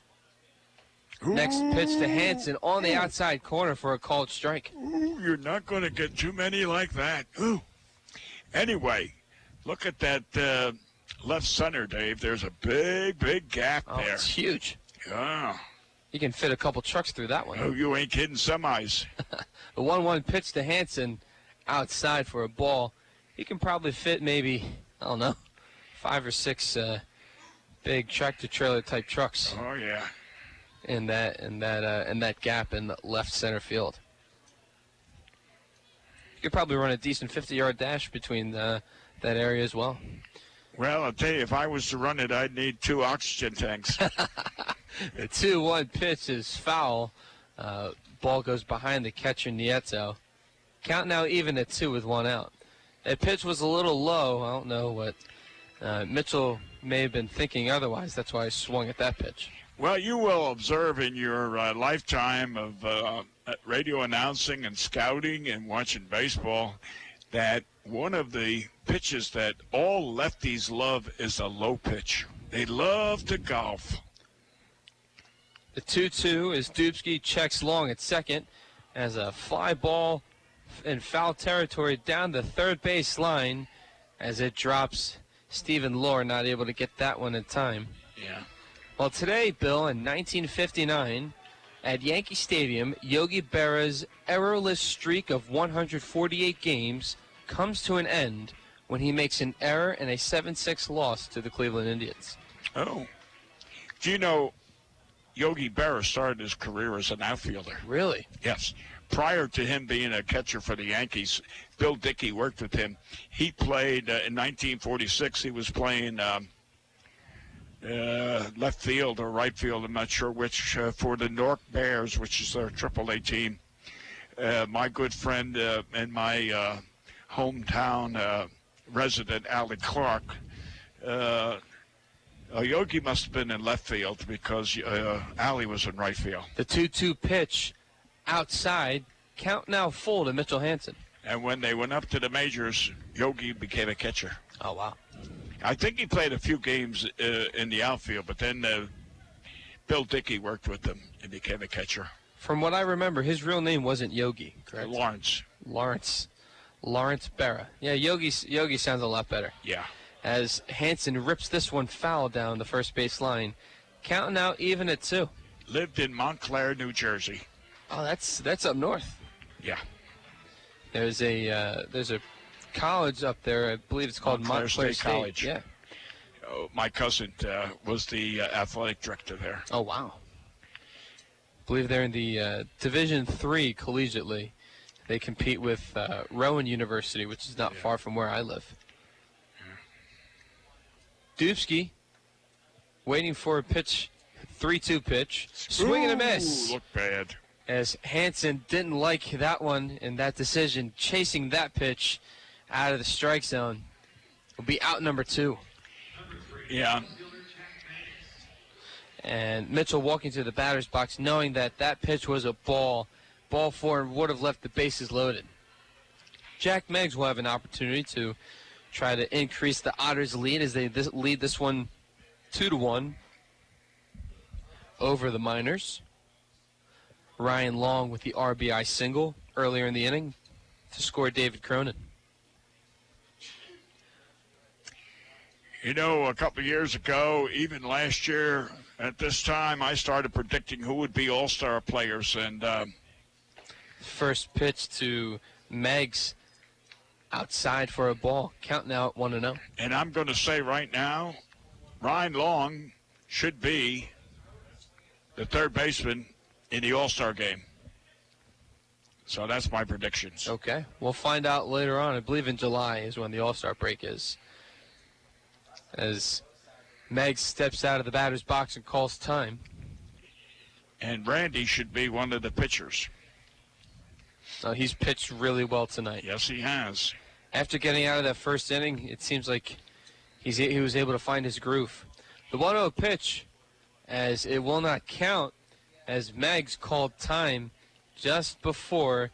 [SPEAKER 1] Next pitch to Hansen on the outside corner for a called strike.
[SPEAKER 2] Ooh, you're not going to get too many like that. Ooh. Anyway, look at that left center, Dave. There's a big gap there.
[SPEAKER 1] It's huge.
[SPEAKER 2] Yeah.
[SPEAKER 1] You can fit a couple trucks through that one.
[SPEAKER 2] Oh, you ain't kidding, semis.
[SPEAKER 1] The 1-1 pitch to Hansen outside for a ball. He can probably fit maybe, 5 or 6 big tractor-trailer type trucks.
[SPEAKER 2] Oh, yeah.
[SPEAKER 1] In that gap in the left center field. You could probably run a decent 50-yard dash between that area as well.
[SPEAKER 2] Well, I'll tell you, if I was to run it, I'd need 2 oxygen tanks.
[SPEAKER 1] The 2-1 pitch is foul. Ball goes behind the catcher, Nieto. Count now even at 2 with 1 out. That pitch was a little low. I don't know what Mitchell may have been thinking otherwise. That's why he swung at that pitch.
[SPEAKER 2] Well, you will observe in your lifetime of radio announcing and scouting and watching baseball that one of the pitches that all lefties love is a low pitch. They love to golf.
[SPEAKER 1] The 2-2 is Dubsky checks long at second as a fly ball in foul territory down the third base line as it drops. Stephen Lohr not able to get that one in time.
[SPEAKER 2] Yeah.
[SPEAKER 1] Well, today, Bill, in 1959, at Yankee Stadium, Yogi Berra's errorless streak of 148 games comes to an end when he makes an error in a 7-6 loss to the Cleveland Indians.
[SPEAKER 2] Oh. Do you know Yogi Berra started his career as an outfielder?
[SPEAKER 1] Really?
[SPEAKER 2] Yes. Prior to him being a catcher for the Yankees, Bill Dickey worked with him. He played in 1946. He was playing left field or right field, I'm not sure which, for the Newark Bears, which is their AAA team. My good friend and my hometown resident, Allie Clark, Yogi must have been in left field because Allie was in right field.
[SPEAKER 1] The 2-2 pitch outside, count now full to Mitchell Hansen.
[SPEAKER 2] And when they went up to the majors, Yogi became a catcher.
[SPEAKER 1] Oh, wow.
[SPEAKER 2] I think he played a few games in the outfield, but then Bill Dickey worked with him and became a catcher.
[SPEAKER 1] From what I remember, his real name wasn't Yogi, correct?
[SPEAKER 2] Lawrence
[SPEAKER 1] Berra. Yeah, Yogi sounds a lot better.
[SPEAKER 2] Yeah.
[SPEAKER 1] As Hansen rips this one foul down the first base line, counting out even at 2.
[SPEAKER 2] Lived in Montclair, New Jersey.
[SPEAKER 1] Oh, that's up north.
[SPEAKER 2] Yeah.
[SPEAKER 1] There's a college up there. I believe it's called Montclair State
[SPEAKER 2] College.
[SPEAKER 1] Yeah.
[SPEAKER 2] Oh, my cousin was the athletic director there.
[SPEAKER 1] Oh, wow. I believe they're in the Division III collegiately. They compete with Rowan University, which is not far from where I live. Dubsky waiting for a pitch, 3-2 pitch. Swing and a miss.
[SPEAKER 2] Looked bad.
[SPEAKER 1] As Hansen didn't like that one and that decision, chasing that pitch out of the strike zone. Will be out number 2.
[SPEAKER 2] Yeah.
[SPEAKER 1] And Mitchell walking to the batter's box knowing that that pitch was a ball 4 and would have left the bases loaded. Jack Meggs will have an opportunity to try to increase the Otters' lead as they lead this one 2-1 over the Miners. Ryan Long with the RBI single earlier in the inning to score David Cronin.
[SPEAKER 2] You know, a couple of years ago, even last year at this time, I started predicting who would be all-star players. And
[SPEAKER 1] first pitch to Meggs outside for a ball. Count now at 1-0.
[SPEAKER 2] And I'm going to say right now, Ryan Long should be the third baseman in the All-Star game. So that's my predictions.
[SPEAKER 1] Okay. We'll find out later on. I believe in July is when the All-Star break is. As Meggs steps out of the batter's box and calls time.
[SPEAKER 2] And Randy should be one of the pitchers.
[SPEAKER 1] He's pitched really well tonight.
[SPEAKER 2] Yes, he has.
[SPEAKER 1] After getting out of that first inning, it seems like he was able to find his groove. The 1-0 pitch, as it will not count, as Meggs called time just before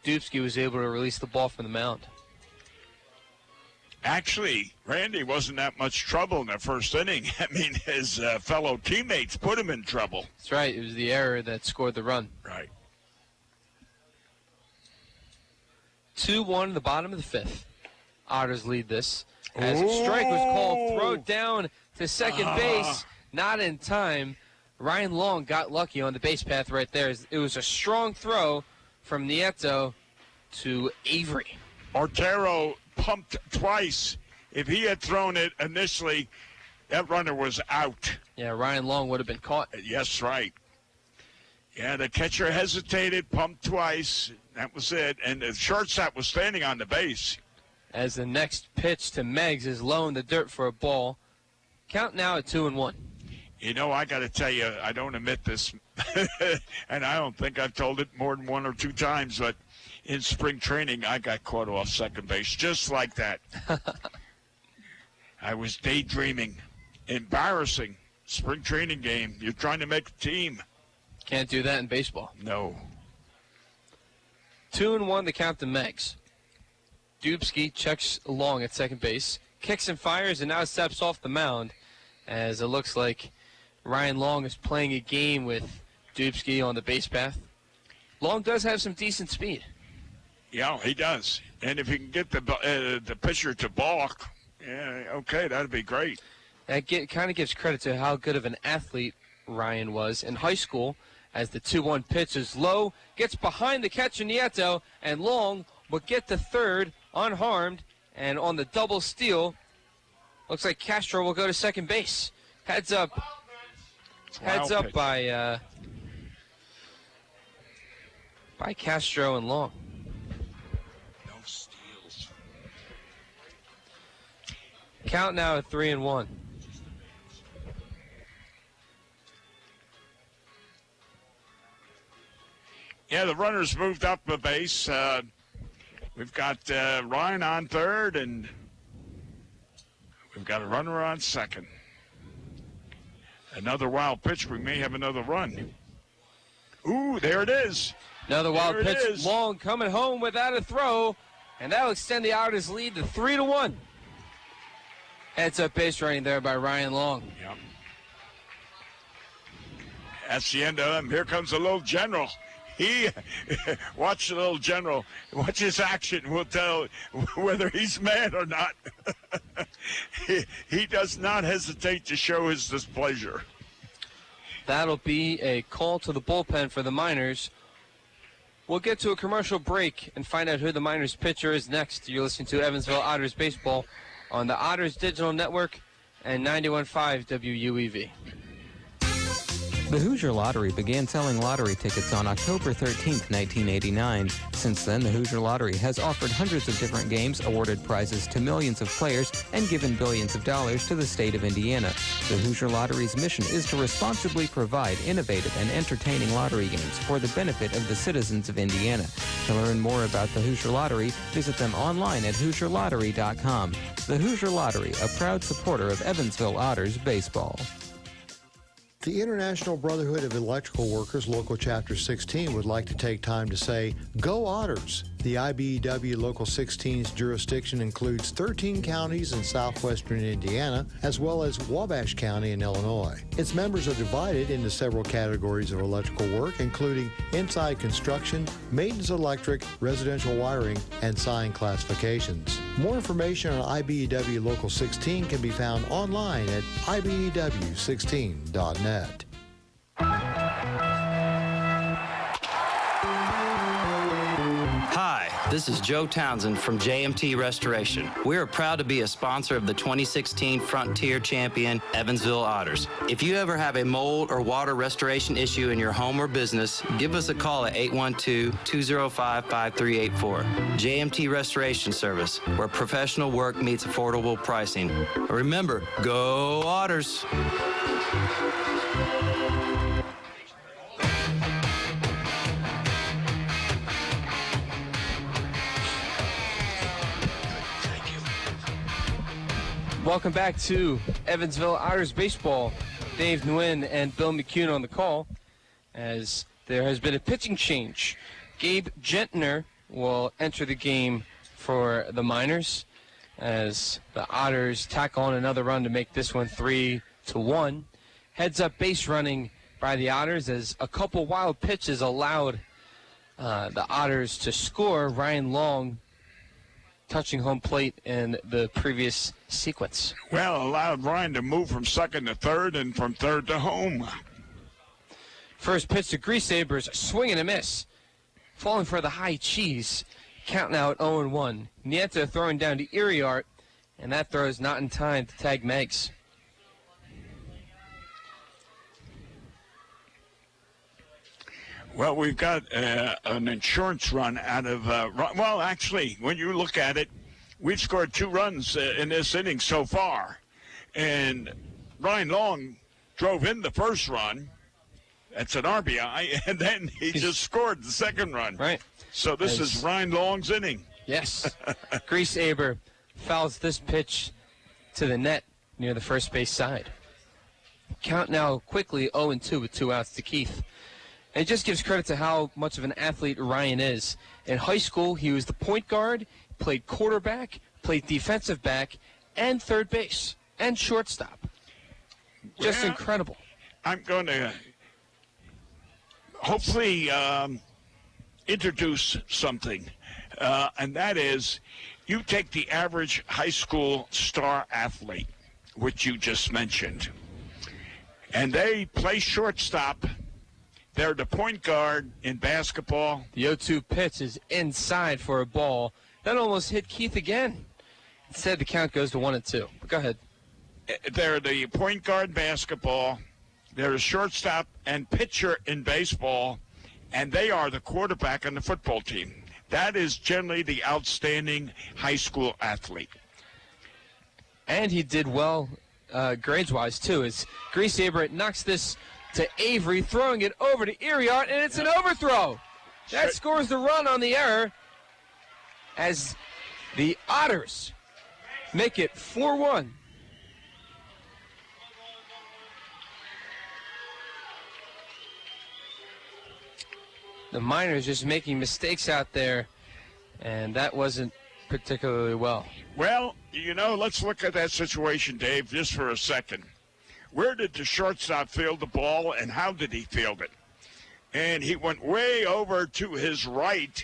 [SPEAKER 1] Dubsky was able to release the ball from the mound.
[SPEAKER 2] Actually, Randy wasn't that much trouble in the first inning. I mean, his fellow teammates put him in trouble.
[SPEAKER 1] That's right. It was the error that scored the run.
[SPEAKER 2] Right.
[SPEAKER 1] 2-1 in the bottom of the 5th. Otters lead this. As a strike was called, throw down to second base. Not in time. Ryan Long got lucky on the base path right there. It was a strong throw from Nieto to Avery.
[SPEAKER 2] Otero pumped twice. If he had thrown it initially, that runner was out.
[SPEAKER 1] Yeah, Ryan Long would have been caught.
[SPEAKER 2] Yes, right. Yeah, the catcher hesitated, pumped twice. That was it. And the shortstop was standing on the base.
[SPEAKER 1] as the next pitch to Meggs is low in the dirt for a ball. Count now at 2-1.
[SPEAKER 2] You know, I got to tell you, I don't admit this, and I don't think I've told it more than one or two times, but in spring training, I got caught off second base just like that. I was daydreaming. Embarrassing. Spring training game. You're trying to make a team.
[SPEAKER 1] Can't do that in baseball.
[SPEAKER 2] No.
[SPEAKER 1] 2-1 the count to Meggs. Dubsky checks along at second base, kicks and fires, and now steps off the mound as it looks like Ryan Long is playing a game with Dubsky on the base path. Long does have some decent speed.
[SPEAKER 2] Yeah, he does. And if he can get the pitcher to balk, yeah, okay, that'd be great.
[SPEAKER 1] That kind of gives credit to how good of an athlete Ryan was in high school, as the 2-1 pitch is low, gets behind the catcher Nieto, and Long will get to third unharmed, and on the double steal, looks like Castro will go to second base. Heads up by Castro and Long.
[SPEAKER 2] No steals.
[SPEAKER 1] Count now at 3-1.
[SPEAKER 2] Yeah, the runners moved up the base. We've got Ryan on third, and we've got a runner on second. Another wild pitch. We may have another run. Ooh, there it is.
[SPEAKER 1] Another wild
[SPEAKER 2] There it
[SPEAKER 1] pitch.
[SPEAKER 2] is.
[SPEAKER 1] Long coming home without a throw, and that'll extend the Otters' lead to 3-1. Heads up base running there by Ryan Long.
[SPEAKER 2] Yep. That's the end of them. Here comes the little general. Watch the little general. Watch his action. We'll tell whether he's mad or not. He does not hesitate to show his displeasure.
[SPEAKER 1] That'll be a call to the bullpen for the Miners. We'll get to a commercial break and find out who the Miners pitcher is next. You're listening to Evansville Otters Baseball on the Otters Digital Network and 91.5 WUEV.
[SPEAKER 7] The Hoosier Lottery began selling lottery tickets on October 13, 1989. Since then, the Hoosier Lottery has offered hundreds of different games, awarded prizes to millions of players, and given billions of dollars to the state of Indiana. The Hoosier Lottery's mission is to responsibly provide innovative and entertaining lottery games for the benefit of the citizens of Indiana. To learn more about the Hoosier Lottery, visit them online at HoosierLottery.com. The Hoosier Lottery, a proud supporter of Evansville Otters baseball.
[SPEAKER 3] The International Brotherhood of Electrical Workers, Local Chapter 16, would like to take time to say, Go Otters! The IBEW Local 16's jurisdiction includes 13 counties in southwestern Indiana, as well as Wabash County in Illinois. Its members are divided into several categories of electrical work, including inside construction, maintenance electric, residential wiring, and sign classifications. More information on IBEW Local 16 can be found online at IBEW16.net.
[SPEAKER 8] Hi, this is Joe Townsend from JMT Restoration. We are proud to be a sponsor of the 2016 Frontier Champion Evansville Otters. If you ever have a mold or water restoration issue in your home or business, give us a call at 812-205-5384. JMT Restoration Service, where professional work meets affordable pricing. Remember, go Otters!
[SPEAKER 1] Welcome back to Evansville Otters Baseball. Dave Nguyen and Bill McCune on the call, as there has been a pitching change. Gabe Gentner will enter the game for the Miners, as the Otters tack on another run to make this one 3-1. Heads up base running by the Otters, as a couple wild pitches allowed the Otters to score. Ryan Long touching home plate in the previous sequence.
[SPEAKER 2] Well, allowed Ryan to move from second to third and from third to home.
[SPEAKER 1] First pitch to Grease Sabres, swing and a miss. Falling for the high cheese. Count now at 0-1. Nieto throwing down to Iriart, and that throw is not in time to tag Meggs.
[SPEAKER 2] Well, we've got an insurance run out of, well, actually, when you look at it, we've scored 2 runs in this inning so far. And Ryan Long drove in the first run. That's an RBI. And then he just scored the second run.
[SPEAKER 1] Right.
[SPEAKER 2] So this is Ryan Long's inning.
[SPEAKER 1] Yes. Grease Aber fouls this pitch to the net near the first base side. Count now quickly 0-2 with 2 outs to Keith. And it just gives credit to how much of an athlete Ryan is. In high school, he was the point guard, played quarterback, played defensive back, and third base, and shortstop. Just incredible.
[SPEAKER 2] I'm going to hopefully introduce something, and that is you take the average high school star athlete, which you just mentioned, and they play shortstop. They're the point guard in basketball.
[SPEAKER 1] The 0-2 pitch is inside for a ball. That almost hit Keith again. Instead, the count goes to 1-2. But go ahead.
[SPEAKER 2] They're the point guard in basketball. They're the shortstop and pitcher in baseball, and they are the quarterback on the football team. That is generally the outstanding high school athlete.
[SPEAKER 1] And he did well grades-wise, too, as Grease Aber knocks this to Avery, throwing it over to Iriart, and it's an overthrow. That scores the run on the error as the Otters make it 4-1. The Miners just making mistakes out there, and that wasn't particularly well.
[SPEAKER 2] Well, you know, let's look at that situation, Dave, just for a second. Where did the shortstop field the ball, and how did he field it? And he went way over to his right,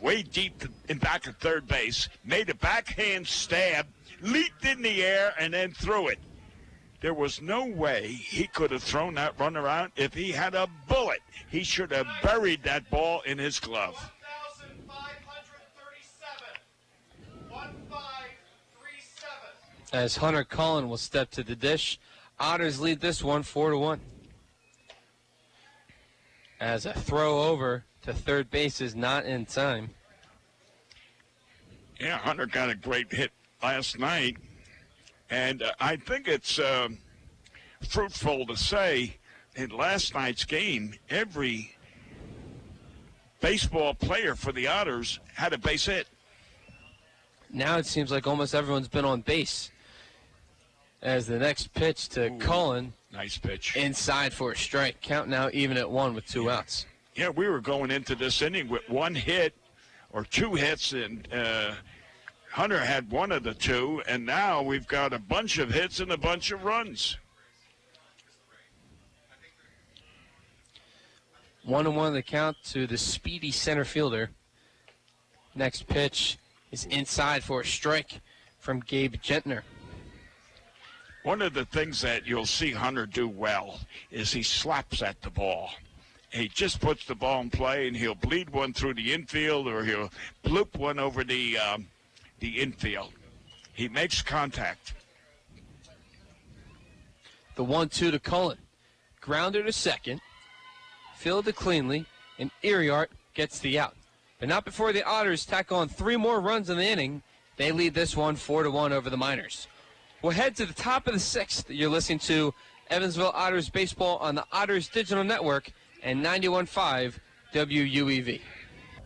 [SPEAKER 2] way deep in back of third base, made a backhand stab, leaped in the air, and then threw it. There was no way he could have thrown that runner out if he had a bullet. He should have buried that ball in his glove.
[SPEAKER 6] 1,537.
[SPEAKER 1] As Hunter Cullen will step to the dish, Otters lead this one 4-1. As a throw over to third base is not in time.
[SPEAKER 2] Yeah, Hunter got a great hit last night. And I think it's fruitful to say in last night's game, every baseball player for the Otters had a base hit.
[SPEAKER 1] Now it seems like almost everyone's been on base. As the next pitch to Cullen.
[SPEAKER 2] Nice pitch.
[SPEAKER 1] Inside for a strike. Count now even at 1 with 2 outs.
[SPEAKER 2] Yeah, we were going into this inning with 1 hit or 2 hits, and Hunter had 1 of the 2, and now we've got a bunch of hits and a bunch of runs.
[SPEAKER 1] 1-1 the count to the speedy center fielder. Next pitch is inside for a strike from Gabe Gentner.
[SPEAKER 2] One of the things that you'll see Hunter do well is he slaps at the ball. He just puts the ball in play, and he'll bleed one through the infield, or he'll bloop one over the infield. He makes contact.
[SPEAKER 1] The 1-2 to Cullen. Grounder to second. Fielded cleanly, and Iriart gets the out. But not before the Otters tack on 3 more runs in the inning. They lead this one 4-1 over the Miners. We'll head to the top of the 6th. You're listening to Evansville Otters baseball on the Otters Digital Network and 91.5 WUEV.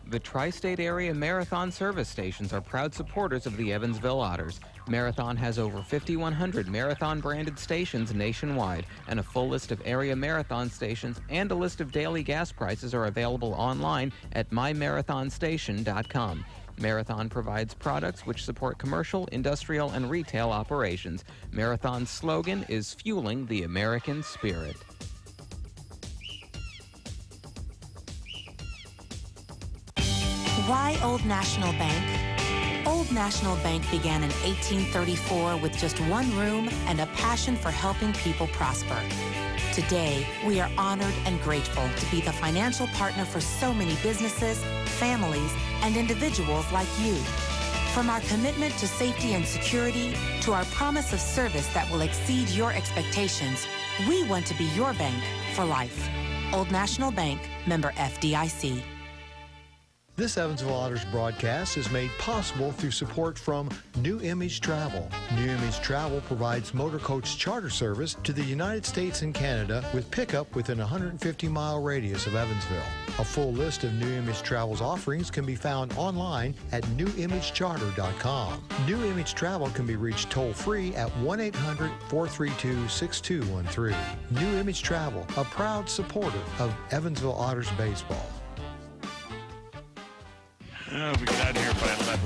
[SPEAKER 7] The tri-state area Marathon service stations are proud supporters of the Evansville Otters. Marathon has over 5,100 Marathon-branded stations nationwide, and a full list of area Marathon stations and a list of daily gas prices are available online at mymarathonstation.com. Marathon provides products which support commercial, industrial, and retail operations. Marathon's slogan is Fueling the American Spirit.
[SPEAKER 14] Why Old National Bank? Old National Bank began in 1834 with just 1 room and a passion for helping people prosper. Today, we are honored and grateful to be the financial partner for so many businesses, families, and individuals like you. From our commitment to safety and security to our promise of service that will exceed your expectations, we want to be your bank for life. Old National Bank, member FDIC.
[SPEAKER 3] This Evansville Otters broadcast is made possible through support from New Image Travel. New Image Travel provides motor coach charter service to the United States and Canada with pickup within a 150-mile radius of Evansville. A full list of New Image Travel's offerings can be found online at newimagecharter.com. New Image Travel can be reached toll-free at 1-800-432-6213. New Image Travel, a proud supporter of Evansville Otters baseball.
[SPEAKER 2] We got out here by 11.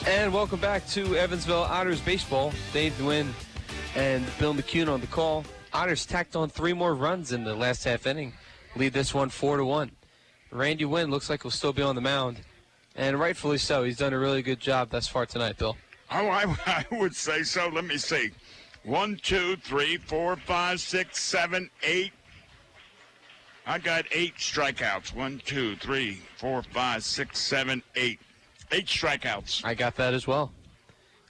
[SPEAKER 1] And welcome back to Evansville Otters baseball. Dave Nguyen and Bill McCune on the call. Otters tacked on 3 more runs in the last half inning. Lead this one 4-1. Randy Nguyen looks like he'll still be on the mound, and rightfully so. He's done a really good job thus far tonight, Bill.
[SPEAKER 2] Oh, I would say so. Let me see. 1, 2, 3, 4, 5, 6, 7, 8. I got 8 strikeouts. 1, 2, 3, 4, 5, 6, 7, 8. 8 strikeouts.
[SPEAKER 1] I got that as well.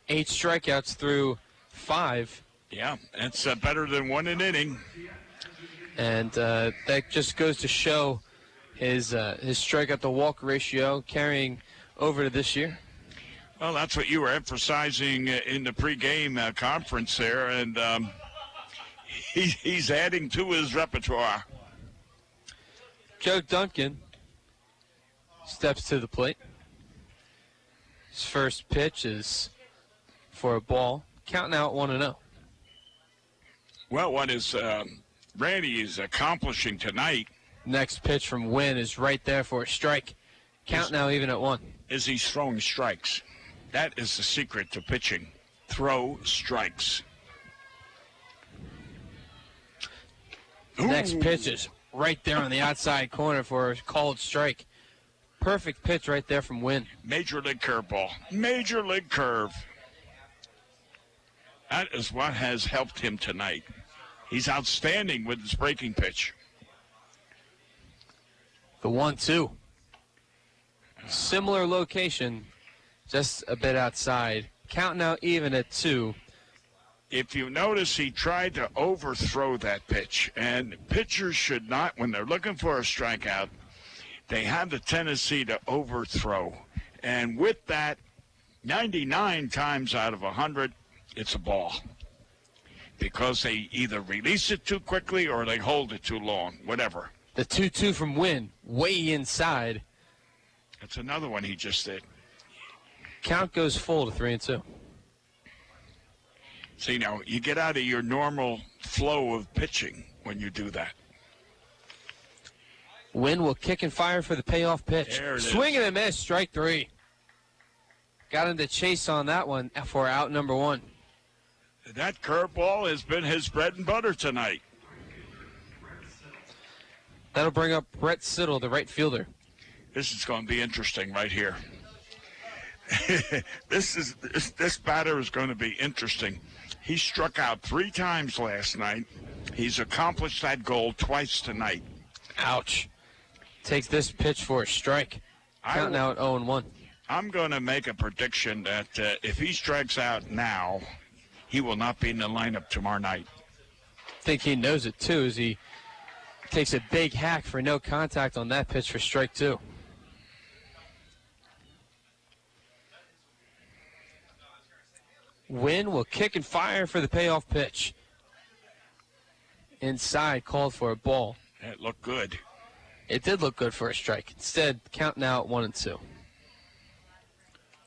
[SPEAKER 1] 8 strikeouts through 5.
[SPEAKER 2] Yeah, that's better than 1 an inning.
[SPEAKER 1] And that just goes to show his strikeout to walk ratio carrying over to this year.
[SPEAKER 2] Well, that's what you were emphasizing in the pregame conference there, and he's adding to his repertoire.
[SPEAKER 1] Joe Duncan steps to the plate. His first pitch is for a ball. Count now at 1-0.
[SPEAKER 2] Well, what is Randy is accomplishing tonight?
[SPEAKER 1] Next pitch from Nguyen is right there for a strike. Count now even at 1.
[SPEAKER 2] Is he's throwing strikes. That is the secret to pitching. Throw strikes.
[SPEAKER 1] Next pitch is right there on the outside corner for a called strike. Perfect pitch right there from Nguyen.
[SPEAKER 2] Major league curveball. Major league curve. That is what has helped him tonight. He's outstanding with his breaking pitch.
[SPEAKER 1] The 1-2. Similar location, just a bit outside. Count now even at 2.
[SPEAKER 2] If you notice, he tried to overthrow that pitch. And pitchers should not, when they're looking for a strikeout, they have the tendency to overthrow. And with that, 99 times out of 100, it's a ball. Because they either release it too quickly or they hold it too long, whatever.
[SPEAKER 1] The 2-2 from Nguyen, way inside.
[SPEAKER 2] That's another one he just did.
[SPEAKER 1] Count goes full to 3-2.
[SPEAKER 2] See, now, you get out of your normal flow of pitching when you do that.
[SPEAKER 1] Nguyen will kick and fire for the payoff pitch. Swing and a miss, strike 3. Got him to chase on that one for out number 1.
[SPEAKER 2] That curveball has been his bread and butter tonight.
[SPEAKER 1] That'll bring up Brett Siddle, the right fielder.
[SPEAKER 2] This is going to be interesting right here. This batter is going to be interesting. He struck out 3 times last night. He's accomplished that goal twice tonight.
[SPEAKER 1] Ouch. Takes this pitch for a strike. Count now at 0-1.
[SPEAKER 2] I'm going to make a prediction that if he strikes out now, he will not be in the lineup tomorrow night.
[SPEAKER 1] I think he knows it, too, as he takes a big hack for no contact on that pitch for strike 2. Nguyen will kick and fire for the payoff pitch. Inside, called for a ball.
[SPEAKER 2] That looked good.
[SPEAKER 1] It did look good for a strike. Instead, count now at 1-2.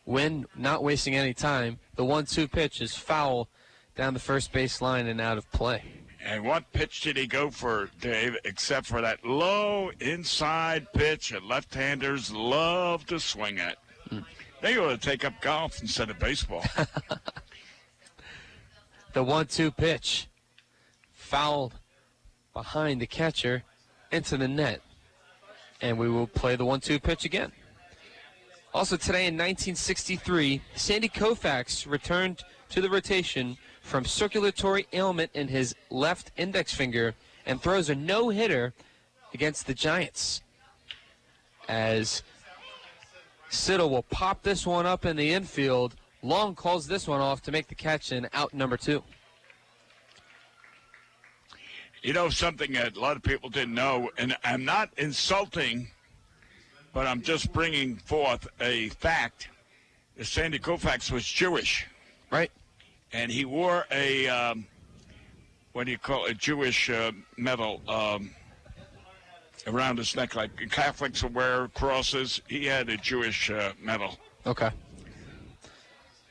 [SPEAKER 1] Nguyen not wasting any time. The 1-2 pitch is foul down the first base line and out of play.
[SPEAKER 2] And what pitch did he go for, Dave, except for that low inside pitch that left-handers love to swing at? They ought to take up golf instead of baseball.
[SPEAKER 1] The 1-2 pitch fouled behind the catcher into the net. And we will play the 1-2 pitch again. Also today in 1963, Sandy Koufax returned to the rotation from circulatory ailment in his left index finger and throws a no-hitter against the Giants. As Siddle will pop this one up in the infield. Long calls this one off to make the catch in out number 2.
[SPEAKER 2] You know something that a lot of people didn't know, and I'm not insulting, but I'm just bringing forth a fact. Sandy Koufax was Jewish.
[SPEAKER 1] Right.
[SPEAKER 2] And he wore a, what do you call it, a Jewish medal around his neck, like Catholics will wear crosses. He had a Jewish medal.
[SPEAKER 1] Okay.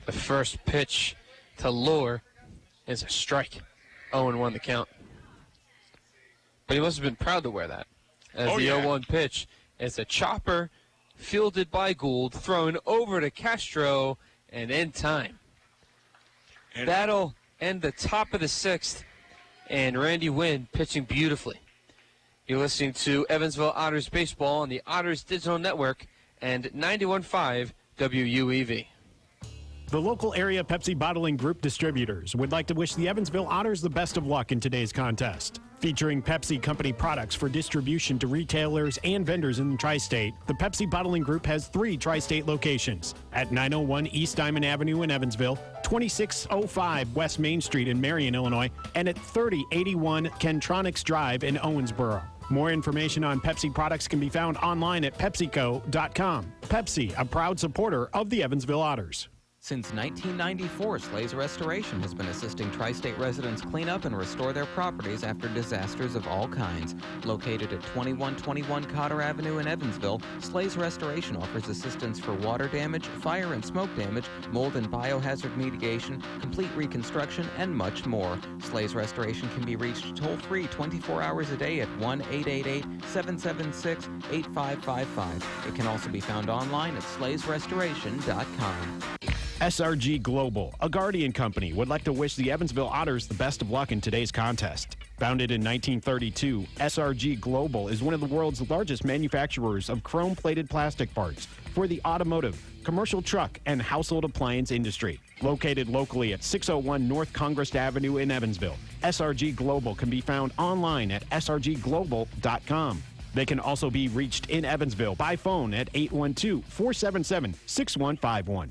[SPEAKER 1] The first pitch to Lure is a strike. 0-1 the count. But he must have been proud to wear that. As the 0-1 pitch is a chopper fielded by Gould, thrown over to Castro, and in time.
[SPEAKER 2] And
[SPEAKER 1] that'll end the top of the sixth, and Randy Wynn pitching beautifully. You're listening to Evansville Otters Baseball on the Otters Digital Network and 91.5 WUEV.
[SPEAKER 4] The local area Pepsi Bottling Group distributors would like to wish the Evansville Otters the best of luck in today's contest. Featuring Pepsi Company products for distribution to retailers and vendors in the tri-state, the Pepsi Bottling Group has 3 tri-state locations at 901 East Diamond Avenue in Evansville, 2605 West Main Street in Marion, Illinois, and at 3081 Kentronics Drive in Owensboro. More information on Pepsi products can be found online at PepsiCo.com. Pepsi, a proud supporter of the Evansville Otters.
[SPEAKER 7] Since 1994, Slays Restoration has been assisting tri-state residents clean up and restore their properties after disasters of all kinds. Located at 2121 Cotter Avenue in Evansville, Slays Restoration offers assistance for water damage, fire and smoke damage, mold and biohazard mitigation, complete reconstruction, and much more. Slays Restoration can be reached toll-free 24 hours a day at 1-888-776-8555. It can also be found online at slaysrestoration.com.
[SPEAKER 4] SRG Global, a Guardian company, would like to wish the Evansville Otters the best of luck in today's contest. Founded in 1932, SRG Global is one of the world's largest manufacturers of chrome-plated plastic parts for the automotive, commercial truck, and household appliance industry. Located locally at 601 North Congress Avenue in Evansville, SRG Global can be found online at srgglobal.com. They can also be reached in Evansville by phone at 812-477-6151.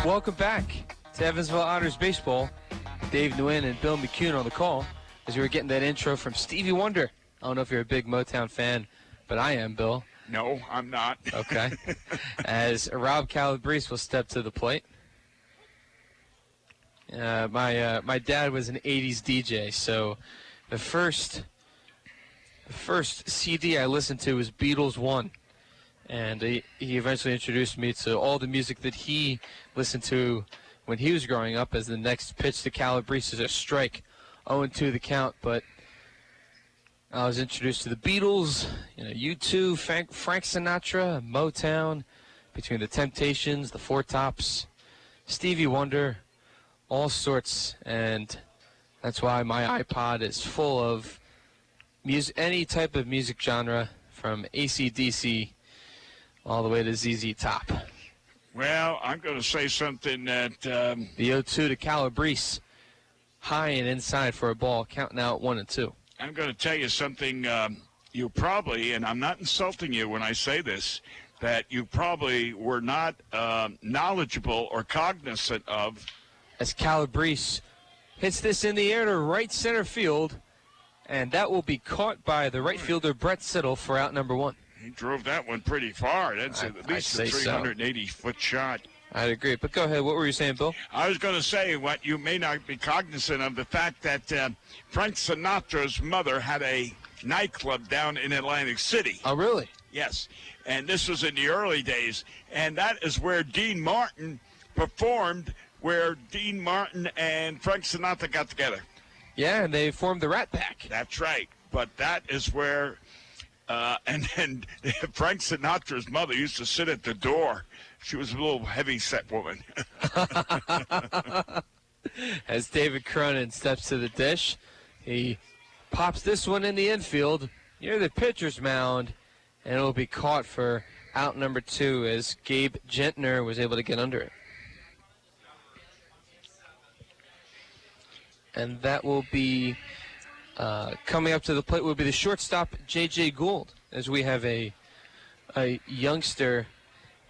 [SPEAKER 1] Welcome back to Evansville Otters Baseball. Dave Nguyen and Bill McCune on the call as we were getting that intro from Stevie Wonder. I don't know if you're a big Motown fan, but I am, Bill.
[SPEAKER 2] No, I'm not.
[SPEAKER 1] Okay. As Rob Calabrese will step to the plate. My dad was an 80s DJ, so the first CD I listened to was Beatles 1, and he eventually introduced me to all the music that he listened to when he was growing up. As the next pitch to Calabrese is a strike, 0-2 the count, but I was introduced to the Beatles, U2, Frank Sinatra, Motown, Between the Temptations, the Four Tops, Stevie Wonder, all sorts, and that's why my iPod is full of music, any type of music genre, from AC/DC all the way to ZZ Top.
[SPEAKER 2] Well, I'm going to say something that...
[SPEAKER 1] the 0-2 to Calabrese, high and inside for a ball, counting out 1-2.
[SPEAKER 2] I'm going to tell you something you probably, and I'm not insulting you when I say this, that you probably were not knowledgeable or cognizant of.
[SPEAKER 1] As Calabrese hits this in the air to right center field, and that will be caught by the right fielder Brett Siddle for out number 1.
[SPEAKER 2] He drove that one pretty far. That's at least a 380-foot shot.
[SPEAKER 1] I'd agree. But go ahead. What were you saying, Bill?
[SPEAKER 2] I was going to say what you may not be cognizant of, the fact that Frank Sinatra's mother had a nightclub down in Atlantic City.
[SPEAKER 1] Oh, really?
[SPEAKER 2] Yes. And this was in the early days. And that is where Dean Martin performed, where Dean Martin and Frank Sinatra got together.
[SPEAKER 1] Yeah, and they formed the Rat Pack.
[SPEAKER 2] That's right. But that is where, and then Frank Sinatra's mother used to sit at the door. She was a little heavy-set woman.
[SPEAKER 1] As David Cronin steps to the dish, he pops this one in the infield near the pitcher's mound, and it will be caught for out number 2 as Gabe Gentner was able to get under it. And that will be coming up to the plate will be the shortstop, J.J. Gould, as we have a youngster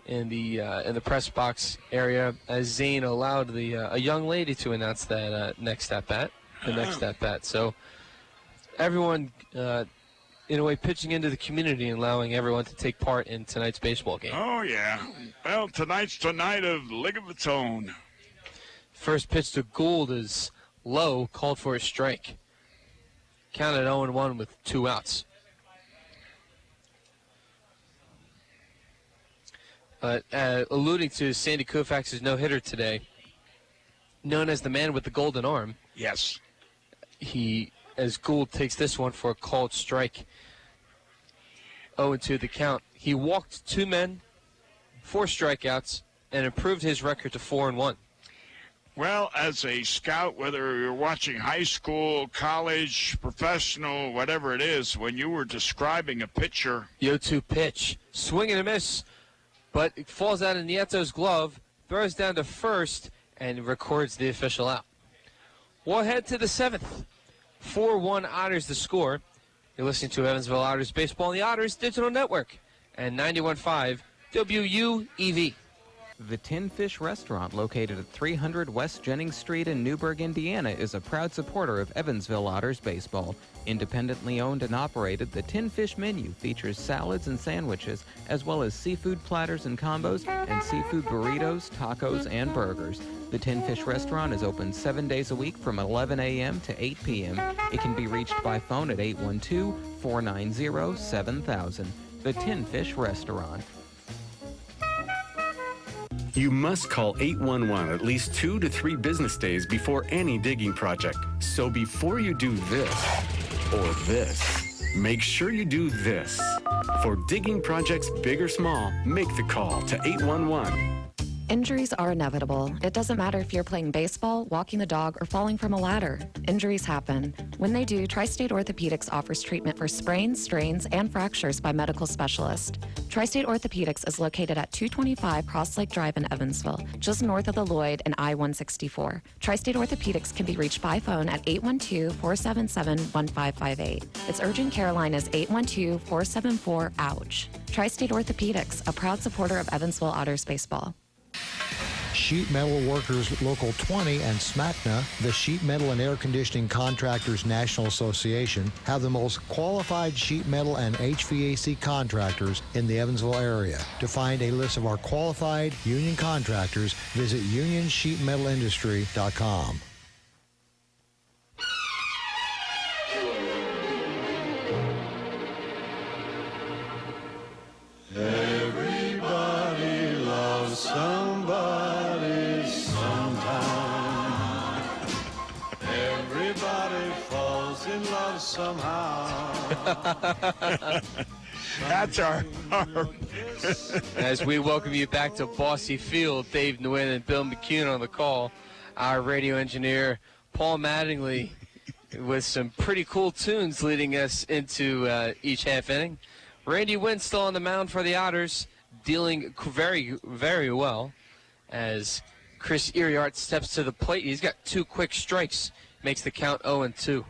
[SPEAKER 1] in the press box area as Zane allowed a young lady to announce that next at bat. So everyone, in a way, pitching into the community and allowing everyone to take part in tonight's baseball game.
[SPEAKER 2] Oh, yeah. Well, tonight's the night of League of Its Own.
[SPEAKER 1] First pitch to Gould is low, called for a strike. Counted 0-1 with 2 outs. Alluding to Sandy Koufax's no-hitter today, known as the man with the golden arm.
[SPEAKER 2] Yes.
[SPEAKER 1] As Gould takes this one for a called strike. 0-2 the count. He walked 2 men, 4 strikeouts, and improved his record to 4-1.
[SPEAKER 2] Well, as a scout, whether you're watching high school, college, professional, whatever it is, when you were describing a pitcher.
[SPEAKER 1] The 0-2 pitch. Swing and a miss, but it falls out of Nieto's glove, throws down to first, and records the official out. We'll head to the 7th. 4-1 Otters the score. You're listening to Evansville Otters Baseball on the Otters Digital Network and 91.5 WUEV.
[SPEAKER 7] The Tin Fish Restaurant, located at 300 West Jennings Street in Newburgh, Indiana, is a proud supporter of Evansville Otters baseball. Independently owned and operated, the Tin Fish menu features salads and sandwiches, as well as seafood platters and combos, and seafood burritos, tacos, and burgers. The Tin Fish Restaurant is open 7 days a week from 11 a.m. to 8 p.m. It can be reached by phone at 812-490-7000. The Tin Fish Restaurant.
[SPEAKER 15] You must call 811 at least 2 to 3 business days before any digging project. So before you do this or this, make sure you do this. For digging projects big or small, make the call to 811.
[SPEAKER 11] Injuries are inevitable. It doesn't matter if you're playing baseball, walking the dog, or falling from a ladder. Injuries happen. When they do, Tri-State Orthopedics offers treatment for sprains, strains, and fractures by medical specialists. Tri-State Orthopedics is located at 225 Cross Lake Drive in Evansville, just north of the Lloyd and I-164. Tri-State Orthopedics can be reached by phone at 812-477-1558. Its urgent care line is 812-474-OUCH. Tri-State Orthopedics, a proud supporter of Evansville Otters baseball.
[SPEAKER 3] Sheet Metal Workers Local 20 and SMACNA, the Sheet Metal and Air Conditioning Contractors National Association, have the most qualified sheet metal and HVAC contractors in the Evansville area. To find a list of our qualified union contractors, visit unionsheetmetalindustry.com.
[SPEAKER 6] Everybody loves somebody sometime. Everybody falls in love somehow.
[SPEAKER 2] That's our
[SPEAKER 1] As we welcome you back to Bossy Field, Dave Nguyen and Bill McCune on the call. Our radio engineer, Paul Mattingly, with some pretty cool tunes leading us into each half inning. Randy Wynn still on the mound for the Otters, dealing very, very well as Chris Iriart steps to the plate. He's got 2 quick strikes, makes the count 0-2.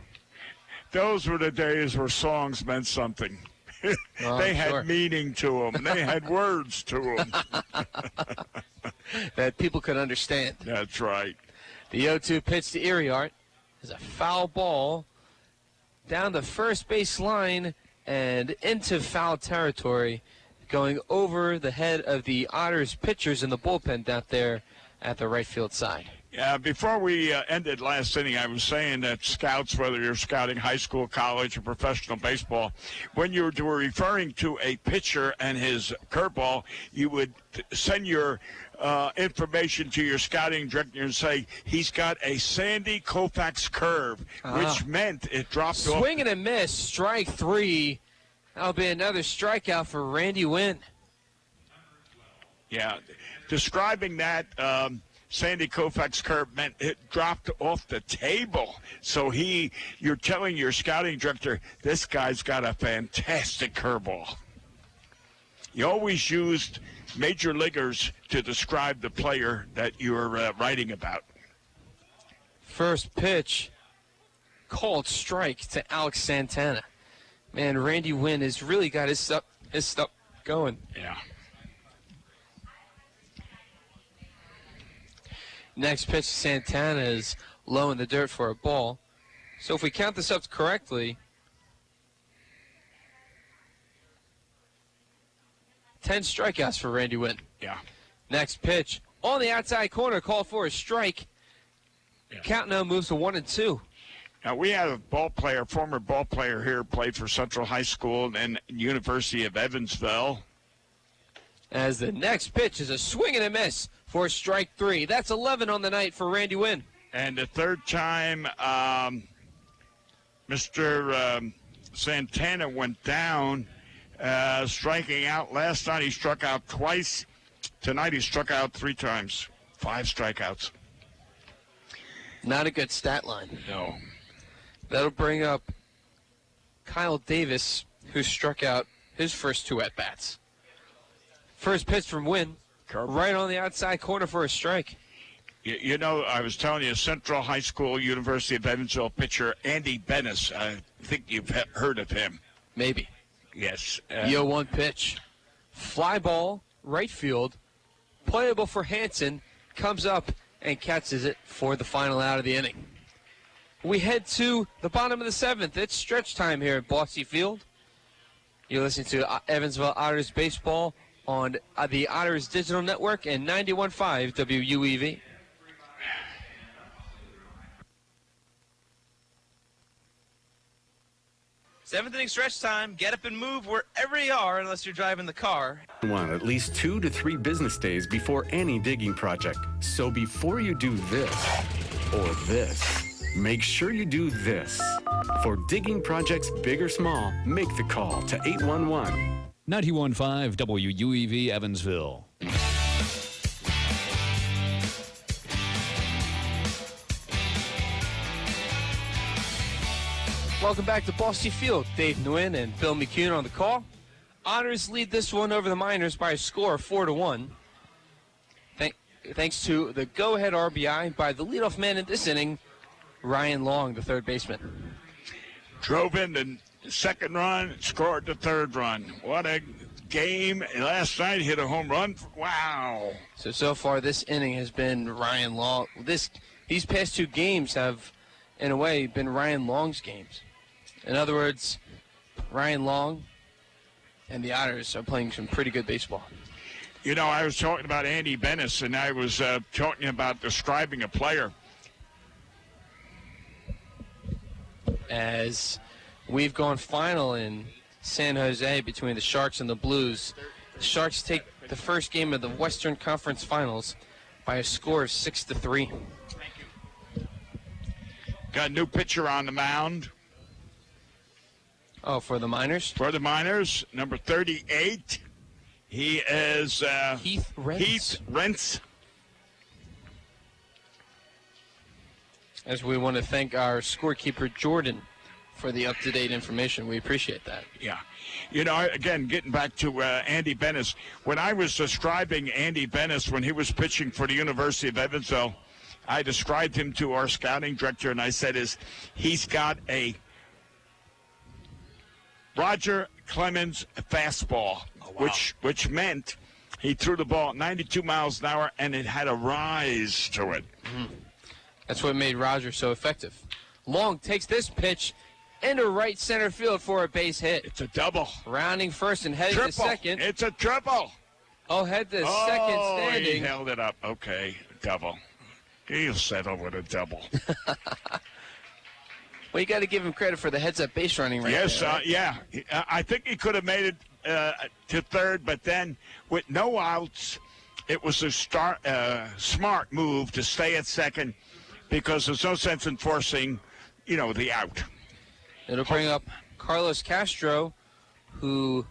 [SPEAKER 2] Those were the days where songs meant something. They had meaning to them. They had words to them.
[SPEAKER 1] That people could understand.
[SPEAKER 2] That's right.
[SPEAKER 1] The 0-2 pitch to Iriart is a foul ball down the first base line and into foul territory, going over the head of the Otters pitchers in the bullpen down there at the right field side.
[SPEAKER 2] Yeah, before we ended last inning, I was saying that scouts, whether you're scouting high school, college, or professional baseball, when you were referring to a pitcher and his curveball, you would send your information to your scouting director and say, he's got a Sandy Koufax curve, which meant it dropped off.
[SPEAKER 1] Swing and a miss, strike 3. That'll be another strikeout for Randy Wynn.
[SPEAKER 2] Yeah, describing that Sandy Koufax curve meant it dropped off the table. So you're telling your scouting director, this guy's got a fantastic curveball. You always used major leaguers to describe the player that you're writing about.
[SPEAKER 1] First pitch, called strike to Alex Santana. Man, Randy Wynn has really got his stuff going.
[SPEAKER 2] Yeah.
[SPEAKER 1] Next pitch, Santana is low in the dirt for a ball. So if we count this up correctly, 10 strikeouts for Randy Wynn.
[SPEAKER 2] Yeah.
[SPEAKER 1] Next pitch, on the outside corner, called for a strike.
[SPEAKER 2] Yeah.
[SPEAKER 1] Count now moves to 1-2.
[SPEAKER 2] Now, we have a former ball player here, played for Central High School and University of Evansville.
[SPEAKER 1] As the next pitch is a swing and a miss for strike 3. That's 11 on the night for Randy Wynn.
[SPEAKER 2] And the third time, Mr. Santana went down, striking out. Last night he struck out twice. Tonight he struck out 3 times. 5 strikeouts.
[SPEAKER 1] Not a good stat line.
[SPEAKER 2] No.
[SPEAKER 1] That'll bring up Kyle Davis, who struck out his first 2 at-bats. First pitch from Wynn, right on the outside corner for a strike.
[SPEAKER 2] You know, I was telling you, Central High School, University of Evansville pitcher Andy Bennis. I think you've heard of him.
[SPEAKER 1] Maybe.
[SPEAKER 2] Yes.
[SPEAKER 1] 0-1 pitch. Fly ball, right field. Playable for Hansen. Comes up and catches it for the final out of the inning. We head to the bottom of the 7th. It's stretch time here at Bossy Field. You're listening to Evansville Otters baseball on the Otters Digital Network and 91.5 WUEV.
[SPEAKER 17] Seventh inning stretch time. Get up and move wherever you are, unless you're driving the car.
[SPEAKER 15] At least 2 to 3 business days before any digging project. So before you do this or this, make sure you do this. For digging projects big or small, make the call to 811.
[SPEAKER 18] 91.5 WUEV Evansville.
[SPEAKER 1] Welcome back to Bossy Field. Dave Nguyen and Bill McCune on the call. Otters lead this one over the Miners by a score of 4-1. Thanks to the go-ahead RBI by the leadoff man in this inning, Ryan Long, the third baseman.
[SPEAKER 2] Drove in the second run, scored the third run. What a game. Last night hit a home run. Wow.
[SPEAKER 1] So far this inning has been Ryan Long. These past 2 games have, in a way, been Ryan Long's games. In other words, Ryan Long and the Otters are playing some pretty good baseball.
[SPEAKER 2] You know, I was talking about Andy Bennis, and I was talking about describing a player.
[SPEAKER 1] As we've gone final in San Jose between the Sharks and the Blues, the Sharks take the first game of the Western Conference Finals by a score of 6-3.
[SPEAKER 2] Got a new pitcher on the mound.
[SPEAKER 1] Oh, for the Miners?
[SPEAKER 2] For the Miners, number 38. He is
[SPEAKER 1] Heath
[SPEAKER 2] Rentz.
[SPEAKER 1] As we want to thank our scorekeeper, Jordan, for the up-to-date information. We appreciate that.
[SPEAKER 2] Yeah. You know, again, getting back to Andy Bennis, when I was describing Andy Bennis when he was pitching for the University of Evansville, I described him to our scouting director, and I said, he's got a Roger Clemens fastball, which meant he threw the ball at 92 miles an hour, and it had a rise to it.
[SPEAKER 1] Mm-hmm. That's what made Roger so effective. Long takes this pitch into right center field for a base hit.
[SPEAKER 2] It's a double.
[SPEAKER 1] Rounding first and heading to second.
[SPEAKER 2] It's a triple.
[SPEAKER 1] Oh, head to second standing.
[SPEAKER 2] He held it up. Okay, double. He'll settle with a double.
[SPEAKER 1] Well, you got to give him credit for the heads-up base running right
[SPEAKER 2] yes,
[SPEAKER 1] there. Right?
[SPEAKER 2] Yeah. I think he could have made it to third, but then with no outs, it was a smart move to stay at second because there's no sense in forcing, the out.
[SPEAKER 1] It'll bring up Carlos Castro, who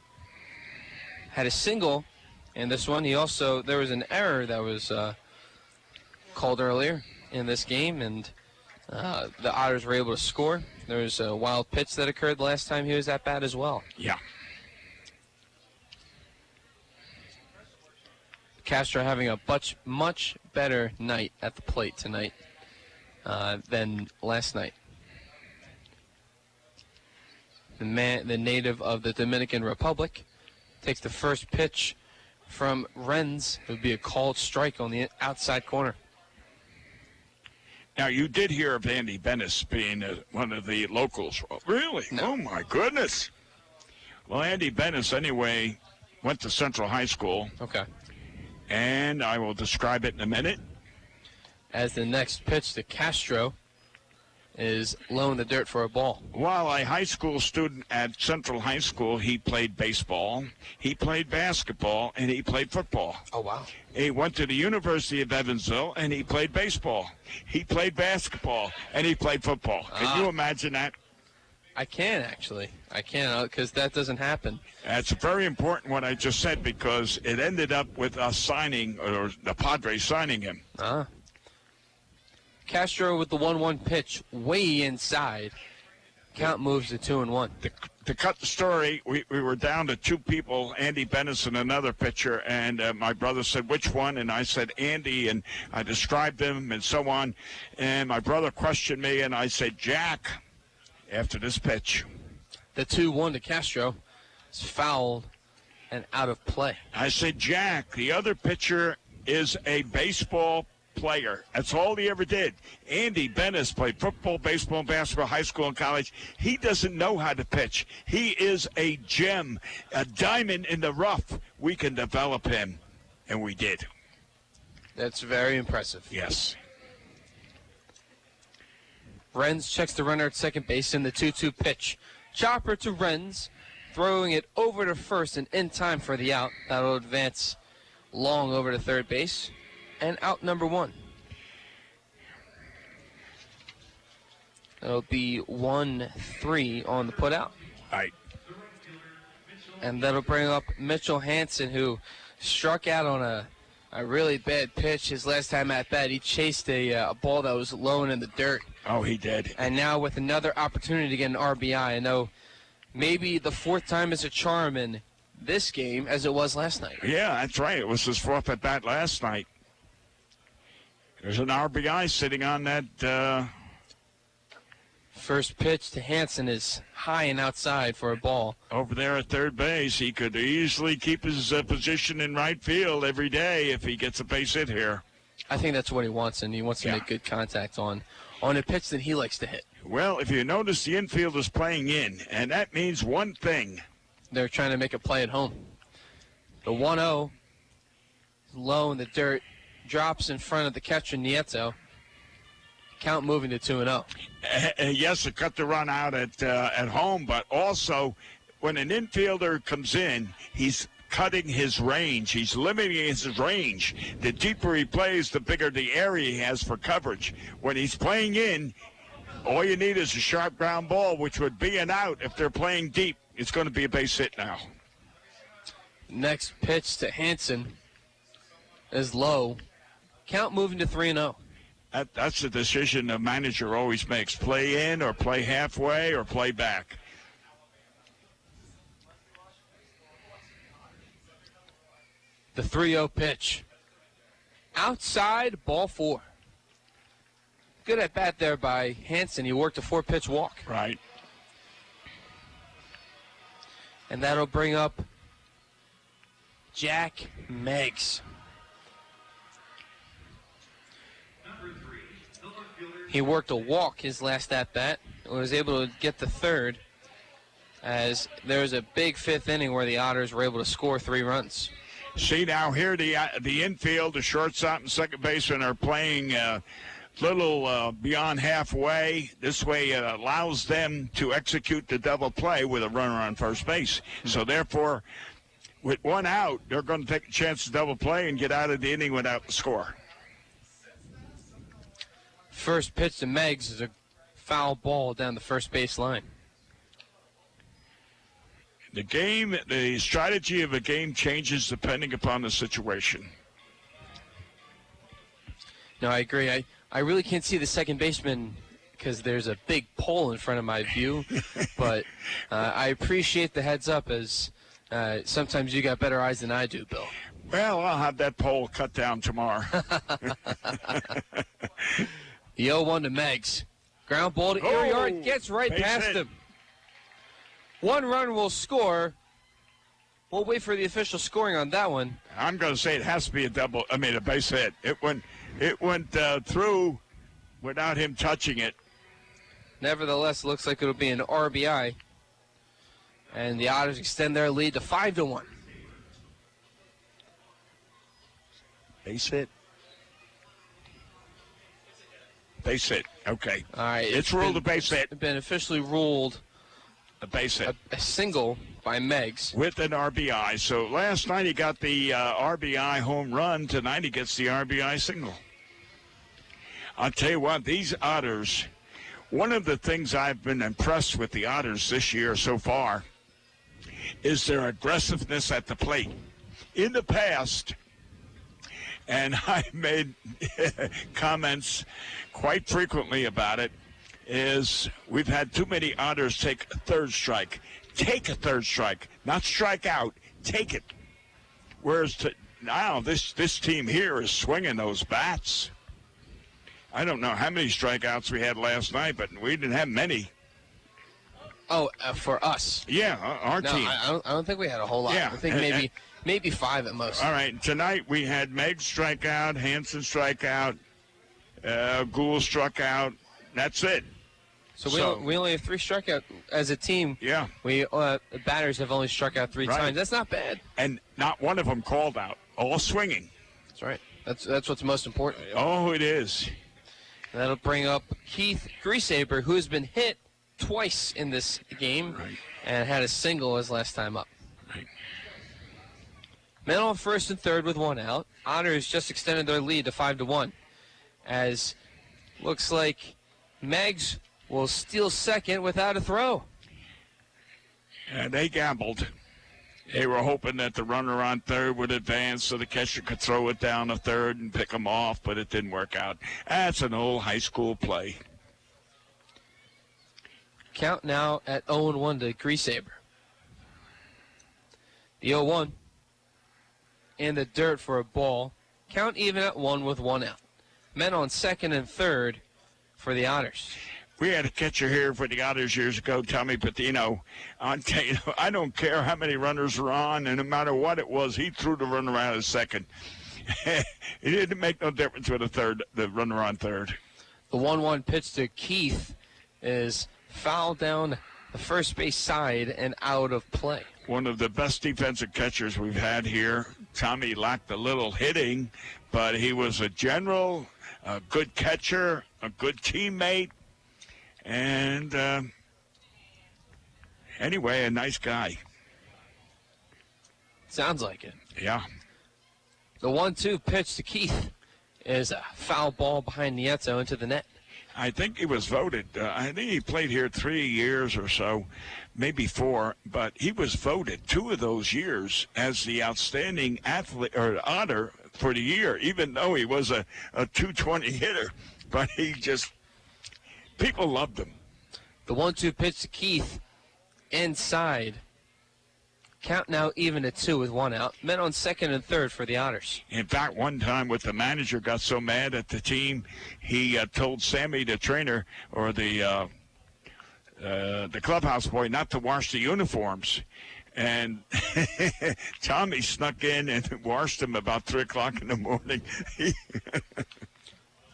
[SPEAKER 1] had a single in this one. There was an error that was called earlier in this game, and the Otters were able to score. There was a wild pitch that occurred the last time he was at bat as well.
[SPEAKER 2] Yeah.
[SPEAKER 1] Castro having a much better night at the plate tonight than last night. The native of the Dominican Republic takes the first pitch from Renz. It would be a called strike on the outside corner.
[SPEAKER 2] Now, you did hear of Andy Bennis being one of the locals. Really? No. Oh, my goodness. Well, Andy Bennis, anyway, went to Central High School.
[SPEAKER 1] Okay.
[SPEAKER 2] And I will describe it in a minute.
[SPEAKER 1] As the next pitch to Castro is low in the dirt for a ball.
[SPEAKER 2] While a high school student at Central High School, he played baseball, he played basketball, and he played football.
[SPEAKER 1] Oh, wow.
[SPEAKER 2] He went to the University of Evansville, and he played baseball. He played basketball, and he played football. Can you imagine that?
[SPEAKER 1] I can, actually. I can, because that doesn't happen.
[SPEAKER 2] That's very important what I just said, because it ended up with us signing, or the Padres signing him.
[SPEAKER 1] Castro with the 1-1 pitch way inside. Count moves to 2-1.
[SPEAKER 2] To cut the story, we were down to two people, Andy Bennis and another pitcher, and my brother said, which one? And I said, Andy, and I described him and so on. And my brother questioned me, and I said, Jack, after this pitch.
[SPEAKER 1] The 2-1 to Castro is fouled and out of play.
[SPEAKER 2] I said, Jack, the other pitcher is a baseball player. That's all he ever did. Andy Bennis played football, baseball, basketball, high school, and college. He doesn't know how to pitch. He is a gem, a diamond in the rough. We can develop him, and we did.
[SPEAKER 1] That's very impressive.
[SPEAKER 2] Yes.
[SPEAKER 1] Renz checks the runner at second base in the 2-2 pitch. Chopper to Renz, throwing it over to first and in time for the out. That'll advance long over to third base. And out number 1. That'll be 1-3 on the putout.
[SPEAKER 2] Right.
[SPEAKER 1] And that'll bring up Mitchell Hansen, who struck out on a really bad pitch his last time at bat. He chased a ball that was low and in the dirt.
[SPEAKER 2] Oh, he did.
[SPEAKER 1] And now with another opportunity to get an RBI. I know maybe the fourth time is a charm in this game as it was last night.
[SPEAKER 2] Yeah, that's right. It was his fourth at bat last night. There's an RBI sitting on that.
[SPEAKER 1] First pitch to Hansen is high and outside for a ball.
[SPEAKER 2] Over there at third base, he could easily keep his position in right field every day if he gets a base hit here.
[SPEAKER 1] I think that's what he wants, and he wants to make good contact on a pitch that he likes to hit.
[SPEAKER 2] Well, if you notice, the infield is playing in, and that means one thing.
[SPEAKER 1] They're trying to make a play at home. The 1-0, low in the dirt, drops in front of the catcher, Nieto. Count moving to 2-0.
[SPEAKER 2] Yes, it cut the run out at home, but also when an infielder comes in, he's cutting his range. He's limiting his range. The deeper he plays, the bigger the area he has for coverage. When he's playing in, all you need is a sharp ground ball, which would be an out if they're playing deep. It's going to be a base hit now.
[SPEAKER 1] Next pitch to Hansen is low. Count moving to 3-0.
[SPEAKER 2] That's the decision the manager always makes. Play in or play halfway or play back.
[SPEAKER 1] The 3-0 pitch. Outside, ball 4. Good at bat there by Hansen. He worked a 4-pitch walk.
[SPEAKER 2] Right.
[SPEAKER 1] And that'll bring up Jack Meggs. He worked a walk his last at-bat and was able to get the third as there was a big fifth inning where the Otters were able to score 3 runs.
[SPEAKER 2] See, now here the infield, the shortstop and second baseman are playing little beyond halfway. This way it allows them to execute the double play with a runner on first base. So therefore, with one out, they're going to take a chance to double play and get out of the inning without the score.
[SPEAKER 1] First pitch to Meggs is a foul ball down the first base line.
[SPEAKER 2] The strategy of a game changes depending upon the situation.
[SPEAKER 1] No, I agree. I really can't see the second baseman because there's a big pole in front of my view, but I appreciate the heads up as sometimes you got better eyes than I do, Bill.
[SPEAKER 2] Well, I'll have that pole cut down tomorrow.
[SPEAKER 1] The 0-1 to Meggs. Ground ball to Iriart, gets right past him. 1 run will score. We'll wait for the official scoring on that one.
[SPEAKER 2] I'm going to say it has to be a base hit. It went through without him touching it.
[SPEAKER 1] Nevertheless, looks like it'll be an RBI. And the Otters extend their lead to 5-1.
[SPEAKER 2] Base hit. Base hit. Okay.
[SPEAKER 1] All right.
[SPEAKER 2] It's ruled a base hit.
[SPEAKER 1] It's been officially ruled
[SPEAKER 2] a base hit.
[SPEAKER 1] A single by Meggs.
[SPEAKER 2] With an RBI. So last night he got the RBI home run. Tonight he gets the RBI single. I'll tell you what, these Otters, one of the things I've been impressed with the Otters this year so far is their aggressiveness at the plate. In the past, and I made comments quite frequently about it, is we've had too many Otters take a third strike. Take a third strike, not strike out. Take it. Whereas now this team here is swinging those bats. I don't know how many strikeouts we had last night, but we didn't have many.
[SPEAKER 1] Oh, for us?
[SPEAKER 2] Yeah, our team.
[SPEAKER 1] I don't think we had a whole lot.
[SPEAKER 2] Yeah.
[SPEAKER 1] I think maybe 5 at most.
[SPEAKER 2] All right, tonight we had Meg strike out, Hansen strike out, Gould struck out. That's it.
[SPEAKER 1] So we only have 3 strikeouts as a team.
[SPEAKER 2] Yeah.
[SPEAKER 1] We batters have only struck out 3 times. That's not bad.
[SPEAKER 2] And not one of them called out. All swinging.
[SPEAKER 1] That's right. That's what's most important.
[SPEAKER 2] Oh, it is.
[SPEAKER 1] And that'll bring up Keith Griesaber, who has been hit twice in this game and had a single his last time up.
[SPEAKER 2] Right.
[SPEAKER 1] Men on first and third with 1 out. Otters just extended their lead to 5-1. As looks like Meggs will steal second without a throw.
[SPEAKER 2] And they gambled. They were hoping that the runner on third would advance so the catcher could throw it down to third and pick him off, but it didn't work out. That's an old high school play.
[SPEAKER 1] Count now at 0-1 to Griesaber. The 0-1 in the dirt for a ball. Count even at 1 with 1 out. Men on second and third for the Otters.
[SPEAKER 2] We had a catcher here for the Otters years ago, Tommy, but, I don't care how many runners were on, and no matter what it was, he threw the runner out of second. It didn't make no difference with the runner on third.
[SPEAKER 1] The 1-1 pitch to Keith is fouled down the first base side and out of play.
[SPEAKER 2] One of the best defensive catchers we've had here. Tommy lacked a little hitting, but he was a general, a good catcher, a good teammate. And anyway, a nice guy.
[SPEAKER 1] Sounds like it.
[SPEAKER 2] Yeah.
[SPEAKER 1] The 1-2 pitch to Keith is a foul ball behind Nieto into the net.
[SPEAKER 2] I think he was voted. I think he played here 3 years or so, maybe 4. But he was voted 2 of those years as the outstanding athlete or Otter for the year, even though he was a 220 hitter. But people loved him.
[SPEAKER 1] The 1-2 pitch to Keith inside. Count now even at 2 with 1 out. Men on second and third for the Otters.
[SPEAKER 2] In fact, one time the manager got so mad at the team, he told Sammy, the trainer, or the clubhouse boy, not to wash the uniforms. And Tommy snuck in and washed them about 3 o'clock in the morning.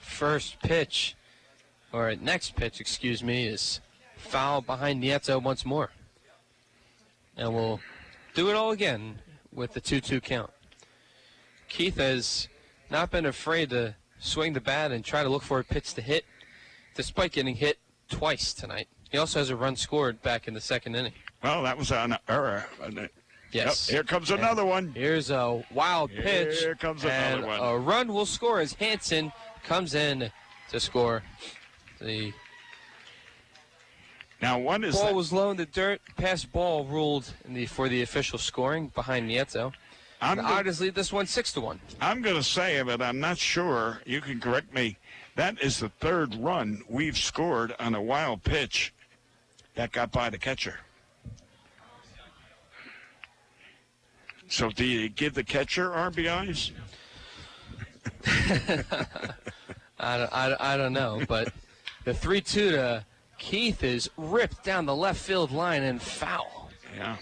[SPEAKER 1] First pitch, or next pitch, excuse me, is foul behind Nieto once more. And we'll do it all again with the 2-2 count. Keith has not been afraid to swing the bat and try to look for a pitch to hit, despite getting hit twice tonight. He also has a run scored back in the second inning.
[SPEAKER 2] Well, that was an error.
[SPEAKER 1] Yes.
[SPEAKER 2] Yep, here comes another one.
[SPEAKER 1] Here's a wild pitch.
[SPEAKER 2] Here comes another one.
[SPEAKER 1] A run will score as Hansen comes in to score. The ball was low in the dirt. Pass ball ruled for the official scoring behind Nieto. The Otters lead this one 6-1.
[SPEAKER 2] I'm going to say it, but I'm not sure. You can correct me. That is the 3rd run we've scored on a wild pitch that got by the catcher. So do you give the catcher RBIs?
[SPEAKER 1] I don't know, but the 3-2 to Keith is ripped down the left field line and foul.
[SPEAKER 2] Yeah.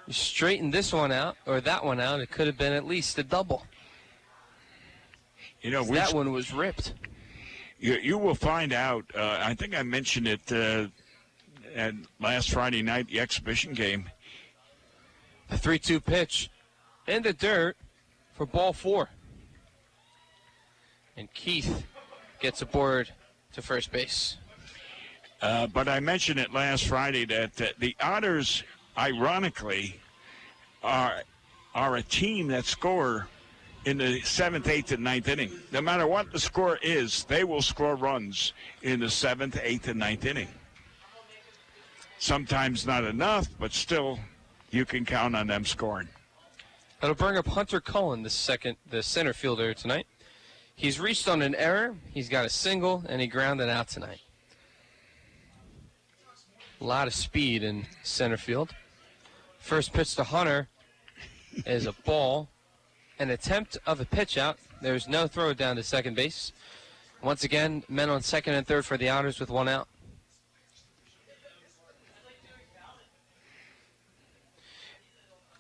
[SPEAKER 1] You straighten this one out, or that one out, it could have been at least a double.
[SPEAKER 2] You know,
[SPEAKER 1] that one was ripped.
[SPEAKER 2] You will find out. I think I mentioned it at last Friday night, the exhibition game.
[SPEAKER 1] The 3-2 pitch in the dirt for ball 4. And Keith gets aboard to first base.
[SPEAKER 2] But I mentioned it last Friday that the Otters, ironically, are a team that score in the 7th, 8th, and 9th inning. No matter what the score is, they will score runs in the 7th, 8th, and 9th inning. Sometimes not enough, but still you can count on them scoring.
[SPEAKER 1] That'll bring up Hunter Cullen, the center fielder tonight. He's reached on an error, he's got a single, and he grounded out tonight. A lot of speed in center field. First pitch to Hunter is a ball. An attempt of a pitch out. There's no throw down to second base. Once again, men on second and third for the Otters with one out.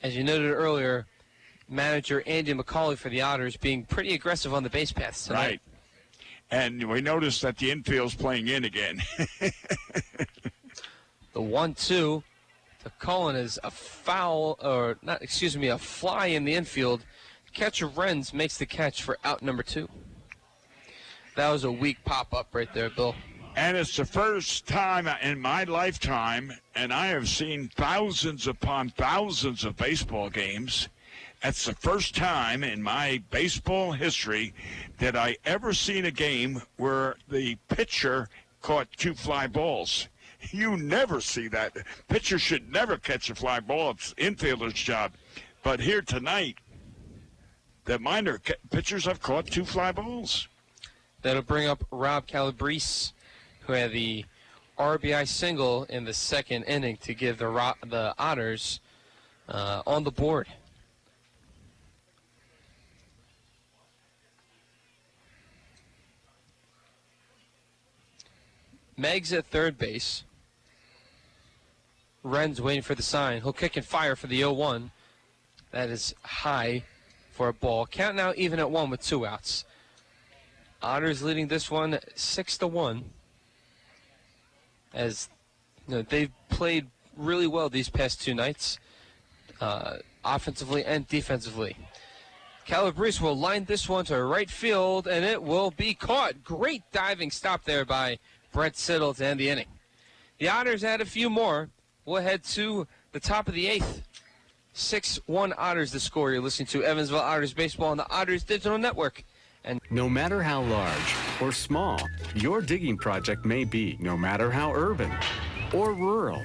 [SPEAKER 1] As you noted earlier, manager Andy McCauley for the Otters being pretty aggressive on the base paths tonight.
[SPEAKER 2] Right. And we noticed that the infield's playing in again.
[SPEAKER 1] The 1-2 to Cullen is a foul, or not, excuse me, a fly in the infield. Catcher Renz makes the catch for out number 2. That was a weak pop-up right there, Bill.
[SPEAKER 2] And it's the first time in my lifetime, and I have seen thousands upon thousands of baseball games. That's the first time in my baseball history that I ever seen a game where the pitcher caught 2 fly balls. You never see that. Pitcher should never catch a fly ball. It's infielder's job. But here tonight, the minor pitchers have caught 2 fly balls.
[SPEAKER 1] That'll bring up Rob Calabrese, who had the RBI single in the second inning to give the Otters on the board. Meg's at third base. Ren's waiting for the sign. He'll kick and fire for the 0-1. That is high for a ball. Count now even at 1 with 2 outs. Otters leading this one 6-1. As you know, they've played really well these past 2 nights, offensively and defensively. Calabrese will line this one to right field, and it will be caught. Great diving stop there by Brett Siddle to end the inning. The Otters add a few more. We'll head to the top of the 8th. 6-1 Otters the score. You're listening to Evansville Otters Baseball on the Otters Digital Network. And
[SPEAKER 15] no matter how large or small your digging project may be, no matter how urban or rural,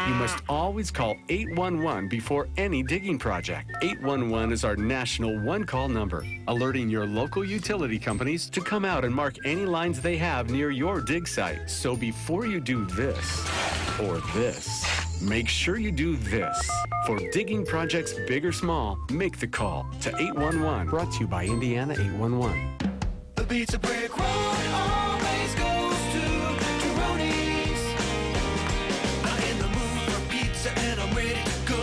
[SPEAKER 15] you must always call 811 before any digging project. 811 is our national one-call number, alerting your local utility companies to come out and mark any lines they have near your dig site. So before you do this or this, make sure you do this. For digging projects big or small, make the call to 811. Brought to you by Indiana 811.
[SPEAKER 6] The Pizza Brick Road always goes to Tyroni's. I'm in the mood for pizza and I'm ready to go.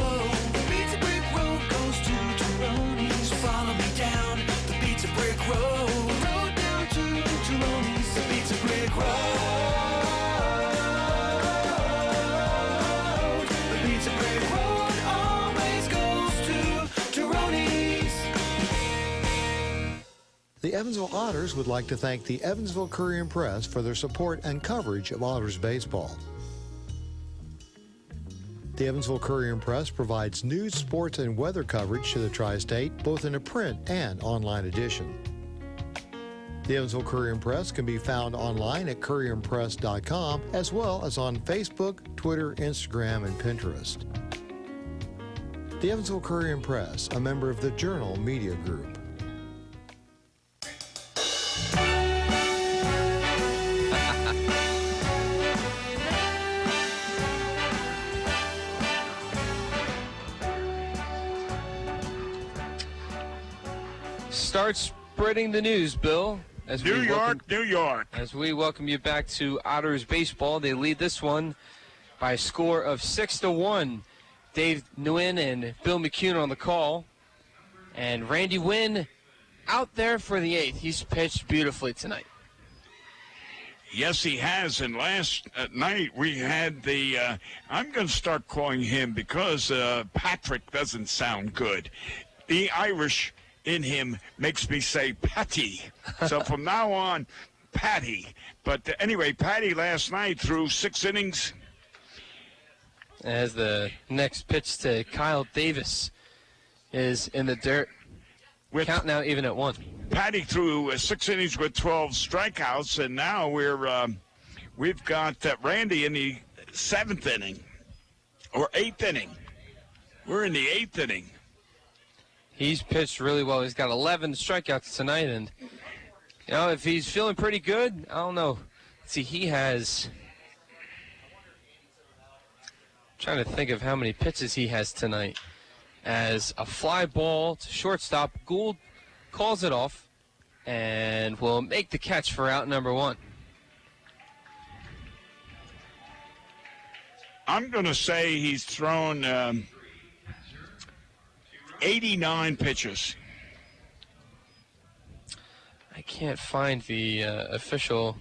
[SPEAKER 6] The Pizza Brick Road goes to Tyroni's. So follow me down the Pizza Brick Road. Road down to Tyroni's. The Pizza Brick Road. The Pizza Brick Road always goes to Tyroni's.
[SPEAKER 3] The Evansville Otters would like to thank the Evansville Courier and Press for their support and coverage of Otters baseball. The Evansville Courier and Press provides news, sports, and weather coverage to the tri-state, both in a print and online edition. The Evansville Courier and Press can be found online at courierandpress.com, as well as on Facebook, Twitter, Instagram, and Pinterest. The Evansville Courier and Press, a member of the Journal Media Group.
[SPEAKER 1] Start spreading the news, Bill. As
[SPEAKER 2] New York.
[SPEAKER 1] As we welcome you back to Otters baseball, they lead this one by a score of 6-1. Dave Nguyen and Bill McCune on the call, and Randy Wynn out there for the 8th. He's pitched beautifully tonight.
[SPEAKER 2] Yes, he has. And last night we had the, I'm going to start calling him because Patrick doesn't sound good. The Irish in him makes me say Patty. So from now on, Patty. But anyway, Patty last night threw 6 innings.
[SPEAKER 1] As the next pitch to Kyle Davis is in the dirt. Count now even at 1.
[SPEAKER 2] Patty threw 6 innings with 12 strikeouts, and now we've got Randy in the 7th inning or 8th inning. We're in the 8th inning.
[SPEAKER 1] He's pitched really well. He's got 11 strikeouts tonight, and if he's feeling pretty good, I don't know. Let's see, he has. I'm trying to think of how many pitches he has tonight. As a fly ball to shortstop, Gould calls it off and will make the catch for out number 1.
[SPEAKER 2] I'm going to say he's thrown 89 pitches.
[SPEAKER 1] I can't find the official.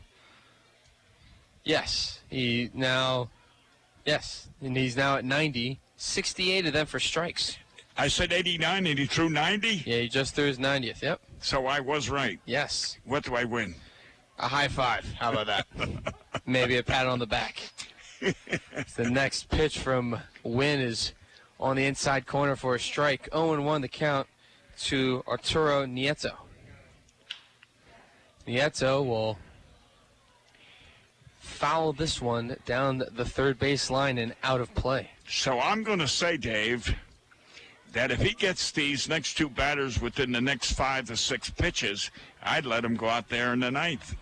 [SPEAKER 1] Yes, and he's now at 90, 68 of them for strikes.
[SPEAKER 2] I said 89 and he threw 90?
[SPEAKER 1] Yeah, he just threw his 90th, yep.
[SPEAKER 2] So I was right.
[SPEAKER 1] Yes.
[SPEAKER 2] What do I win?
[SPEAKER 1] A high five. How about that? Maybe a pat on the back. The next pitch from Wynn is on the inside corner for a strike. 0-1 the count to Arturo Nieto. Nieto will foul this one down the third base line and out of play.
[SPEAKER 2] So I'm going to say, Dave, that if he gets these next 2 batters within the next 5 to 6 pitches, I'd let him go out there in the 9th.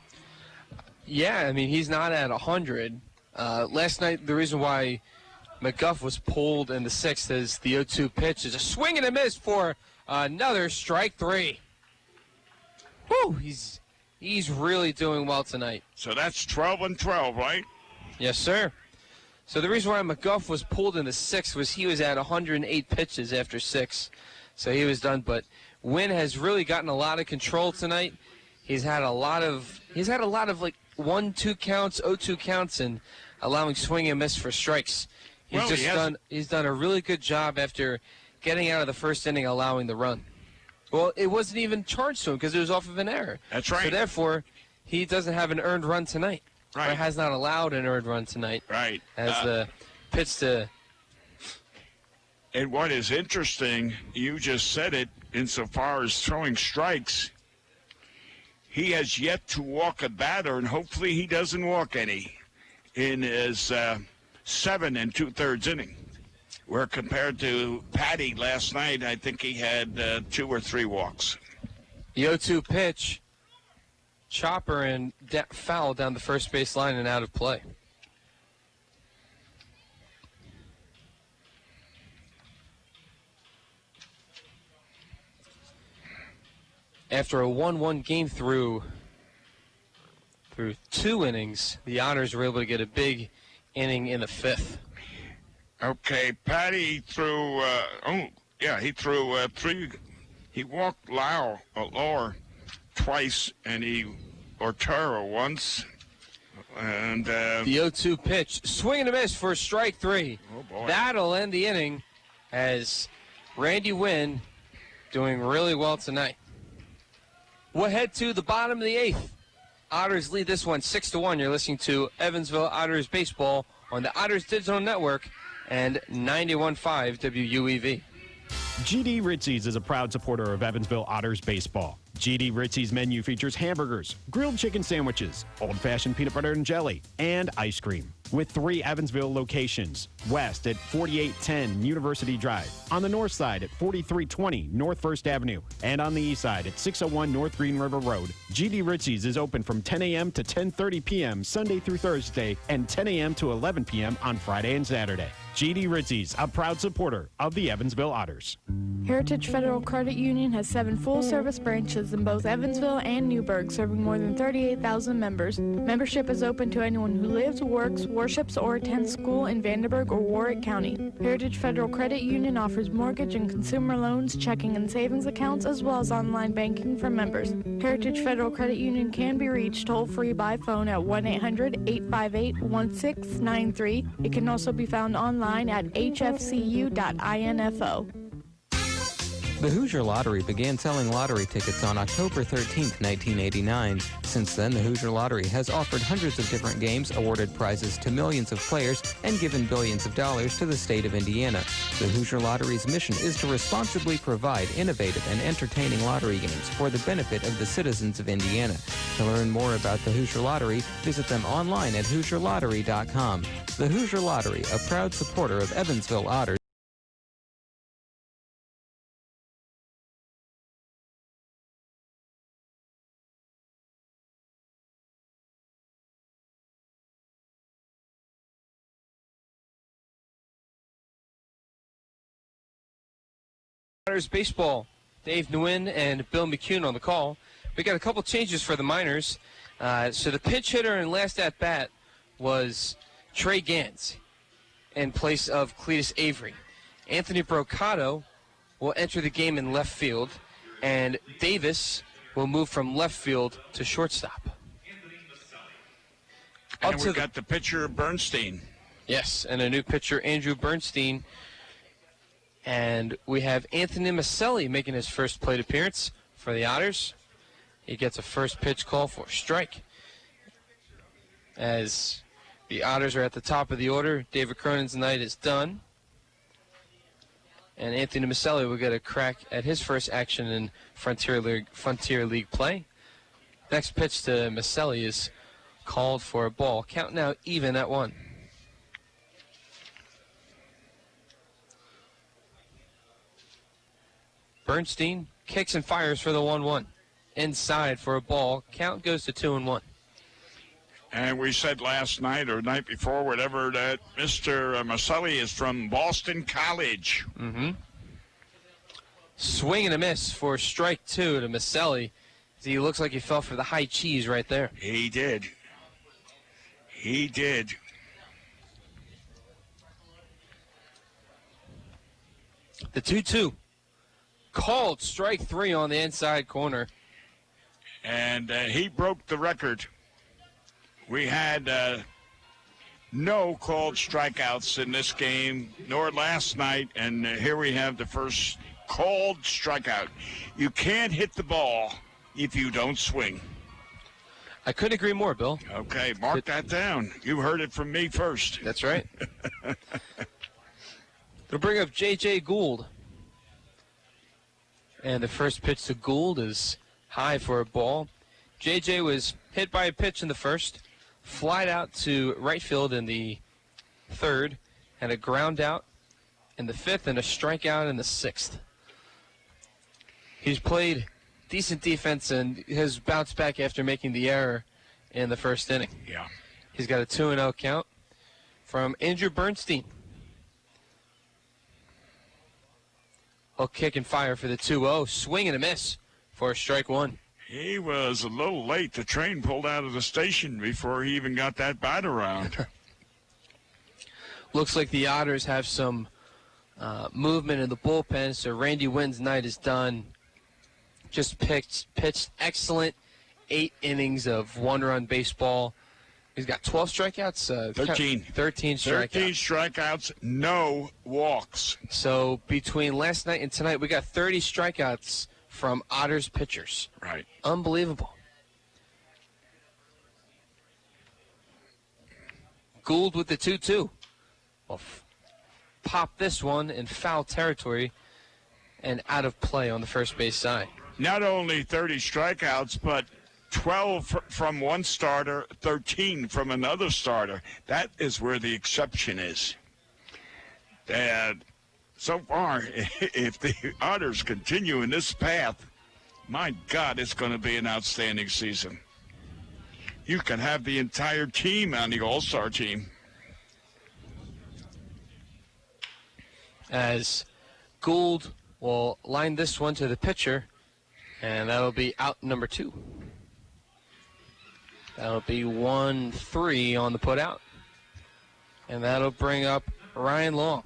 [SPEAKER 1] Yeah, I mean, he's not at 100. Last night, the reason why McGuff was pulled in the 6th is the 0-2 pitch is a swing and a miss for another strike 3. Woo! He's really doing well tonight.
[SPEAKER 2] So that's 12-12, right?
[SPEAKER 1] Yes, sir. So the reason why McGuff was pulled in the 6th was he was at 108 pitches after 6. So he was done. But Wynn has really gotten a lot of control tonight. He's had a lot of like 1-2 counts, 0-2 counts, and allowing swing and miss for strikes. He's done a really good job after getting out of the first inning, allowing the run. Well, it wasn't even charged to him because it was off of an error.
[SPEAKER 2] That's right.
[SPEAKER 1] So therefore, he doesn't have an earned run tonight.
[SPEAKER 2] Right.
[SPEAKER 1] Or has not allowed an earned run tonight.
[SPEAKER 2] Right.
[SPEAKER 1] As the pitch to.
[SPEAKER 2] And what is interesting, you just said it, insofar as throwing strikes, he has yet to walk a batter, and hopefully he doesn't walk any in his 7 2/3 inning. Where compared to Patty last night, I think he had 2 or 3 walks.
[SPEAKER 1] The 0-2 pitch, chopper and foul down the first base line and out of play. After a 1-1 game through 2 innings, the Otters were able to get a big inning in the 5th.
[SPEAKER 2] Okay, Patty threw, he threw 3. He walked Lauer twice, and Arturo once. And
[SPEAKER 1] the 0-2 pitch, swing and a miss for strike 3.
[SPEAKER 2] Oh, boy.
[SPEAKER 1] That'll end the inning as Randy Wynn doing really well tonight. We'll head to the bottom of the 8th. Otters lead this one 6-1. You're listening to Evansville Otters baseball on the Otters Digital Network and 91.5 WUEV.
[SPEAKER 4] GD Ritzy's is a proud supporter of Evansville Otters baseball. GD Ritzy's menu features hamburgers, grilled chicken sandwiches, old-fashioned peanut butter and jelly, and ice cream. With 3 Evansville locations, west at 4810 University Drive, on the north side at 4320 North 1st Avenue, and on the east side at 601 North Green River Road. GD Ritzy's is open from 10 a.m. to 10:30 p.m. Sunday through Thursday and 10 a.m. to 11 p.m. on Friday and Saturday. GD Ritzy's, a proud supporter of the Evansville Otters.
[SPEAKER 5] Heritage Federal Credit Union has 7 full-service branches in both Evansville and Newburgh, serving more than 38,000 members. Membership is open to anyone who lives, works, worships, or attends school in Vandenberg or Warwick County. Heritage Federal Credit Union offers mortgage and consumer loans, checking and savings accounts, as well as online banking for members. Heritage Federal Credit Union can be reached toll-free by phone at 1-800-858-1693. It can also be found online at hfcu.info.
[SPEAKER 7] The Hoosier Lottery began selling lottery tickets on October 13, 1989. Since then, the Hoosier Lottery has offered hundreds of different games, awarded prizes to millions of players, and given billions of dollars to the state of Indiana. The Hoosier Lottery's mission is to responsibly provide innovative and entertaining lottery games for the benefit of the citizens of Indiana. To learn more about the Hoosier Lottery, visit them online at HoosierLottery.com. The Hoosier Lottery, a proud supporter of Evansville Otters.
[SPEAKER 1] Otters baseball. Dave Nguyen and Bill McCune on the call. We got a couple changes for the Miners. So the pinch hitter in last at bat was Trey Gans in place of Cletus Avery. Anthony Brocato will enter the game in left field, and Davis will move from left field to shortstop.
[SPEAKER 2] And we got the pitcher Bernstein.
[SPEAKER 1] Yes, and a new pitcher, Andrew Bernstein. And we have Anthony Maselli making his first plate appearance for the Otters. He gets a first pitch call for a strike. As the Otters are at the top of the order, David Cronin's night is done. And Anthony Maselli will get a crack at his first action in Frontier League play. Next pitch to Maselli is called for a ball. Count now even at 1. Bernstein kicks and fires for the 1-1. Inside for a ball. Count goes to 2-1.
[SPEAKER 2] And we said last night or night before, whatever, that Mr. Maselli is from Boston College.
[SPEAKER 1] Mm-hmm. Swing and a miss for strike 2 to Maselli. He looks like he fell for the high cheese right there.
[SPEAKER 2] He did. He did.
[SPEAKER 1] The 2-2. Called strike 3 on the inside corner.
[SPEAKER 2] And he broke the record. We had no called strikeouts in this game, nor last night, and here we have the first called strikeout. You can't hit the ball if you don't swing.
[SPEAKER 1] I couldn't agree more, Bill.
[SPEAKER 2] Okay, mark that down. You heard it from me first.
[SPEAKER 1] That's right. They'll bring up J.J. Gould. And the first pitch to Gould is high for a ball. J.J. was hit by a pitch in the first, flied out to right field in the third, and a ground out in the fifth, and a strikeout in the sixth. He's played decent defense and has bounced back after making the error in the first inning.
[SPEAKER 2] Yeah.
[SPEAKER 1] He's got a 2-0 count from Andrew Bernstein. Hook, kick, and fire for the 2-0. Swing and a miss for strike 1.
[SPEAKER 2] He was a little late. The train pulled out of the station before he even got that bat around.
[SPEAKER 1] Looks like the Otters have some movement in the bullpen, so Randy Wynn's night is done. Just pitched excellent 8 innings of one-run baseball. He's got 12 strikeouts.
[SPEAKER 2] 13.
[SPEAKER 1] 13 strikeouts.
[SPEAKER 2] 13 strikeouts, no walks.
[SPEAKER 1] So between last night and tonight, we got 30 strikeouts from Otters pitchers.
[SPEAKER 2] Right.
[SPEAKER 1] Unbelievable. Gould with the 2-2. Well, pop this one in foul territory and out of play on the first base side.
[SPEAKER 2] Not only 30 strikeouts, but 12 from one starter, 13 from another starter. That is where the exception is. And so far, if the Otters continue in this path, my God, it's going to be an outstanding season. You can have the entire team on the All-Star team.
[SPEAKER 1] As Gould will line this one to the pitcher, and that'll be out number 2. That'll be 1-3 on the put out. And that'll bring up Ryan Long.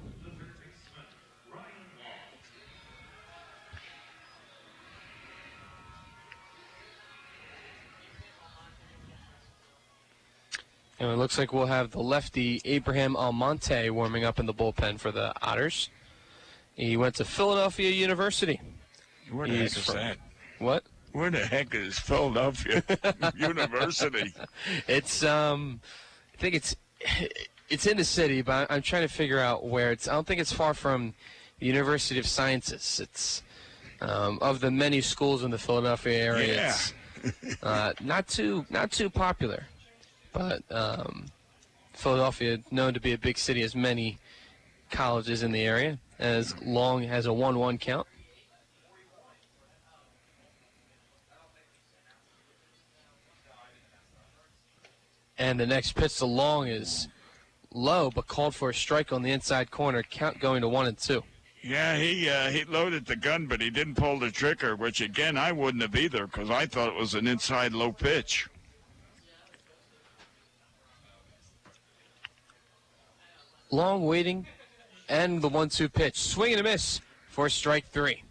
[SPEAKER 1] And it looks like we'll have the lefty Abraham Almonte warming up in the bullpen for the Otters. He went to Philadelphia University.
[SPEAKER 2] Where the heck is that?
[SPEAKER 1] What?
[SPEAKER 2] Where the heck is Philadelphia University?
[SPEAKER 1] It's I think it's in the city, but I'm trying to figure out where it's. I don't think it's far from the University of Sciences. It's of the many schools in the Philadelphia area.
[SPEAKER 2] Yeah.
[SPEAKER 1] It's not too popular, but Philadelphia, known to be a big city, has many colleges in the area. As Long has a 1-1 count. And the next pitch to Long is low, but called for a strike on the inside corner. Count going to 1-2.
[SPEAKER 2] Yeah, he loaded the gun, but he didn't pull the trigger, which, again, I wouldn't have either because I thought it was an inside low pitch.
[SPEAKER 1] Long waiting, and the 1-2 pitch. Swing and a miss for strike 3.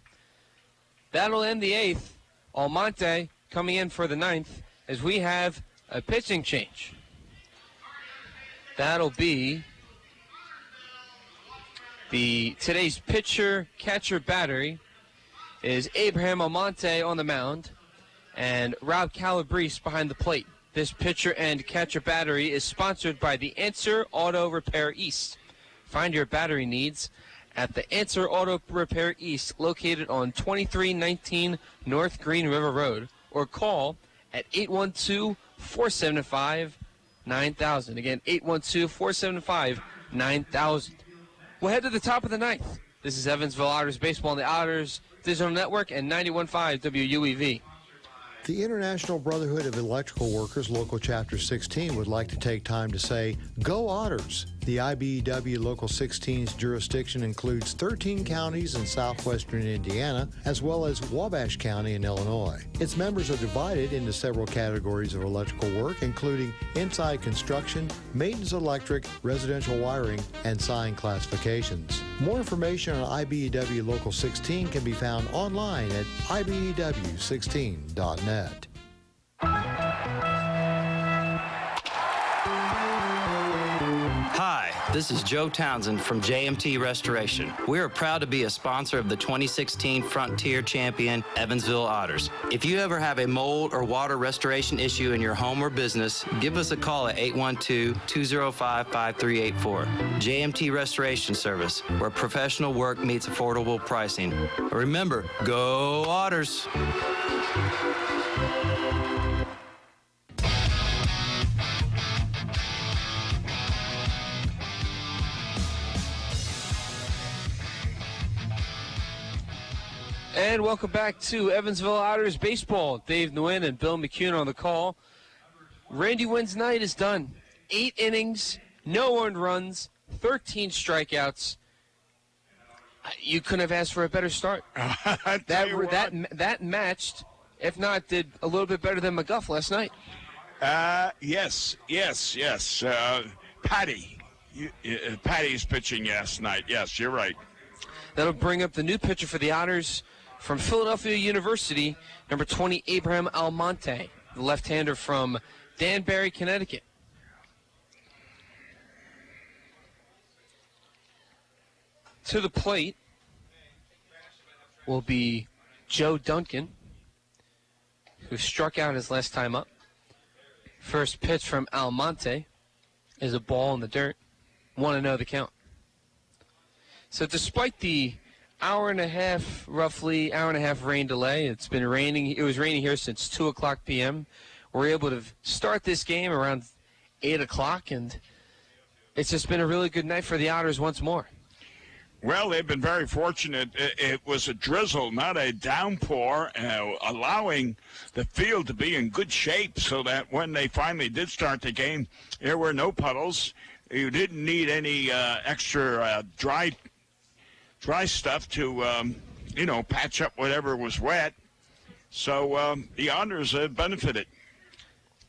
[SPEAKER 1] That'll end the 8th. Almonte coming in for the 9th as we have a pitching change. That'll be today's pitcher catcher battery is Abraham Almonte on the mound and Rob Calabrese behind the plate. This pitcher and catcher battery is sponsored by the Answer Auto Repair East. Find your battery needs at the Answer Auto Repair East, located on 2319 North Green River Road, or call at 812-475-9000. Again, 812-475-9000. We'll head to the top of the 9th. This is Evansville Otters Baseball on the Otters Digital Network and 91.5 WUEV.
[SPEAKER 3] The International Brotherhood of Electrical Workers, Local Chapter 16, would like to take time to say, Go Otters! The IBEW Local 16's jurisdiction includes 13 counties in southwestern Indiana, as well as Wabash County in Illinois. Its members are divided into several categories of electrical work, including inside construction, maintenance electric, residential wiring, and sign classifications. More information on IBEW Local 16 can be found online at ibew16.net.
[SPEAKER 8] Hi, this is Joe Townsend from JMT Restoration. We are proud to be a sponsor of the 2016 Frontier Champion Evansville Otters. If you ever have a mold or water restoration issue in your home or business, give us a call at 812-205-5384. JMT Restoration Service, where professional work meets affordable pricing. Remember, go Otters!
[SPEAKER 1] And welcome back to Evansville Otters Baseball. Dave Nguyen and Bill McCune on the call. Randy Wynn's night is done. 8 innings, no earned runs, 13 strikeouts. You couldn't have asked for a better start. That matched, if not, did a little bit better than McGuff last night.
[SPEAKER 2] Yes. Patty's pitching last night. Yes, you're right.
[SPEAKER 1] That'll bring up the new pitcher for the Otters from Philadelphia University, number 20, Abraham Almonte, the left-hander from Danbury, Connecticut. To the plate will be Joe Duncan, who struck out his last time up. First pitch from Almonte is a ball in the dirt. 1-0 the count. So despite the roughly hour and a half rain delay, it's been raining. It was raining here since 2 o'clock p.m. We're able to start this game around 8 o'clock, and it's just been a really good night for the Otters once more.
[SPEAKER 2] Well, they've been very fortunate. It was a drizzle, not a downpour, allowing the field to be in good shape so that when they finally did start the game, there were no puddles. You didn't need any extra dry stuff to, patch up whatever was wet. So the Otters benefited.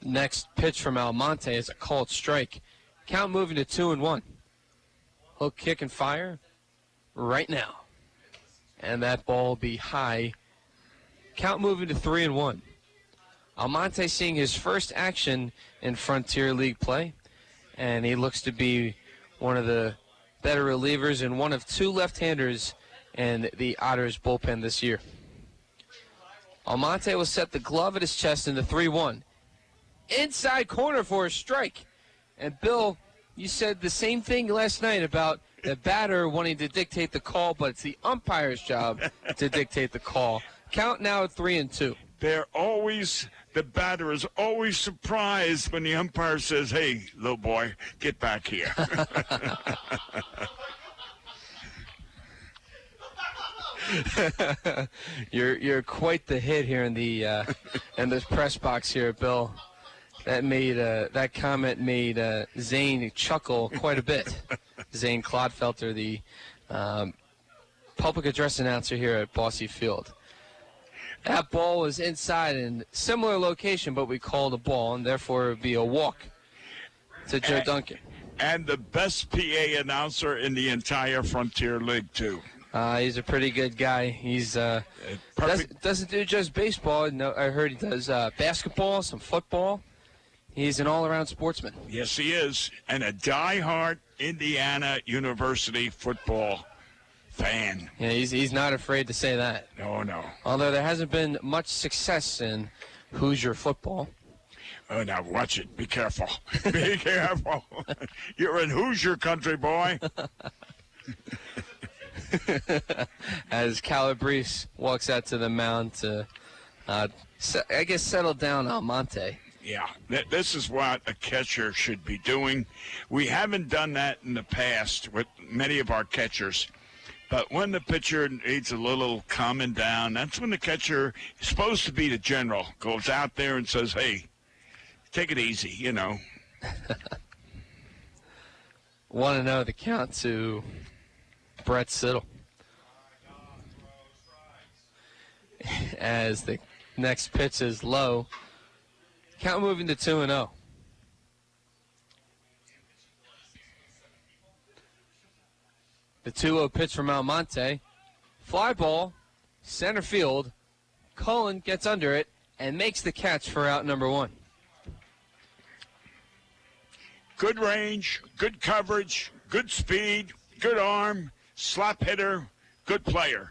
[SPEAKER 1] Next pitch from Almonte is a called strike. Count moving to 2-1. hook, kick, and fire right now. And that ball will be high. Count moving to 3-1. Almonte seeing his first action in Frontier League play, and he looks to be one of the better relievers and one of two left-handers in the Otters bullpen this year. Almonte will set the glove at his chest in the 3-1. Inside corner for a strike. And Bill, you said the same thing last night about the batter wanting to dictate the call, but it's the umpire's job to dictate the call. Count now at 3-2.
[SPEAKER 2] The batter is always surprised when the umpire says, "Hey, little boy, get back here."
[SPEAKER 1] You're quite the hit here in the press box here, Bill. That comment made Zane chuckle quite a bit. Zane Clodfelter, the public address announcer here at Bossy Field. That ball was inside in similar location, but we called a ball, and therefore it would be a walk to Joe Duncan.
[SPEAKER 2] And the best PA announcer in the entire Frontier League, too.
[SPEAKER 1] He's a pretty good guy. He's doesn't do just baseball. No, I heard he does basketball, some football. He's an all-around sportsman.
[SPEAKER 2] Yes, he is. And a diehard Indiana University football fan.
[SPEAKER 1] Yeah, he's not afraid to say that.
[SPEAKER 2] No.
[SPEAKER 1] Although there hasn't been much success in Hoosier football.
[SPEAKER 2] Oh, now watch it. Be careful. Be careful. You're in Hoosier country, boy.
[SPEAKER 1] As Calabrese walks out to the mound to, I guess, settle down Almonte.
[SPEAKER 2] Yeah, this is what a catcher should be doing. We haven't done that in the past with many of our catchers. But when the pitcher needs a little calming down, that's when the catcher is supposed to be the general. Goes out there and says, "Hey, take it easy, you know."
[SPEAKER 1] Want to know the count to Brett Siddle. As the next pitch is low. Count moving to 2-0. The 2-0 pitch from Almonte. Fly ball, center field. Cullen gets under it and makes the catch for out number one.
[SPEAKER 2] Good range, good coverage, good speed, good arm, slap hitter, good player.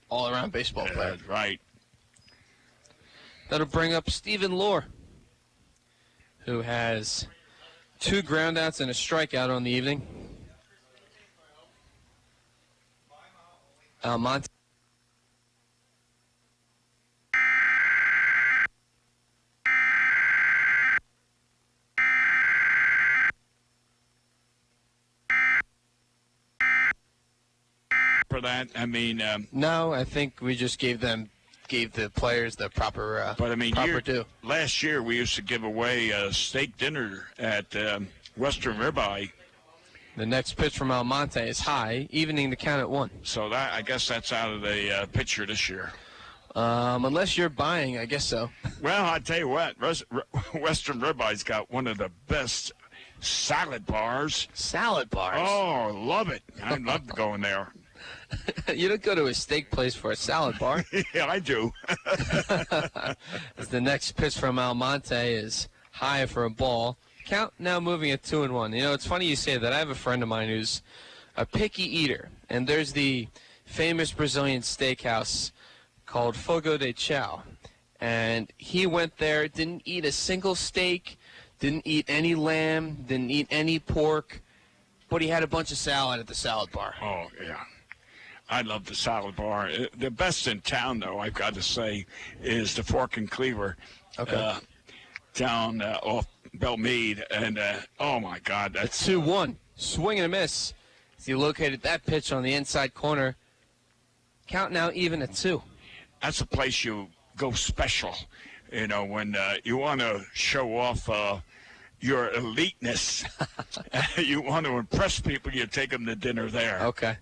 [SPEAKER 1] All-around baseball player.
[SPEAKER 2] Right.
[SPEAKER 1] That'll bring up Stephen Lohr, who has 2 groundouts and a strikeout on the evening. Almonte.
[SPEAKER 2] For that, I mean,
[SPEAKER 1] no, I think we just gave the players the proper
[SPEAKER 2] but I mean,
[SPEAKER 1] proper due.
[SPEAKER 2] Last year we used to give away a steak dinner at Western Ribeye.
[SPEAKER 1] The next pitch from Almonte is high, evening the count at 1.
[SPEAKER 2] So that, I guess that's out of the picture this year.
[SPEAKER 1] Unless you're buying, I guess so.
[SPEAKER 2] Well, I tell you what, Western Ribeye's got one of the best salad bars.
[SPEAKER 1] Salad bars?
[SPEAKER 2] Oh, love it. I love going there.
[SPEAKER 1] You don't go to a steak place for a salad bar.
[SPEAKER 2] Yeah, I do.
[SPEAKER 1] As the next pitch from Almonte is high for a ball. Count now moving at 2-1. You know, it's funny you say that. I have a friend of mine who's a picky eater, and there's the famous Brazilian steakhouse called Fogo de Chao, and he went there, didn't eat a single steak, didn't eat any lamb, didn't eat any pork, but he had a bunch of salad at the salad bar.
[SPEAKER 2] Oh, yeah. I love the salad bar. The best in town, though, I've got to say, is the Fork and Cleaver.
[SPEAKER 1] Okay.
[SPEAKER 2] Down off Belmead, and oh my God, that's
[SPEAKER 1] 2-1. Swing and a miss. He located that pitch on the inside corner. Count now even at 2.
[SPEAKER 2] That's a place you go special, you know, when you want to show off your eliteness. You want to impress people, you take them to dinner there.
[SPEAKER 1] Okay.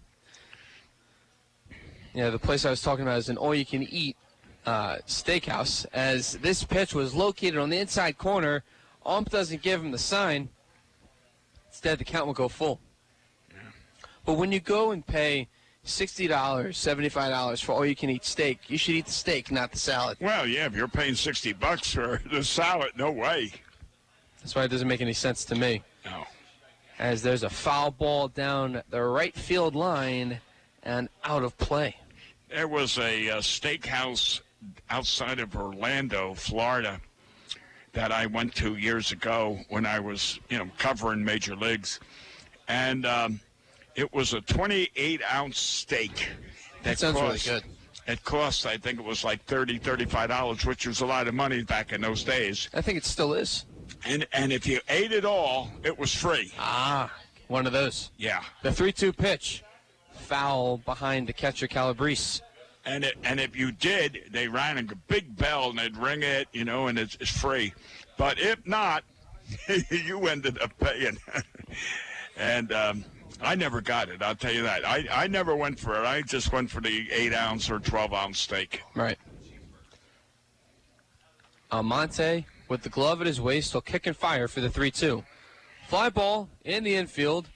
[SPEAKER 1] Yeah, the place I was talking about is an all-you-can-eat steakhouse. As this pitch was located on the inside corner, Ump doesn't give him the sign. Instead, the count will go full.
[SPEAKER 2] Yeah.
[SPEAKER 1] But when you go and pay $60, $75 for all-you-can-eat steak, you should eat the steak, not the salad.
[SPEAKER 2] Well, yeah, if you're paying $60 for the salad, no way.
[SPEAKER 1] That's why it doesn't make any sense to me.
[SPEAKER 2] No.
[SPEAKER 1] As there's a foul ball down the right field line and out of play.
[SPEAKER 2] There was a steakhouse outside of Orlando, Florida, that I went to years ago when I was, covering major leagues. And it was a 28-ounce steak.
[SPEAKER 1] That sounds really good.
[SPEAKER 2] It cost, I think it was like $30, $35, which was a lot of money back in those days.
[SPEAKER 1] I think it still is.
[SPEAKER 2] And if you ate it all, it was free.
[SPEAKER 1] Ah, one of those.
[SPEAKER 2] Yeah.
[SPEAKER 1] The 3-2 pitch. Foul behind the catcher, Calabrese.
[SPEAKER 2] And if you did, they rang a big bell and they'd ring it, and it's free. But if not, you ended up paying. And I never got it, I'll tell you that. I never went for it. I just went for the 8-ounce or 12-ounce steak.
[SPEAKER 1] Right. Almonte, with the glove at his waist, will kick and fire for the 3-2. Fly ball in the infield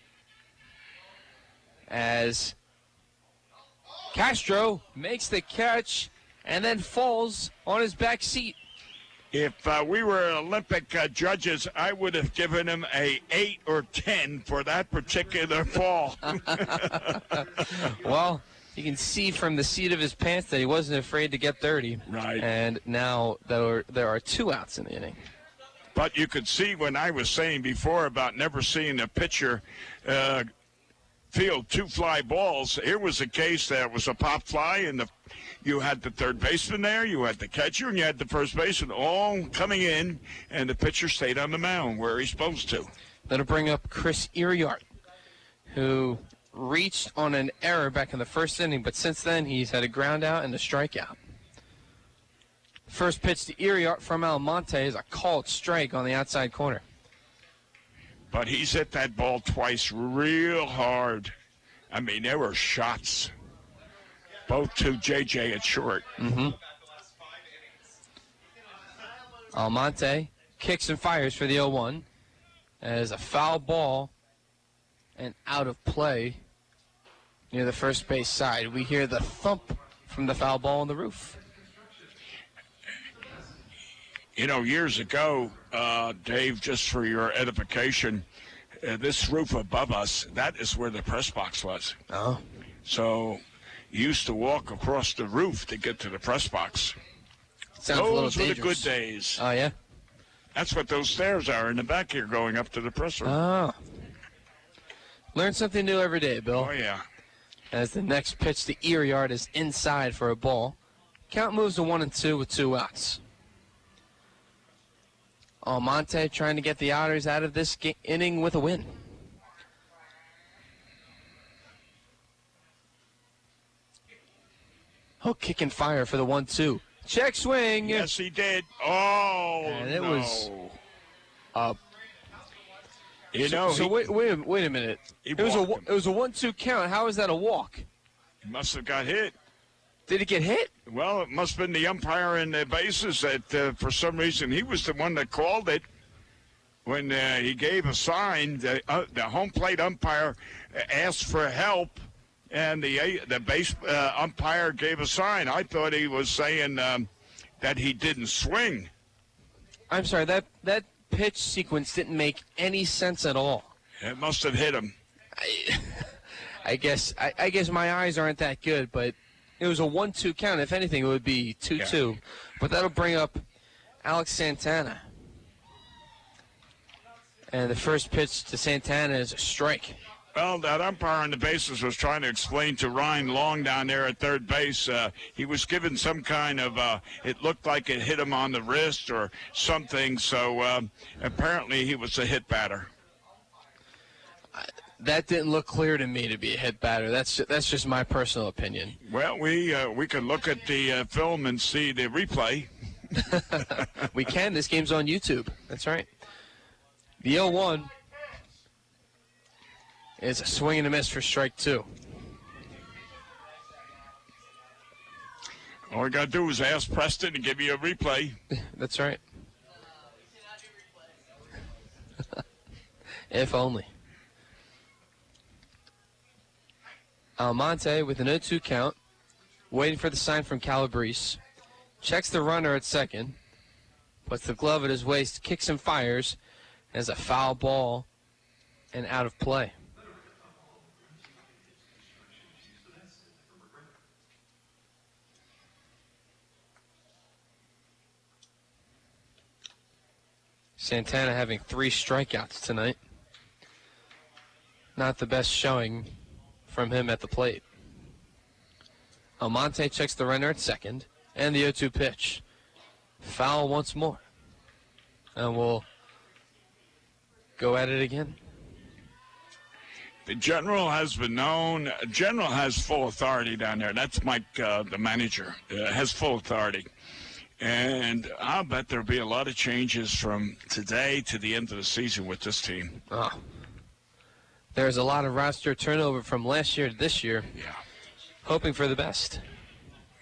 [SPEAKER 1] as Castro makes the catch and then falls on his back seat.
[SPEAKER 2] If we were Olympic judges, I would have given him a 8 or 10 for that particular fall.
[SPEAKER 1] Well, you can see from the seat of his pants that he wasn't afraid to get dirty.
[SPEAKER 2] Right.
[SPEAKER 1] And now there are 2 outs in the inning.
[SPEAKER 2] But you could see when I was saying before about never seeing a pitcher field 2 fly balls, here was a case that was a pop fly, and you had the third baseman there, you had the catcher, and you had the first baseman all coming in, and the pitcher stayed on the mound where he's supposed to.
[SPEAKER 1] That'll bring up Chris Iriart, who reached on an error back in the first inning, but since then he's had a ground out and a strikeout. First pitch to Iriart from Almonte is a called strike on the outside corner.
[SPEAKER 2] But he's hit that ball twice real hard. I mean, there were shots. Both to J.J. at short.
[SPEAKER 1] Mm-hmm. Almonte kicks and fires for the 0-1 as a foul ball and out of play near the first base side. We hear the thump from the foul ball on the roof.
[SPEAKER 2] Years ago, Dave, just for your edification, this roof above us, that is where the press box was.
[SPEAKER 1] Oh.
[SPEAKER 2] So you used to walk across the roof to get to the press box.
[SPEAKER 1] Sounds a little
[SPEAKER 2] those were the
[SPEAKER 1] dangerous.
[SPEAKER 2] good days.
[SPEAKER 1] Oh, yeah?
[SPEAKER 2] That's what those stairs are in the back here going up to the press room.
[SPEAKER 1] Oh. Learn something new every day, Bill.
[SPEAKER 2] Oh, yeah.
[SPEAKER 1] As the next pitch to Iriart is inside for a ball. Count moves to 1-2 with 2 outs. Almonte trying to get the Otters out of this inning with a win. He'll kick and fire for the 1-2. Check swing.
[SPEAKER 2] Yes, he did. Oh,
[SPEAKER 1] and it
[SPEAKER 2] no.
[SPEAKER 1] was
[SPEAKER 2] So
[SPEAKER 1] wait a minute. It was a 1-2 count. How is that a walk?
[SPEAKER 2] He must have got hit.
[SPEAKER 1] Did it get hit?
[SPEAKER 2] Well, it must have been the umpire in the bases that for some reason he was the one that called it. When he gave a sign, the home plate umpire asked for help, and the base umpire gave a sign. I thought he was saying that he didn't swing.
[SPEAKER 1] I'm sorry, that pitch sequence didn't make any sense at all.
[SPEAKER 2] It must have hit him.
[SPEAKER 1] I guess my eyes aren't that good, but it was a 1-2 count. If anything, it would be 2-2. Yeah. But that'll bring up Alex Santana. And the first pitch to Santana is a strike.
[SPEAKER 2] Well, that umpire on the bases was trying to explain to Ryan Long down there at third base. He was given some kind of, it looked like it hit him on the wrist or something. So apparently he was a hit batter.
[SPEAKER 1] That didn't look clear to me to be a hit batter. That's just my personal opinion.
[SPEAKER 2] Well, we could look at the film and see the replay.
[SPEAKER 1] We can. This game's on YouTube. That's right. The 0-1 is a swing and a miss for strike 2.
[SPEAKER 2] All we got to do is ask Preston to give you a replay.
[SPEAKER 1] That's right. If only. Almonte with an 0-2 count, waiting for the sign from Calabrese. Checks the runner at second, puts the glove at his waist, kicks and fires, as a foul ball and out of play. Santana having 3 strikeouts tonight. Not the best showing from him at the plate. Almonte checks the runner at second, and the 0-2 pitch. Foul once more. And we'll go at it again.
[SPEAKER 2] The general has been known. General has full authority down there. That's Mike, the manager, has full authority. And I'll bet there'll be a lot of changes from today to the end of the season with this team.
[SPEAKER 1] Oh. There's a lot of roster turnover from last year to this year.
[SPEAKER 2] Yeah.
[SPEAKER 1] Hoping for the best.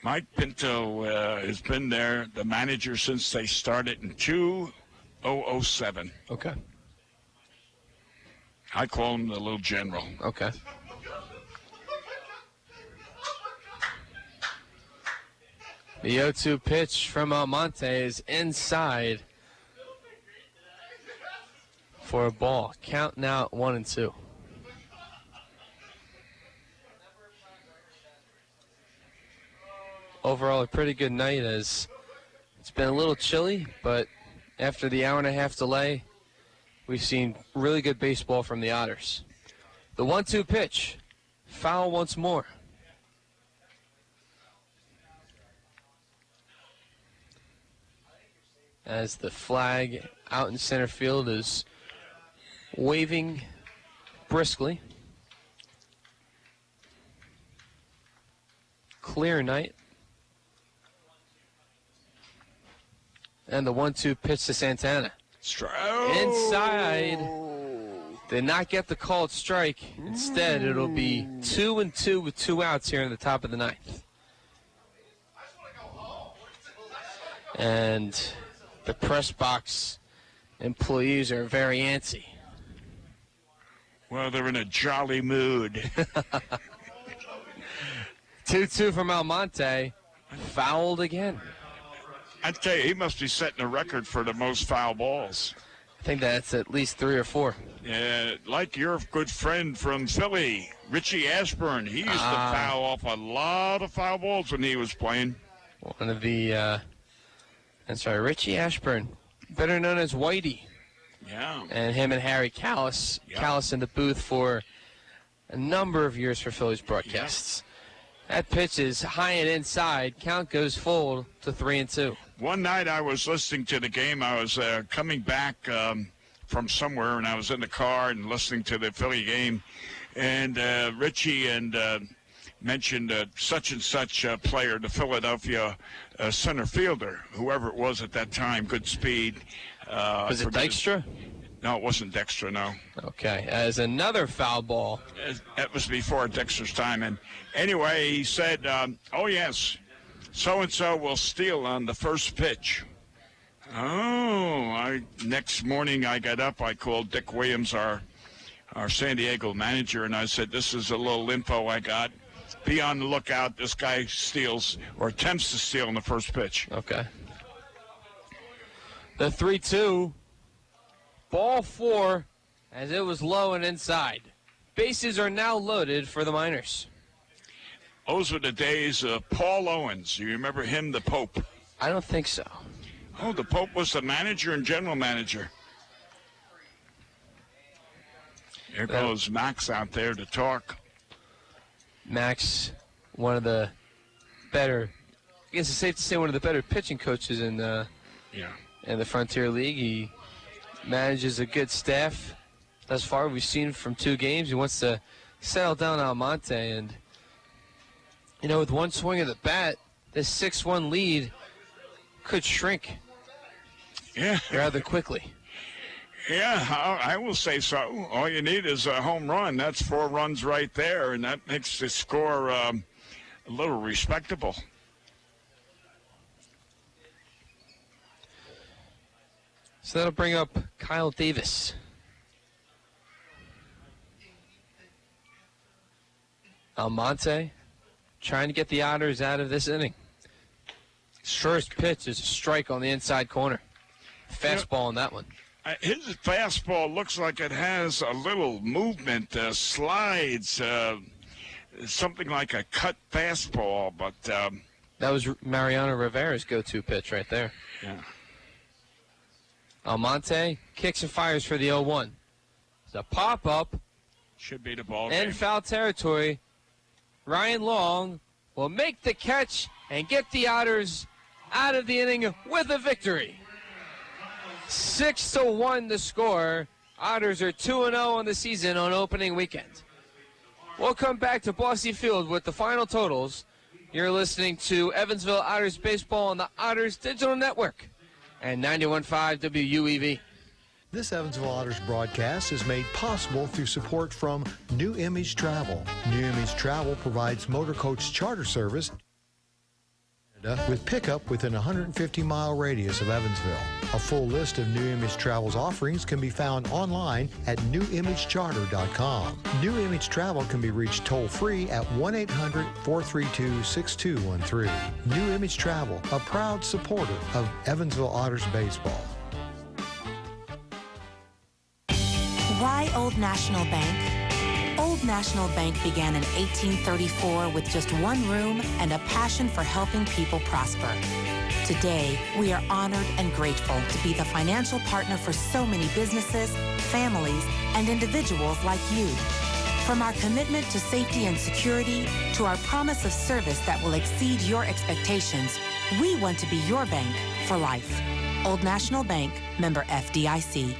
[SPEAKER 2] Mike Pinto has been there, the manager, since they started in 2007.
[SPEAKER 1] Okay.
[SPEAKER 2] I call him the little general.
[SPEAKER 1] Okay. The 0-2 pitch from Almonte is inside for a ball. Count now at 1-2. Overall, a pretty good night as it's been a little chilly, but after the hour-and-a-half delay, we've seen really good baseball from the Otters. The 1-2 pitch, foul once more. As the flag out in center field is waving briskly. Clear night. And the 1-2 pitch to Santana. Inside. Did not get the called strike. Instead, it'll be 2-2 with 2 outs here in the top of the 9th. And the press box employees are very antsy.
[SPEAKER 2] Well, they're in a jolly mood.
[SPEAKER 1] 2-2 from Almonte. Fouled again.
[SPEAKER 2] I tell you, he must be setting a record for the most foul balls.
[SPEAKER 1] I think that's at least 3 or 4.
[SPEAKER 2] Like your good friend from Philly, Richie Ashburn. He used to foul off a lot of foul balls when he was playing.
[SPEAKER 1] One of the, Richie Ashburn, better known as Whitey.
[SPEAKER 2] Yeah.
[SPEAKER 1] And him and Harry Callis.
[SPEAKER 2] Yeah.
[SPEAKER 1] Callis in the booth for a number of years for Phillies broadcasts. Yeah. That pitch is high and inside. Count goes full to 3-2.
[SPEAKER 2] One night I was listening to the game. I was coming back from somewhere, and I was in the car and listening to the Philly game. And Richie mentioned such and such player, the Philadelphia center fielder, whoever it was at that time, good speed.
[SPEAKER 1] Was it Dykstra?
[SPEAKER 2] No, it wasn't Dexter, no.
[SPEAKER 1] Okay, as another foul ball.
[SPEAKER 2] That was before Dexter's time. And anyway, he said, oh, yes, so-and-so will steal on the first pitch. Next morning I got up, I called Dick Williams, our San Diego manager, and I said, this is a little info I got. Be on the lookout. This guy steals or attempts to steal on the first pitch.
[SPEAKER 1] Okay. The 3-2. Ball 4 as it was low and inside. Bases are now loaded for the Miners.
[SPEAKER 2] Those were the days of Paul Owens. You remember him, the Pope?
[SPEAKER 1] I don't think so.
[SPEAKER 2] Oh, the Pope was the manager and general manager. Here goes Max out there to talk.
[SPEAKER 1] Max, one of the better, I guess it's safe to say one of the better pitching coaches in the Frontier League. He manages a good staff. Thus far, we've seen from 2 games. He wants to settle down Almonte. And, with one swing of the bat, this 6-1 lead could shrink rather quickly.
[SPEAKER 2] Yeah, I will say so. All you need is a home run. That's 4 runs right there, and that makes the score a little respectable.
[SPEAKER 1] So that'll bring up Kyle Davis. Almonte trying to get the Otters out of this inning. His first pitch is a strike on the inside corner. Fastball on that one.
[SPEAKER 2] His fastball looks like it has a little movement, slides, something like a cut fastball, but...
[SPEAKER 1] that was Mariano Rivera's go-to pitch right there.
[SPEAKER 2] Yeah.
[SPEAKER 1] Almonte kicks and fires for the 0-1. It's a pop-up.
[SPEAKER 2] Should be the ball game.
[SPEAKER 1] In foul territory. Ryan Long will make the catch and get the Otters out of the inning with a victory. 6-1 the score. Otters are 2-0 on the season on opening weekend. We'll come back to Bossy Field with the final totals. You're listening to Evansville Otters Baseball on the Otters Digital Network and 91.5 WUEV.
[SPEAKER 3] This Evansville Otters broadcast is made possible through support from New Image Travel. New Image Travel provides motor coach charter service with pickup within a 150-mile radius of Evansville. A full list of New Image Travel's offerings can be found online at newimagecharter.com. New Image Travel can be reached toll-free at 1-800-432-6213. New Image Travel, a proud supporter of Evansville Otters baseball.
[SPEAKER 14] Why Old National Bank? Old National Bank began in 1834 with just one room and a passion for helping people prosper. Today, we are honored and grateful to be the financial partner for so many businesses, families, and individuals like you. From our commitment to safety and security to our promise of service that will exceed your expectations, we want to be your bank for life. Old National Bank, member FDIC.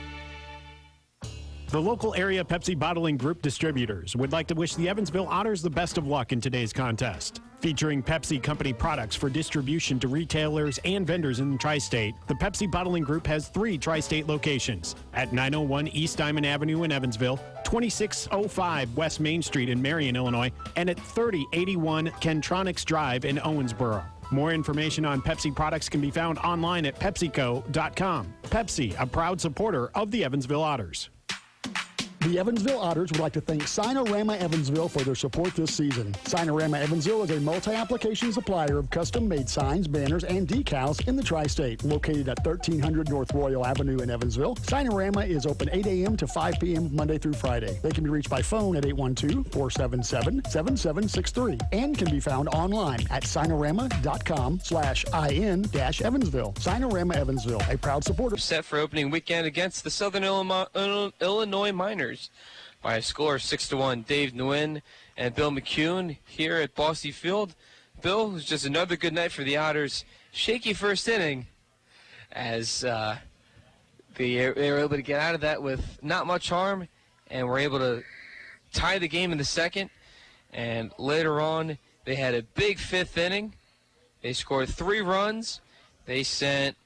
[SPEAKER 4] The local area Pepsi Bottling Group distributors would like to wish the Evansville Otters the best of luck in today's contest. Featuring Pepsi Company products for distribution to retailers and vendors in the Tri-State, the Pepsi Bottling Group has 3 Tri-State locations at 901 East Diamond Avenue in Evansville, 2605 West Main Street in Marion, Illinois, and at 3081 Kentronics Drive in Owensboro. More information on Pepsi products can be found online at PepsiCo.com. Pepsi, a proud supporter of the Evansville Otters.
[SPEAKER 10] The Evansville Otters would like to thank Signorama Evansville for their support this season. Signorama Evansville is a multi-application supplier of custom-made signs, banners, and decals in the Tri-State. Located at 1300 North Royal Avenue in Evansville, Signorama is open 8 a.m. to 5 p.m. Monday through Friday. They can be reached by phone at 812-477-7763 and can be found online at signorama.com/in-Evansville. Signorama Evansville, a proud supporter.
[SPEAKER 1] Set for opening weekend against the Southern Illinois Miners by a score of 6-1. Dave Nguyen and Bill McCune here at Bossy Field. Bill, it was just another good night for the Otters. Shaky first inning as they were able to get out of that with not much harm and were able to tie the game in the second. And later on, they had a big 5th inning. They scored 3 runs. They sent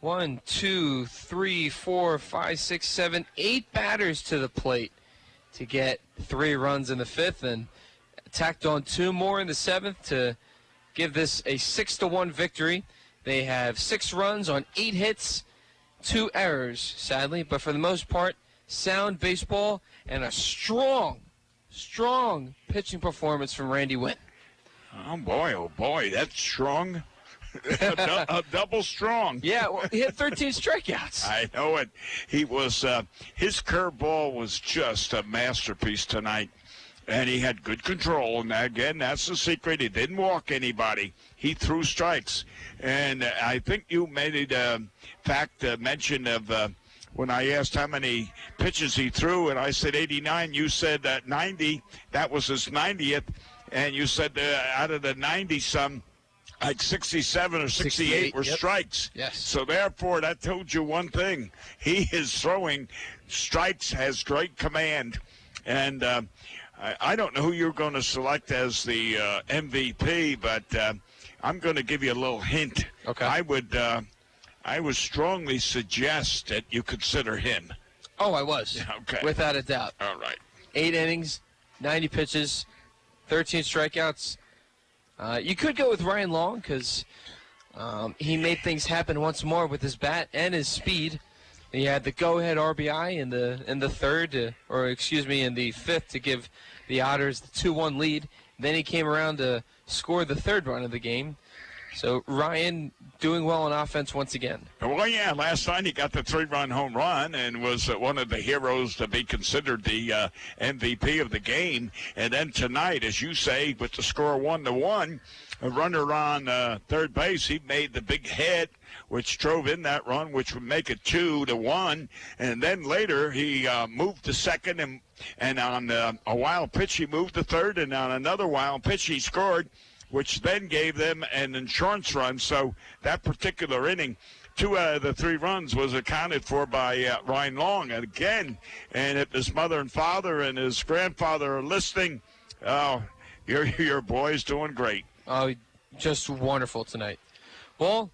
[SPEAKER 1] 1, 2, 3, 4, 5, 6, 7, 8 batters to the plate to get 3 runs in the 5th and tacked on 2 more in the 7th to give this a 6-1 victory. They have 6 runs on 8 hits, 2 errors, sadly, but for the most part, sound baseball and a strong pitching performance from Randy Wynn.
[SPEAKER 2] Oh, boy, that's strong. a double strong.
[SPEAKER 1] Yeah, well, he had 13 strikeouts.
[SPEAKER 2] I know it. He was his curveball was just a masterpiece tonight, and he had good control. And again, that's the secret. He didn't walk anybody. He threw strikes, and I think you made a mention of when I asked how many pitches he threw, and I said 89. You said 90. That was his 90th, and you said out of the 90-some. Like 67 or 68 were strikes.
[SPEAKER 1] Yes.
[SPEAKER 2] So therefore, that told you one thing. He is throwing strikes, has great command. And I don't know who you're going to select as the MVP, but I'm going to give you a little hint.
[SPEAKER 1] Okay.
[SPEAKER 2] I would strongly suggest that you consider him.
[SPEAKER 1] Oh, I was.
[SPEAKER 2] Okay.
[SPEAKER 1] Without a doubt.
[SPEAKER 2] All right.
[SPEAKER 1] 8 innings, 90 pitches, 13 strikeouts. You could go with Ryan Long because he made things happen once more with his bat and his speed. He had the go-ahead RBI in the third, in the fifth, to give the Otters the 2-1 lead. Then he came around to score the third run of the game. So Ryan doing well on offense once again.
[SPEAKER 2] Well, yeah, last night he got the 3-run home run and was one of the heroes to be considered the MVP of the game. And then tonight, as you say, with the score 1-1, a runner on third base, he made the big hit, which drove in that run, which would make it 2-1. And then later he moved to second, and on a wild pitch he moved to third, and on another wild pitch he scored, which then gave them an insurance run. So that particular inning, 2 out of the 3 runs was accounted for by Ryan Long. And again, and if his mother and father and his grandfather are listening, your boy's doing great.
[SPEAKER 1] Oh, just wonderful tonight. Well,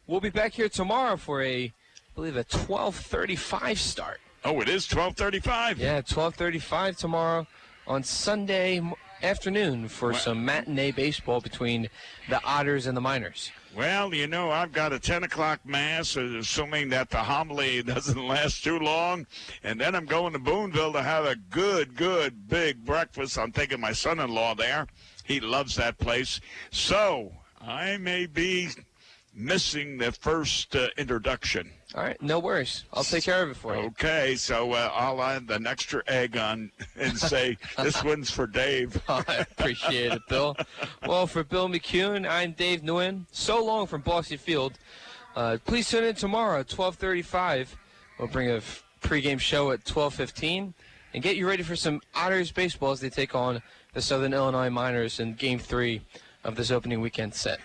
[SPEAKER 1] we'll be back here tomorrow for I believe a 12:35 start.
[SPEAKER 2] Oh, it is 12:35?
[SPEAKER 1] Yeah, 12:35 tomorrow on Sunday afternoon for some matinee baseball between the Otters and the Miners.
[SPEAKER 2] Well, I've got a 10 o'clock mass, assuming that the homily doesn't last too long. And then I'm going to Boonville to have a good, big breakfast. I'm taking my son-in-law there. He loves that place. So I may be missing the first introduction.
[SPEAKER 1] All right, no worries. I'll take care of it for you.
[SPEAKER 2] Okay, so I'll add an extra egg on and say this one's for Dave.
[SPEAKER 1] I appreciate it, Bill. Well, for Bill McCune, I'm Dave Nguyen. So long from Bossy Field. Please tune in tomorrow at 12:35. We'll bring a pregame show at 12:15 and get you ready for some Otters baseball as they take on the Southern Illinois Miners in Game 3 of this opening weekend set.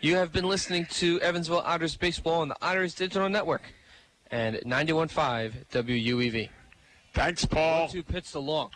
[SPEAKER 1] You have been listening to Evansville Otters Baseball on the Otters Digital Network and 91.5 WUEV.
[SPEAKER 2] Thanks, Paul.
[SPEAKER 1] 1-2 pitch to Long.